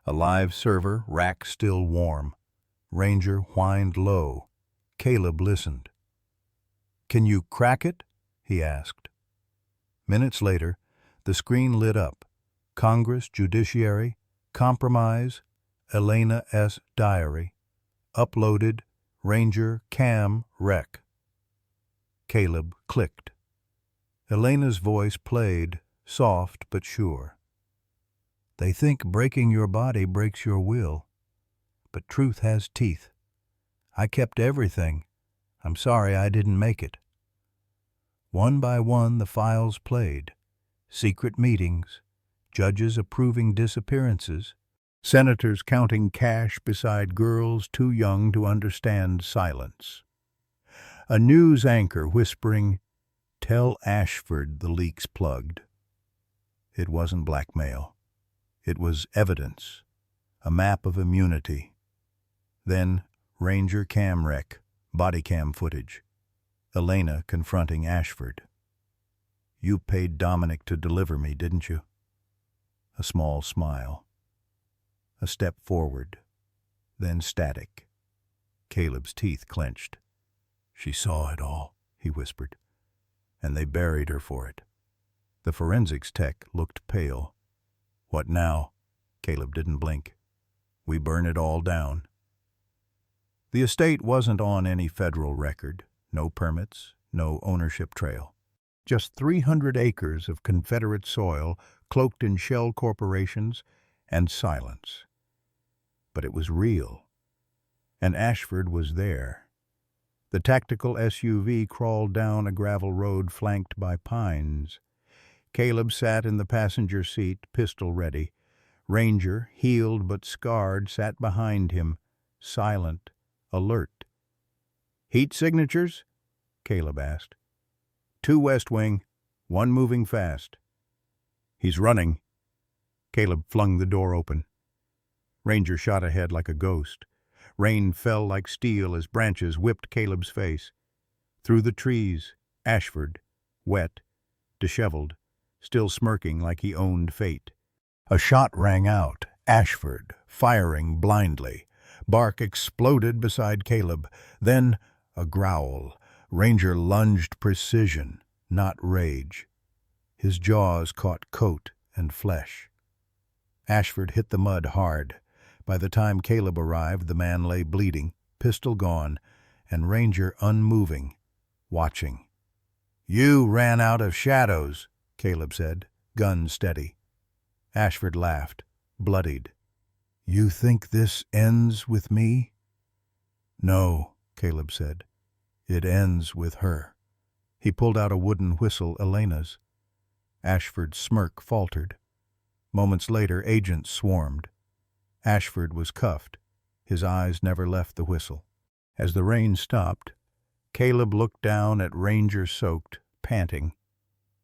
Speaker 1: A live server, rack still warm. Ranger whined low. Caleb listened. "Can you crack it?" he asked. Minutes later, the screen lit up. Congress, Judiciary, Compromise, Elena S. Diary. Uploaded, Ranger Cam Rec. Caleb clicked. Elena's voice played, soft but sure. "They think breaking your body breaks your will, but truth has teeth. I kept everything. I'm sorry I didn't make it." One by one the files played. Secret meetings, judges approving disappearances, senators counting cash beside girls too young to understand silence. A news anchor whispering, "Tell Ashford the leak's plugged." It wasn't blackmail. It was evidence, a map of immunity. Then Ranger cam rec, body cam footage. Elena confronting Ashford. "You paid Dominic to deliver me, didn't you?" A small smile. A step forward, then static. Caleb's teeth clenched. "She saw it all," he whispered, "and they buried her for it." The forensics tech looked pale. "What now?" Caleb didn't blink. "We burn it all down." The estate wasn't on any federal record. No permits, no ownership trail. Just 300 acres of Confederate soil cloaked in shell corporations and silence. But it was real. And Ashford was there. The tactical SUV crawled down a gravel road flanked by pines. Caleb sat in the passenger seat, pistol ready. Ranger, healed but scarred, sat behind him, silent, alert. "Heat signatures?" Caleb asked. "2 West Wing, 1 moving fast." "He's running." Caleb flung the door open. Ranger shot ahead like a ghost. Rain fell like steel as branches whipped Caleb's face. Through the trees, Ashford, wet, disheveled, still smirking like he owned fate. A shot rang out, Ashford, firing blindly. Bark exploded beside Caleb. Then a growl. Ranger lunged precision, not rage. His jaws caught coat and flesh. Ashford hit the mud hard. By the time Caleb arrived, the man lay bleeding, pistol gone, and Ranger unmoving, watching. "You ran out of shadows," Caleb said, gun steady. Ashford laughed, bloodied. "You think this ends with me?" "No," Caleb said. "It ends with her." He pulled out a wooden whistle, Elena's. Ashford's smirk faltered. Moments later, agents swarmed. Ashford was cuffed. His eyes never left the whistle. As the rain stopped, Caleb looked down at Ranger soaked, panting.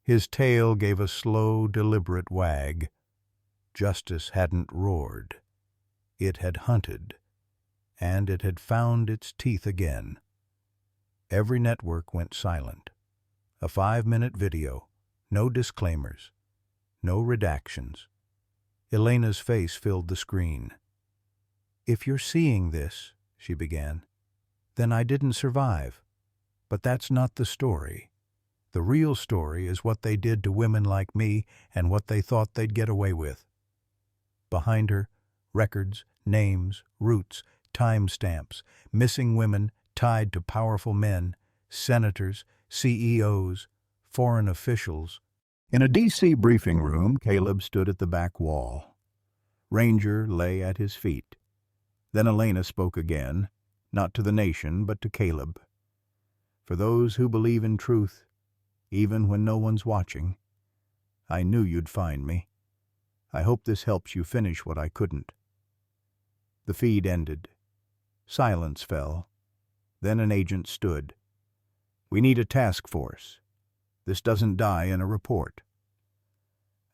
Speaker 1: His tail gave a slow, deliberate wag. Justice hadn't roared. It had hunted, and it had found its teeth again. Every network went silent. A 5-minute video, no disclaimers, no redactions. Elena's face filled the screen. "If you're seeing this," she began, "then I didn't survive. But that's not the story. The real story is what they did to women like me and what they thought they'd get away with." Behind her, records, names, roots, timestamps, missing women tied to powerful men, senators, CEOs, foreign officials. In a D.C. briefing room, Caleb stood at the back wall. Ranger lay at his feet. Then Elena spoke again, not to the nation, but to Caleb. "For those who believe in truth, even when no one's watching, I knew you'd find me. I hope this helps you finish what I couldn't." The feed ended. Silence fell. Then an agent stood. "We need a task force. This doesn't die in a report."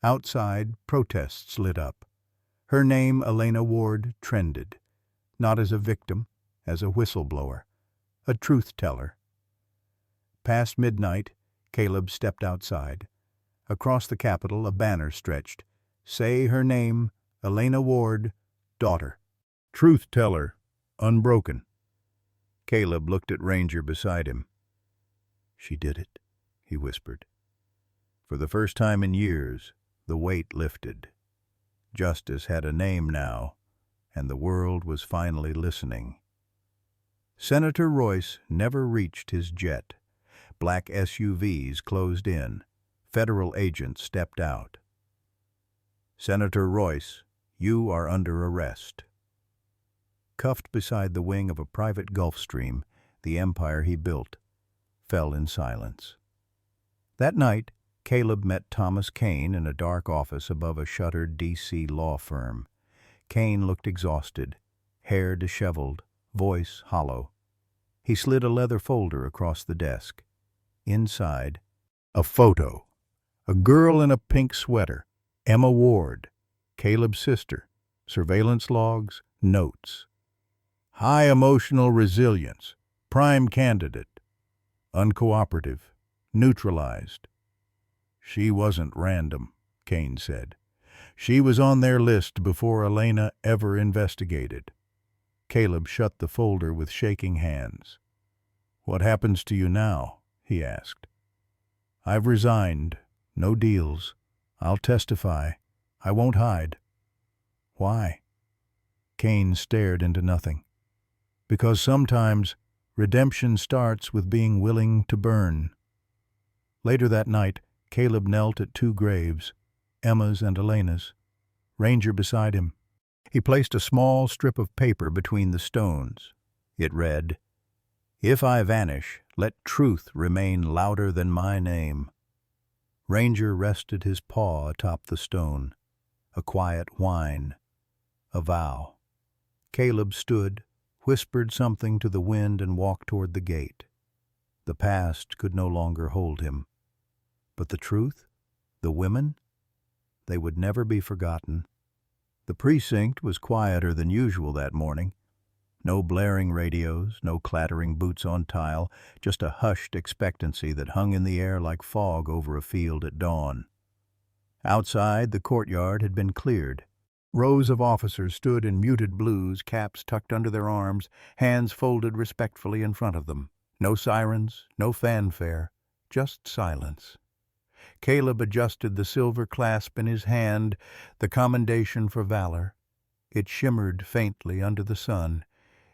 Speaker 1: Outside, protests lit up. Her name, Elena Ward, trended, not as a victim, as a whistleblower, a truth-teller. Past midnight, Caleb stepped outside. Across the Capitol, a banner stretched. "Say her name, Elena Ward, daughter. Truth-teller, unbroken." Caleb looked at Ranger beside him. "She did it," he whispered. For the first time in years, the weight lifted. Justice had a name now, and the world was finally listening. Senator Royce never reached his jet. Black SUVs closed in. Federal agents stepped out. "Senator Royce, you are under arrest." Cuffed beside the wing of a private Gulfstream, the empire he built fell in silence. That night, Caleb met Thomas Kane in a dark office above a shuttered D.C. law firm. Kane looked exhausted, hair disheveled, voice hollow. He slid a leather folder across the desk. Inside, a photo. A girl in a pink sweater. Emma Ward, Caleb's sister. Surveillance logs, notes. High emotional resilience. Prime candidate. Uncooperative. Neutralized. "She wasn't random," Kane said. "She was on their list before Elena ever investigated." Caleb shut the folder with shaking hands. "What happens to you now?" he asked. "I've resigned. No deals. I'll testify. I won't hide." "Why?" Kane stared into nothing. "Because sometimes redemption starts with being willing to burn." Later that night, Caleb knelt at two graves, Emma's and Elena's, Ranger beside him. He placed a small strip of paper between the stones. It read, "If I vanish, let truth remain louder than my name." Ranger rested his paw atop the stone, a quiet whine, a vow. Caleb stood, whispered something to the wind, and walked toward the gate. The past could no longer hold him. But the truth? The women? They would never be forgotten. The precinct was quieter than usual that morning. No blaring radios, no clattering boots on tile, just a hushed expectancy that hung in the air like fog over a field at dawn. Outside, the courtyard had been cleared. Rows of officers stood in muted blues, caps tucked under their arms, hands folded respectfully in front of them. No sirens, no fanfare, just silence. Caleb adjusted the silver clasp in his hand, the commendation for valor. It shimmered faintly under the sun,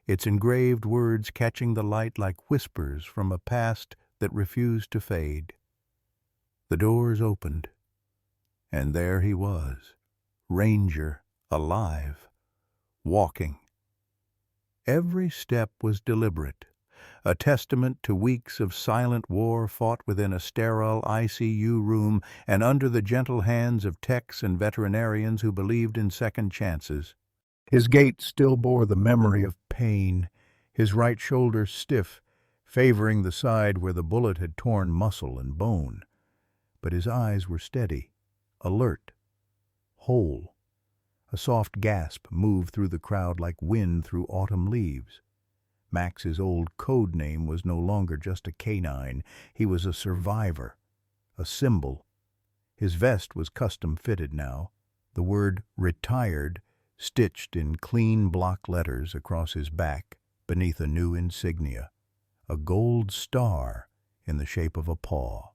Speaker 1: its engraved words catching the light like whispers from a past that refused to fade. The doors opened, and there he was, Ranger, alive, walking. Every step was deliberate, a testament to weeks of silent war fought within a sterile ICU room and under the gentle hands of techs and veterinarians who believed in second chances. His gait still bore the memory of pain, his right shoulder stiff, favoring the side where the bullet had torn muscle and bone. But his eyes were steady, alert, whole. A soft gasp moved through the crowd like wind through autumn leaves. Max's old code name was no longer just a canine. He was a survivor, a symbol. His vest was custom-fitted now, the word retired stitched in clean block letters across his back beneath a new insignia, a gold star in the shape of a paw.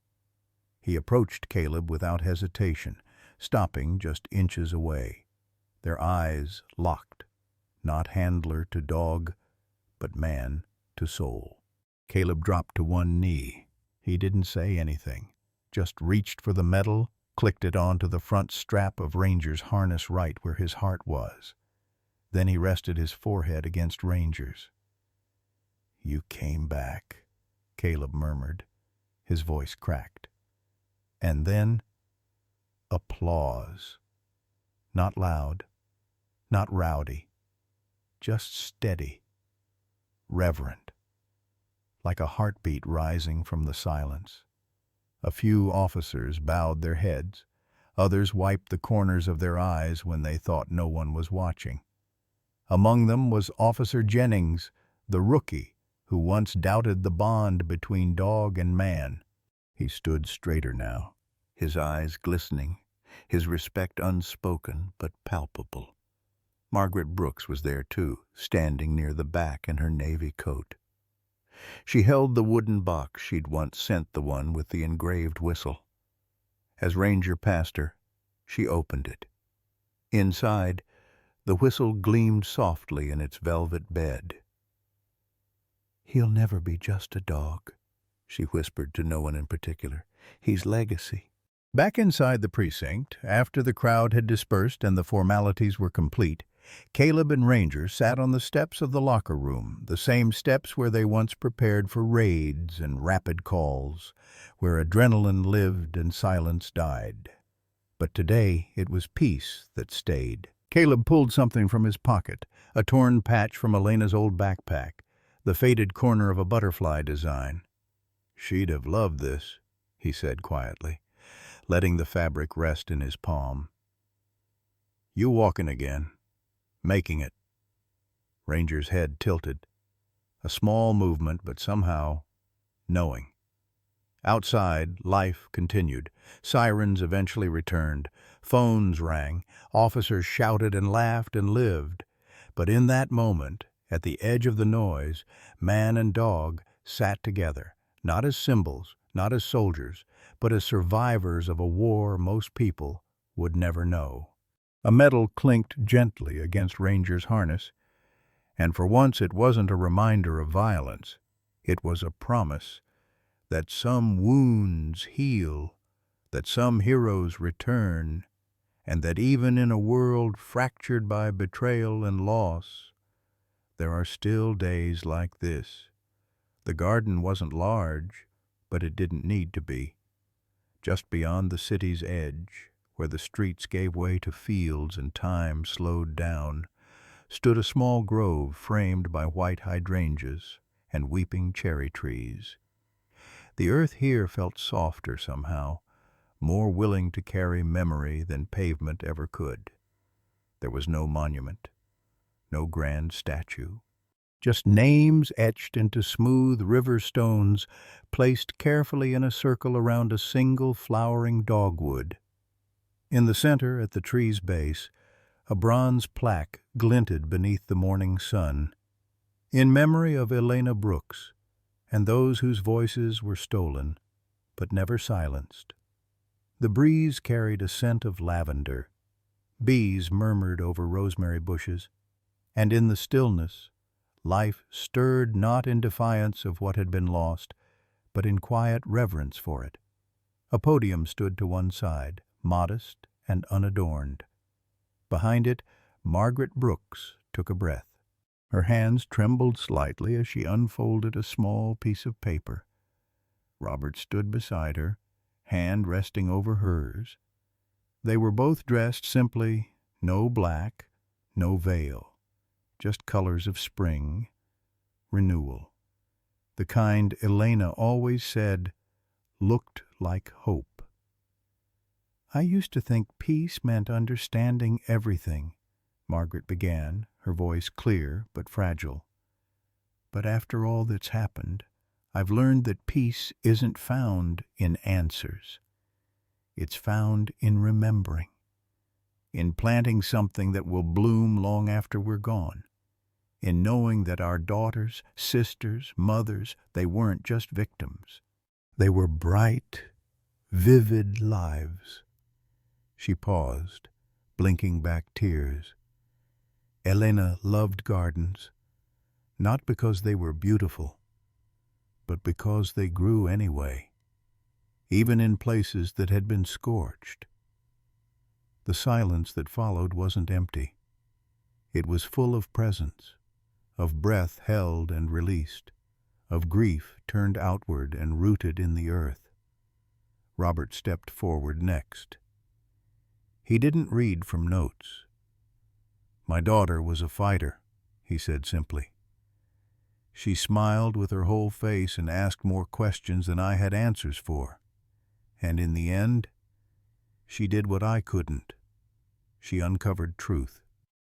Speaker 1: He approached Caleb without hesitation, stopping just inches away, their eyes locked, not handler to dog, but man to soul. Caleb dropped to one knee. He didn't say anything, just reached for the medal, clicked it onto the front strap of Ranger's harness right where his heart was. Then he rested his forehead against Ranger's. "You came back," Caleb murmured, his voice cracked. And then applause. Not loud, not rowdy, just steady, reverent, like a heartbeat rising from the silence. A few officers bowed their heads. Others wiped the corners of their eyes when they thought no one was watching. Among them was Officer Jennings, the rookie, who once doubted the bond between dog and man. He stood straighter now, his eyes glistening, his respect unspoken but palpable. Margaret Brooks was there too, standing near the back in her navy coat. She held the wooden box she'd once sent the one with the engraved whistle. As Ranger passed her, she opened it. Inside, the whistle gleamed softly in its velvet bed. "He'll never be just a dog," she whispered to no one in particular. "He's legacy." Back inside the precinct, after the crowd had dispersed and the formalities were complete, Caleb and Ranger sat on the steps of the locker room, the same steps where they once prepared for raids and rapid calls, where adrenaline lived and silence died. But today it was peace that stayed. Caleb pulled something from his pocket, a torn patch from Elena's old backpack, the faded corner of a butterfly design. "She'd have loved this," he said quietly, letting the fabric rest in his palm. "You walking again. Making it." Ranger's head tilted. A small movement, but somehow knowing. Outside, life continued. Sirens eventually returned. Phones rang. Officers shouted and laughed and lived. But in that moment, at the edge of the noise, man and dog sat together, not as symbols, not as soldiers, but as survivors of a war most people would never know. A medal clinked gently against Ranger's harness, and for once it wasn't a reminder of violence. It was a promise that some wounds heal, that some heroes return, and that even in a world fractured by betrayal and loss, there are still days like this. The garden wasn't large, but it didn't need to be. Just beyond the city's edge, where the streets gave way to fields and time slowed down, stood a small grove framed by white hydrangeas and weeping cherry trees. The earth here felt softer somehow, more willing to carry memory than pavement ever could. There was no monument, no grand statue, just names etched into smooth river stones placed carefully in a circle around a single flowering dogwood. In the center, at the tree's base, a bronze plaque glinted beneath the morning sun, in memory of Elena Brooks and those whose voices were stolen, but never silenced. The breeze carried a scent of lavender. Bees murmured over rosemary bushes, and in the stillness, life stirred not in defiance of what had been lost, but in quiet reverence for it. A podium stood to one side, modest and unadorned. Behind it, Margaret Brooks took a breath. Her hands trembled slightly as she unfolded a small piece of paper. Robert stood beside her, hand resting over hers. They were both dressed simply, no black, no veil, just colors of spring, renewal. The kind Elena always said looked like hope. "I used to think peace meant understanding everything," Margaret began, her voice clear but fragile. "But after all that's happened, I've learned that peace isn't found in answers. It's found in remembering, in planting something that will bloom long after we're gone, in knowing that our daughters, sisters, mothers, they weren't just victims. They were bright, vivid lives. She paused, blinking back tears. Elena loved gardens, not because they were beautiful, but because they grew anyway, even in places that had been scorched. The silence that followed wasn't empty. It was full of presence, of breath held and released, of grief turned outward and rooted in the earth. Robert stepped forward next. He didn't read from notes. "My daughter was a fighter," he said simply. "She smiled with her whole face and asked more questions than I had answers for. And in the end, she did what I couldn't. She uncovered truth.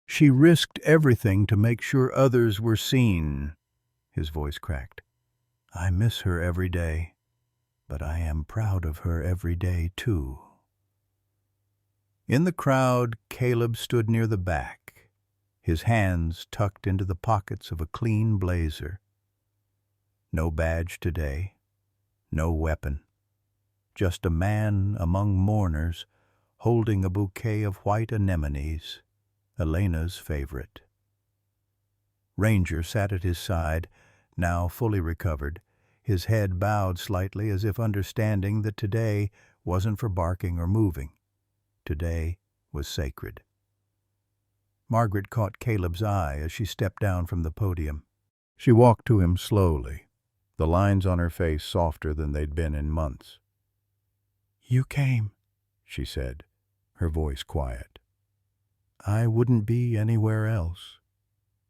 Speaker 1: She risked everything to make sure others were seen." His voice cracked. "I miss her every day, but I am proud of her every day, too." In the crowd, Caleb stood near the back, his hands tucked into the pockets of a clean blazer. No badge today, no weapon, just a man among mourners holding a bouquet of white anemones, Elena's favorite. Ranger sat at his side, now fully recovered, his head bowed slightly as if understanding that today wasn't for barking or moving. Today was sacred. Margaret caught Caleb's eye as she stepped down from the podium. She walked to him slowly, the lines on her face softer than they'd been in months. "You came," she said, her voice quiet. "I wouldn't be anywhere else."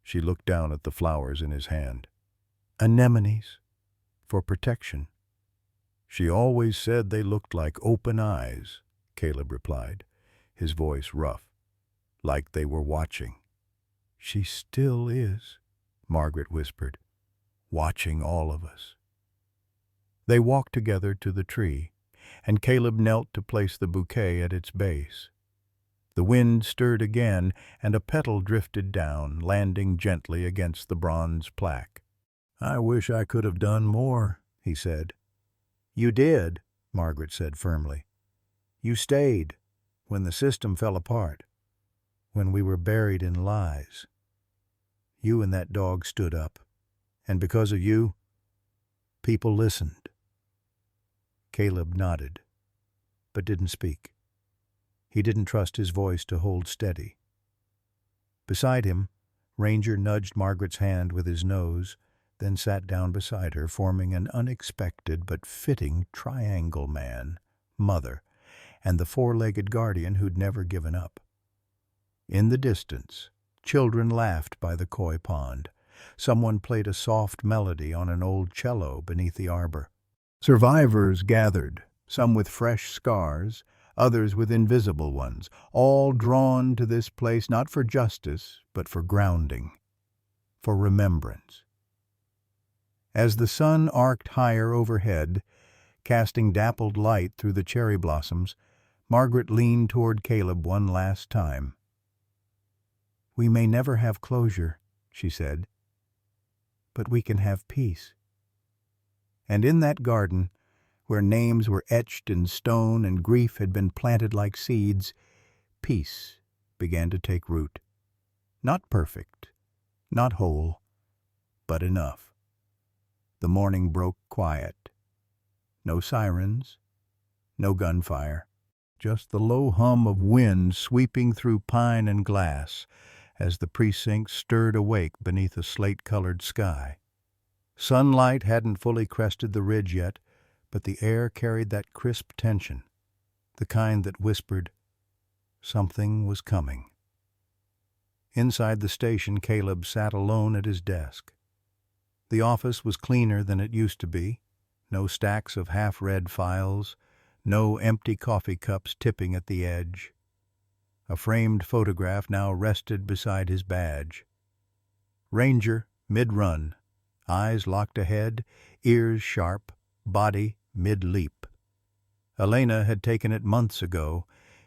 Speaker 1: She looked down at the flowers in his hand. "Anemones, for protection." "She always said they looked like open eyes," Caleb replied, his voice rough, "like they were watching." "She still is," Margaret whispered, "watching all of us." They walked together to the tree, and Caleb knelt to place the bouquet at its base. The wind stirred again, and a petal drifted down, landing gently against the bronze plaque. "I wish I could have done more," he said. "You did," Margaret said firmly. "You stayed when the system fell apart, when we were buried in lies. You and that dog stood up, and because of you, people listened." Caleb nodded, but didn't speak. He didn't trust his voice to hold steady. Beside him, Ranger nudged Margaret's hand with his nose, then sat down beside her, forming an unexpected but fitting triangle: man, mother, and the four-legged guardian who'd never given up. In the distance, children laughed by the koi pond. Someone played a soft melody on an old cello beneath the arbor. Survivors gathered, some with fresh scars, others with invisible ones, all drawn to this place not for justice, but for grounding, for remembrance. As the sun arced higher overhead, casting dappled light through the cherry blossoms, Margaret leaned toward Caleb one last time. "We may never have closure," she said, "but we can have peace." And in that garden, where names were etched in stone and grief had been planted like seeds, peace began to take root. Not perfect, not whole, but enough. The morning broke quiet. No sirens, no gunfire, just the low hum of wind sweeping through pine and glass as the precinct stirred awake beneath a slate-colored sky. Sunlight hadn't fully crested the ridge yet, but the air carried that crisp tension, the kind that whispered, something was coming. Inside the station, Caleb sat alone at his desk. The office was cleaner than it used to be, no stacks of half-read files, no empty coffee cups tipping at the edge. A framed photograph now rested beside his badge. Ranger, mid-run, eyes locked ahead, ears sharp, body mid-leap. Elena had taken it months ago,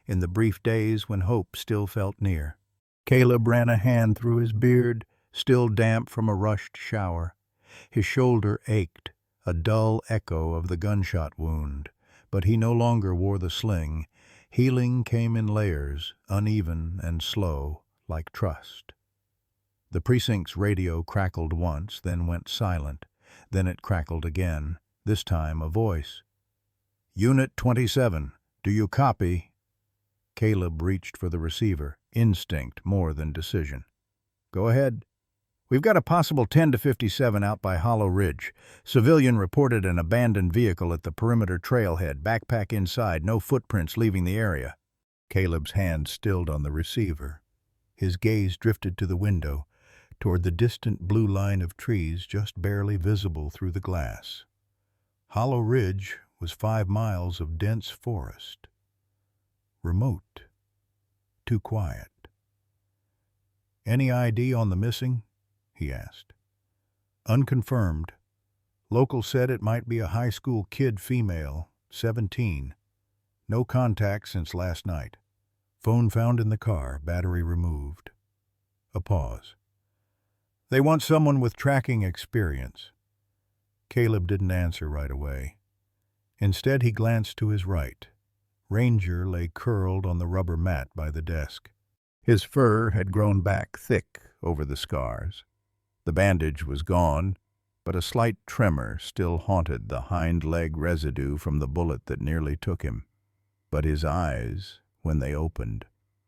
Speaker 1: in the brief days when hope still felt near. Caleb ran a hand through his beard, still damp from a rushed shower. His shoulder ached, a dull echo of the gunshot wound, but he no longer wore the sling. Healing came in layers, uneven and slow, like trust. The precinct's radio crackled once, then went silent. Then it crackled again, this time a voice. "Unit 27, do you copy?" Caleb reached for the receiver, instinct more than decision. "Go ahead." "We've got a possible 10 to 57 out by Hollow Ridge. Civilian reported an abandoned vehicle at the perimeter trailhead, backpack inside, no footprints leaving the area." Caleb's hand stilled on the receiver. His gaze drifted to the window, toward the distant blue line of trees just barely visible through the glass. Hollow Ridge was 5 miles of dense forest. Remote. Too quiet. "Any ID on the missing?" he asked. "Unconfirmed. Local said it might be a high school kid, female, 17. No contact since last night. Phone found in the car, battery removed." A pause. "They want someone with tracking experience." Caleb didn't answer right away. Instead, he glanced to his right. Ranger lay curled on the rubber mat by the desk. His fur had grown back thick over the scars. The bandage was gone, but a slight tremor still haunted the hind leg residue from the bullet that nearly took him. But his eyes, when they opened,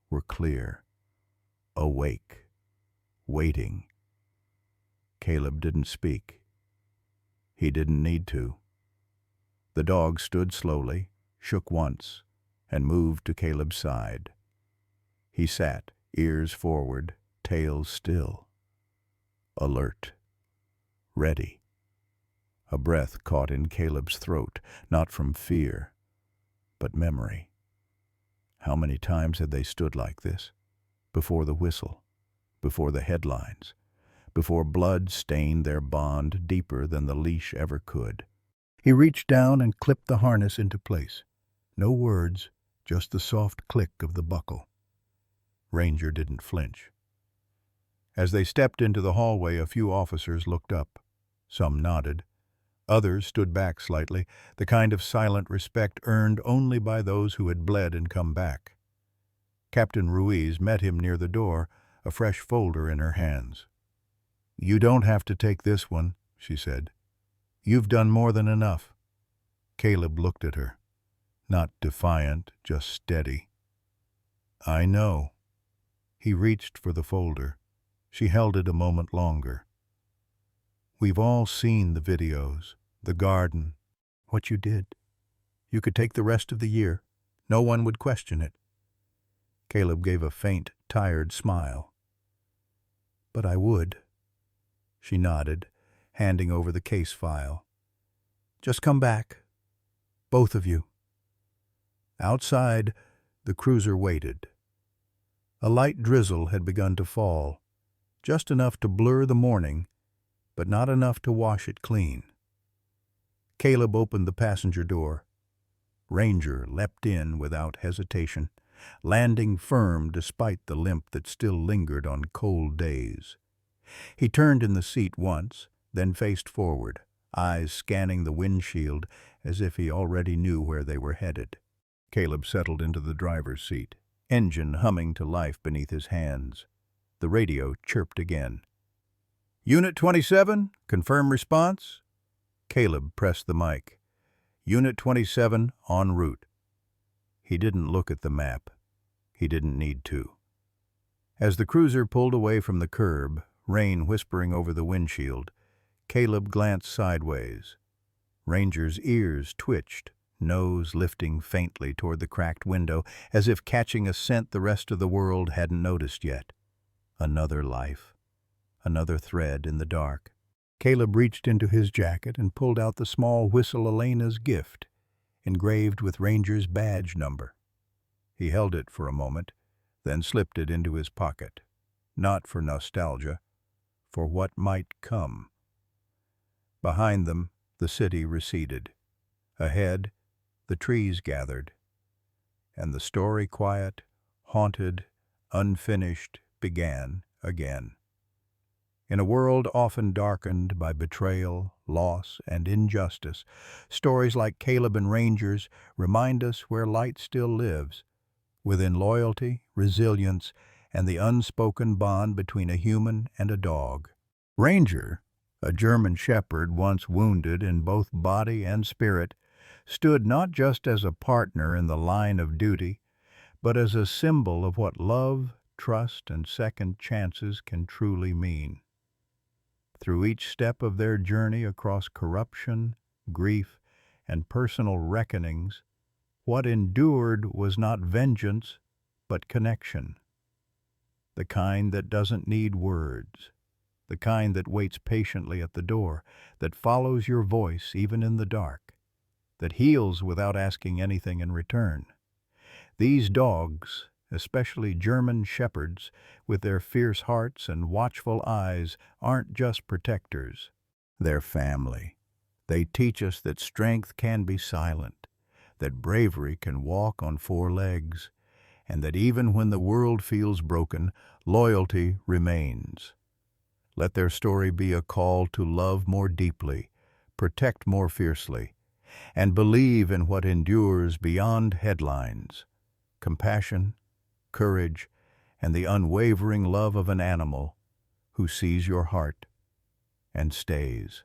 Speaker 1: were clear, awake, waiting. Caleb didn't speak. He didn't need to. The dog stood slowly, shook once, and moved to Caleb's side. He sat, ears forward, tail still. Alert. Ready. A breath caught in Caleb's throat, not from fear, but memory. How many times had they stood like this? Before the whistle, before the headlines, before blood stained their bond deeper than the leash ever could. He reached down and clipped the harness into place. No words, just the soft click of the buckle. Ranger didn't flinch. As they stepped into the hallway, a few officers looked up. Some nodded. Others stood back slightly, the kind of silent respect earned only by those who had bled and come back. Captain Ruiz met him near the door, a fresh folder in her hands. "You don't have to take this one," she said. "You've done more than enough." Caleb looked at her. Not defiant, just steady. "I know." He reached for the folder. She held it a moment longer. "We've all seen the videos, the garden, what you did. You could take the rest of the year. No one would question it." Caleb gave a faint, tired smile. "But I would." She nodded, handing over the case file. "Just come back. Both of you." Outside, the cruiser waited. A light drizzle had begun to fall, just enough to blur the morning, but not enough to wash it clean. Caleb opened the passenger door. Ranger leapt in without hesitation, landing firm despite the limp that still lingered on cold days. He turned in the seat once, then faced forward, eyes scanning the windshield as if he already knew where they were headed. Caleb settled into the driver's seat, engine humming to life beneath his hands. The radio chirped again. "Unit 27, confirm response?" Caleb pressed the mic. "Unit 27, en route." He didn't look at the map. He didn't need to. As the cruiser pulled away from the curb, rain whispering over the windshield, Caleb glanced sideways. Ranger's ears twitched, nose lifting faintly toward the cracked window, as if catching a scent the rest of the world hadn't noticed yet. Another life. Another thread in the dark. Caleb reached into his jacket and pulled out the small whistle Elena's gift, engraved with Ranger's badge number. He held it for a moment, then slipped it into his pocket. Not for nostalgia, for what might come. Behind them, the city receded. Ahead, the trees gathered. and the story, quiet, haunted, unfinished, began again. In a world often darkened by betrayal, loss, and injustice, stories like Caleb and Ranger's remind us where light still lives, within loyalty, resilience, and the unspoken bond between a human and a dog. Ranger, a German shepherd once wounded in both body and spirit, stood not just as a partner in the line of duty, but as a symbol of what love, trust, and second chances can truly mean. Through each step of their journey across corruption, grief, and personal reckonings, what endured was not vengeance, but connection. The kind that doesn't need words, the kind that waits patiently at the door, that follows your voice even in the dark, that heals without asking anything in return. These dogs, especially German shepherds, with their fierce hearts and watchful eyes, aren't just protectors. They're family. They teach us that strength can be silent, that bravery can walk on four legs, and that even when the world feels broken, loyalty remains. Let their story be a call to love more deeply, protect more fiercely, and believe in what endures beyond headlines. Compassion, courage, and the unwavering love of an animal who sees your heart and stays.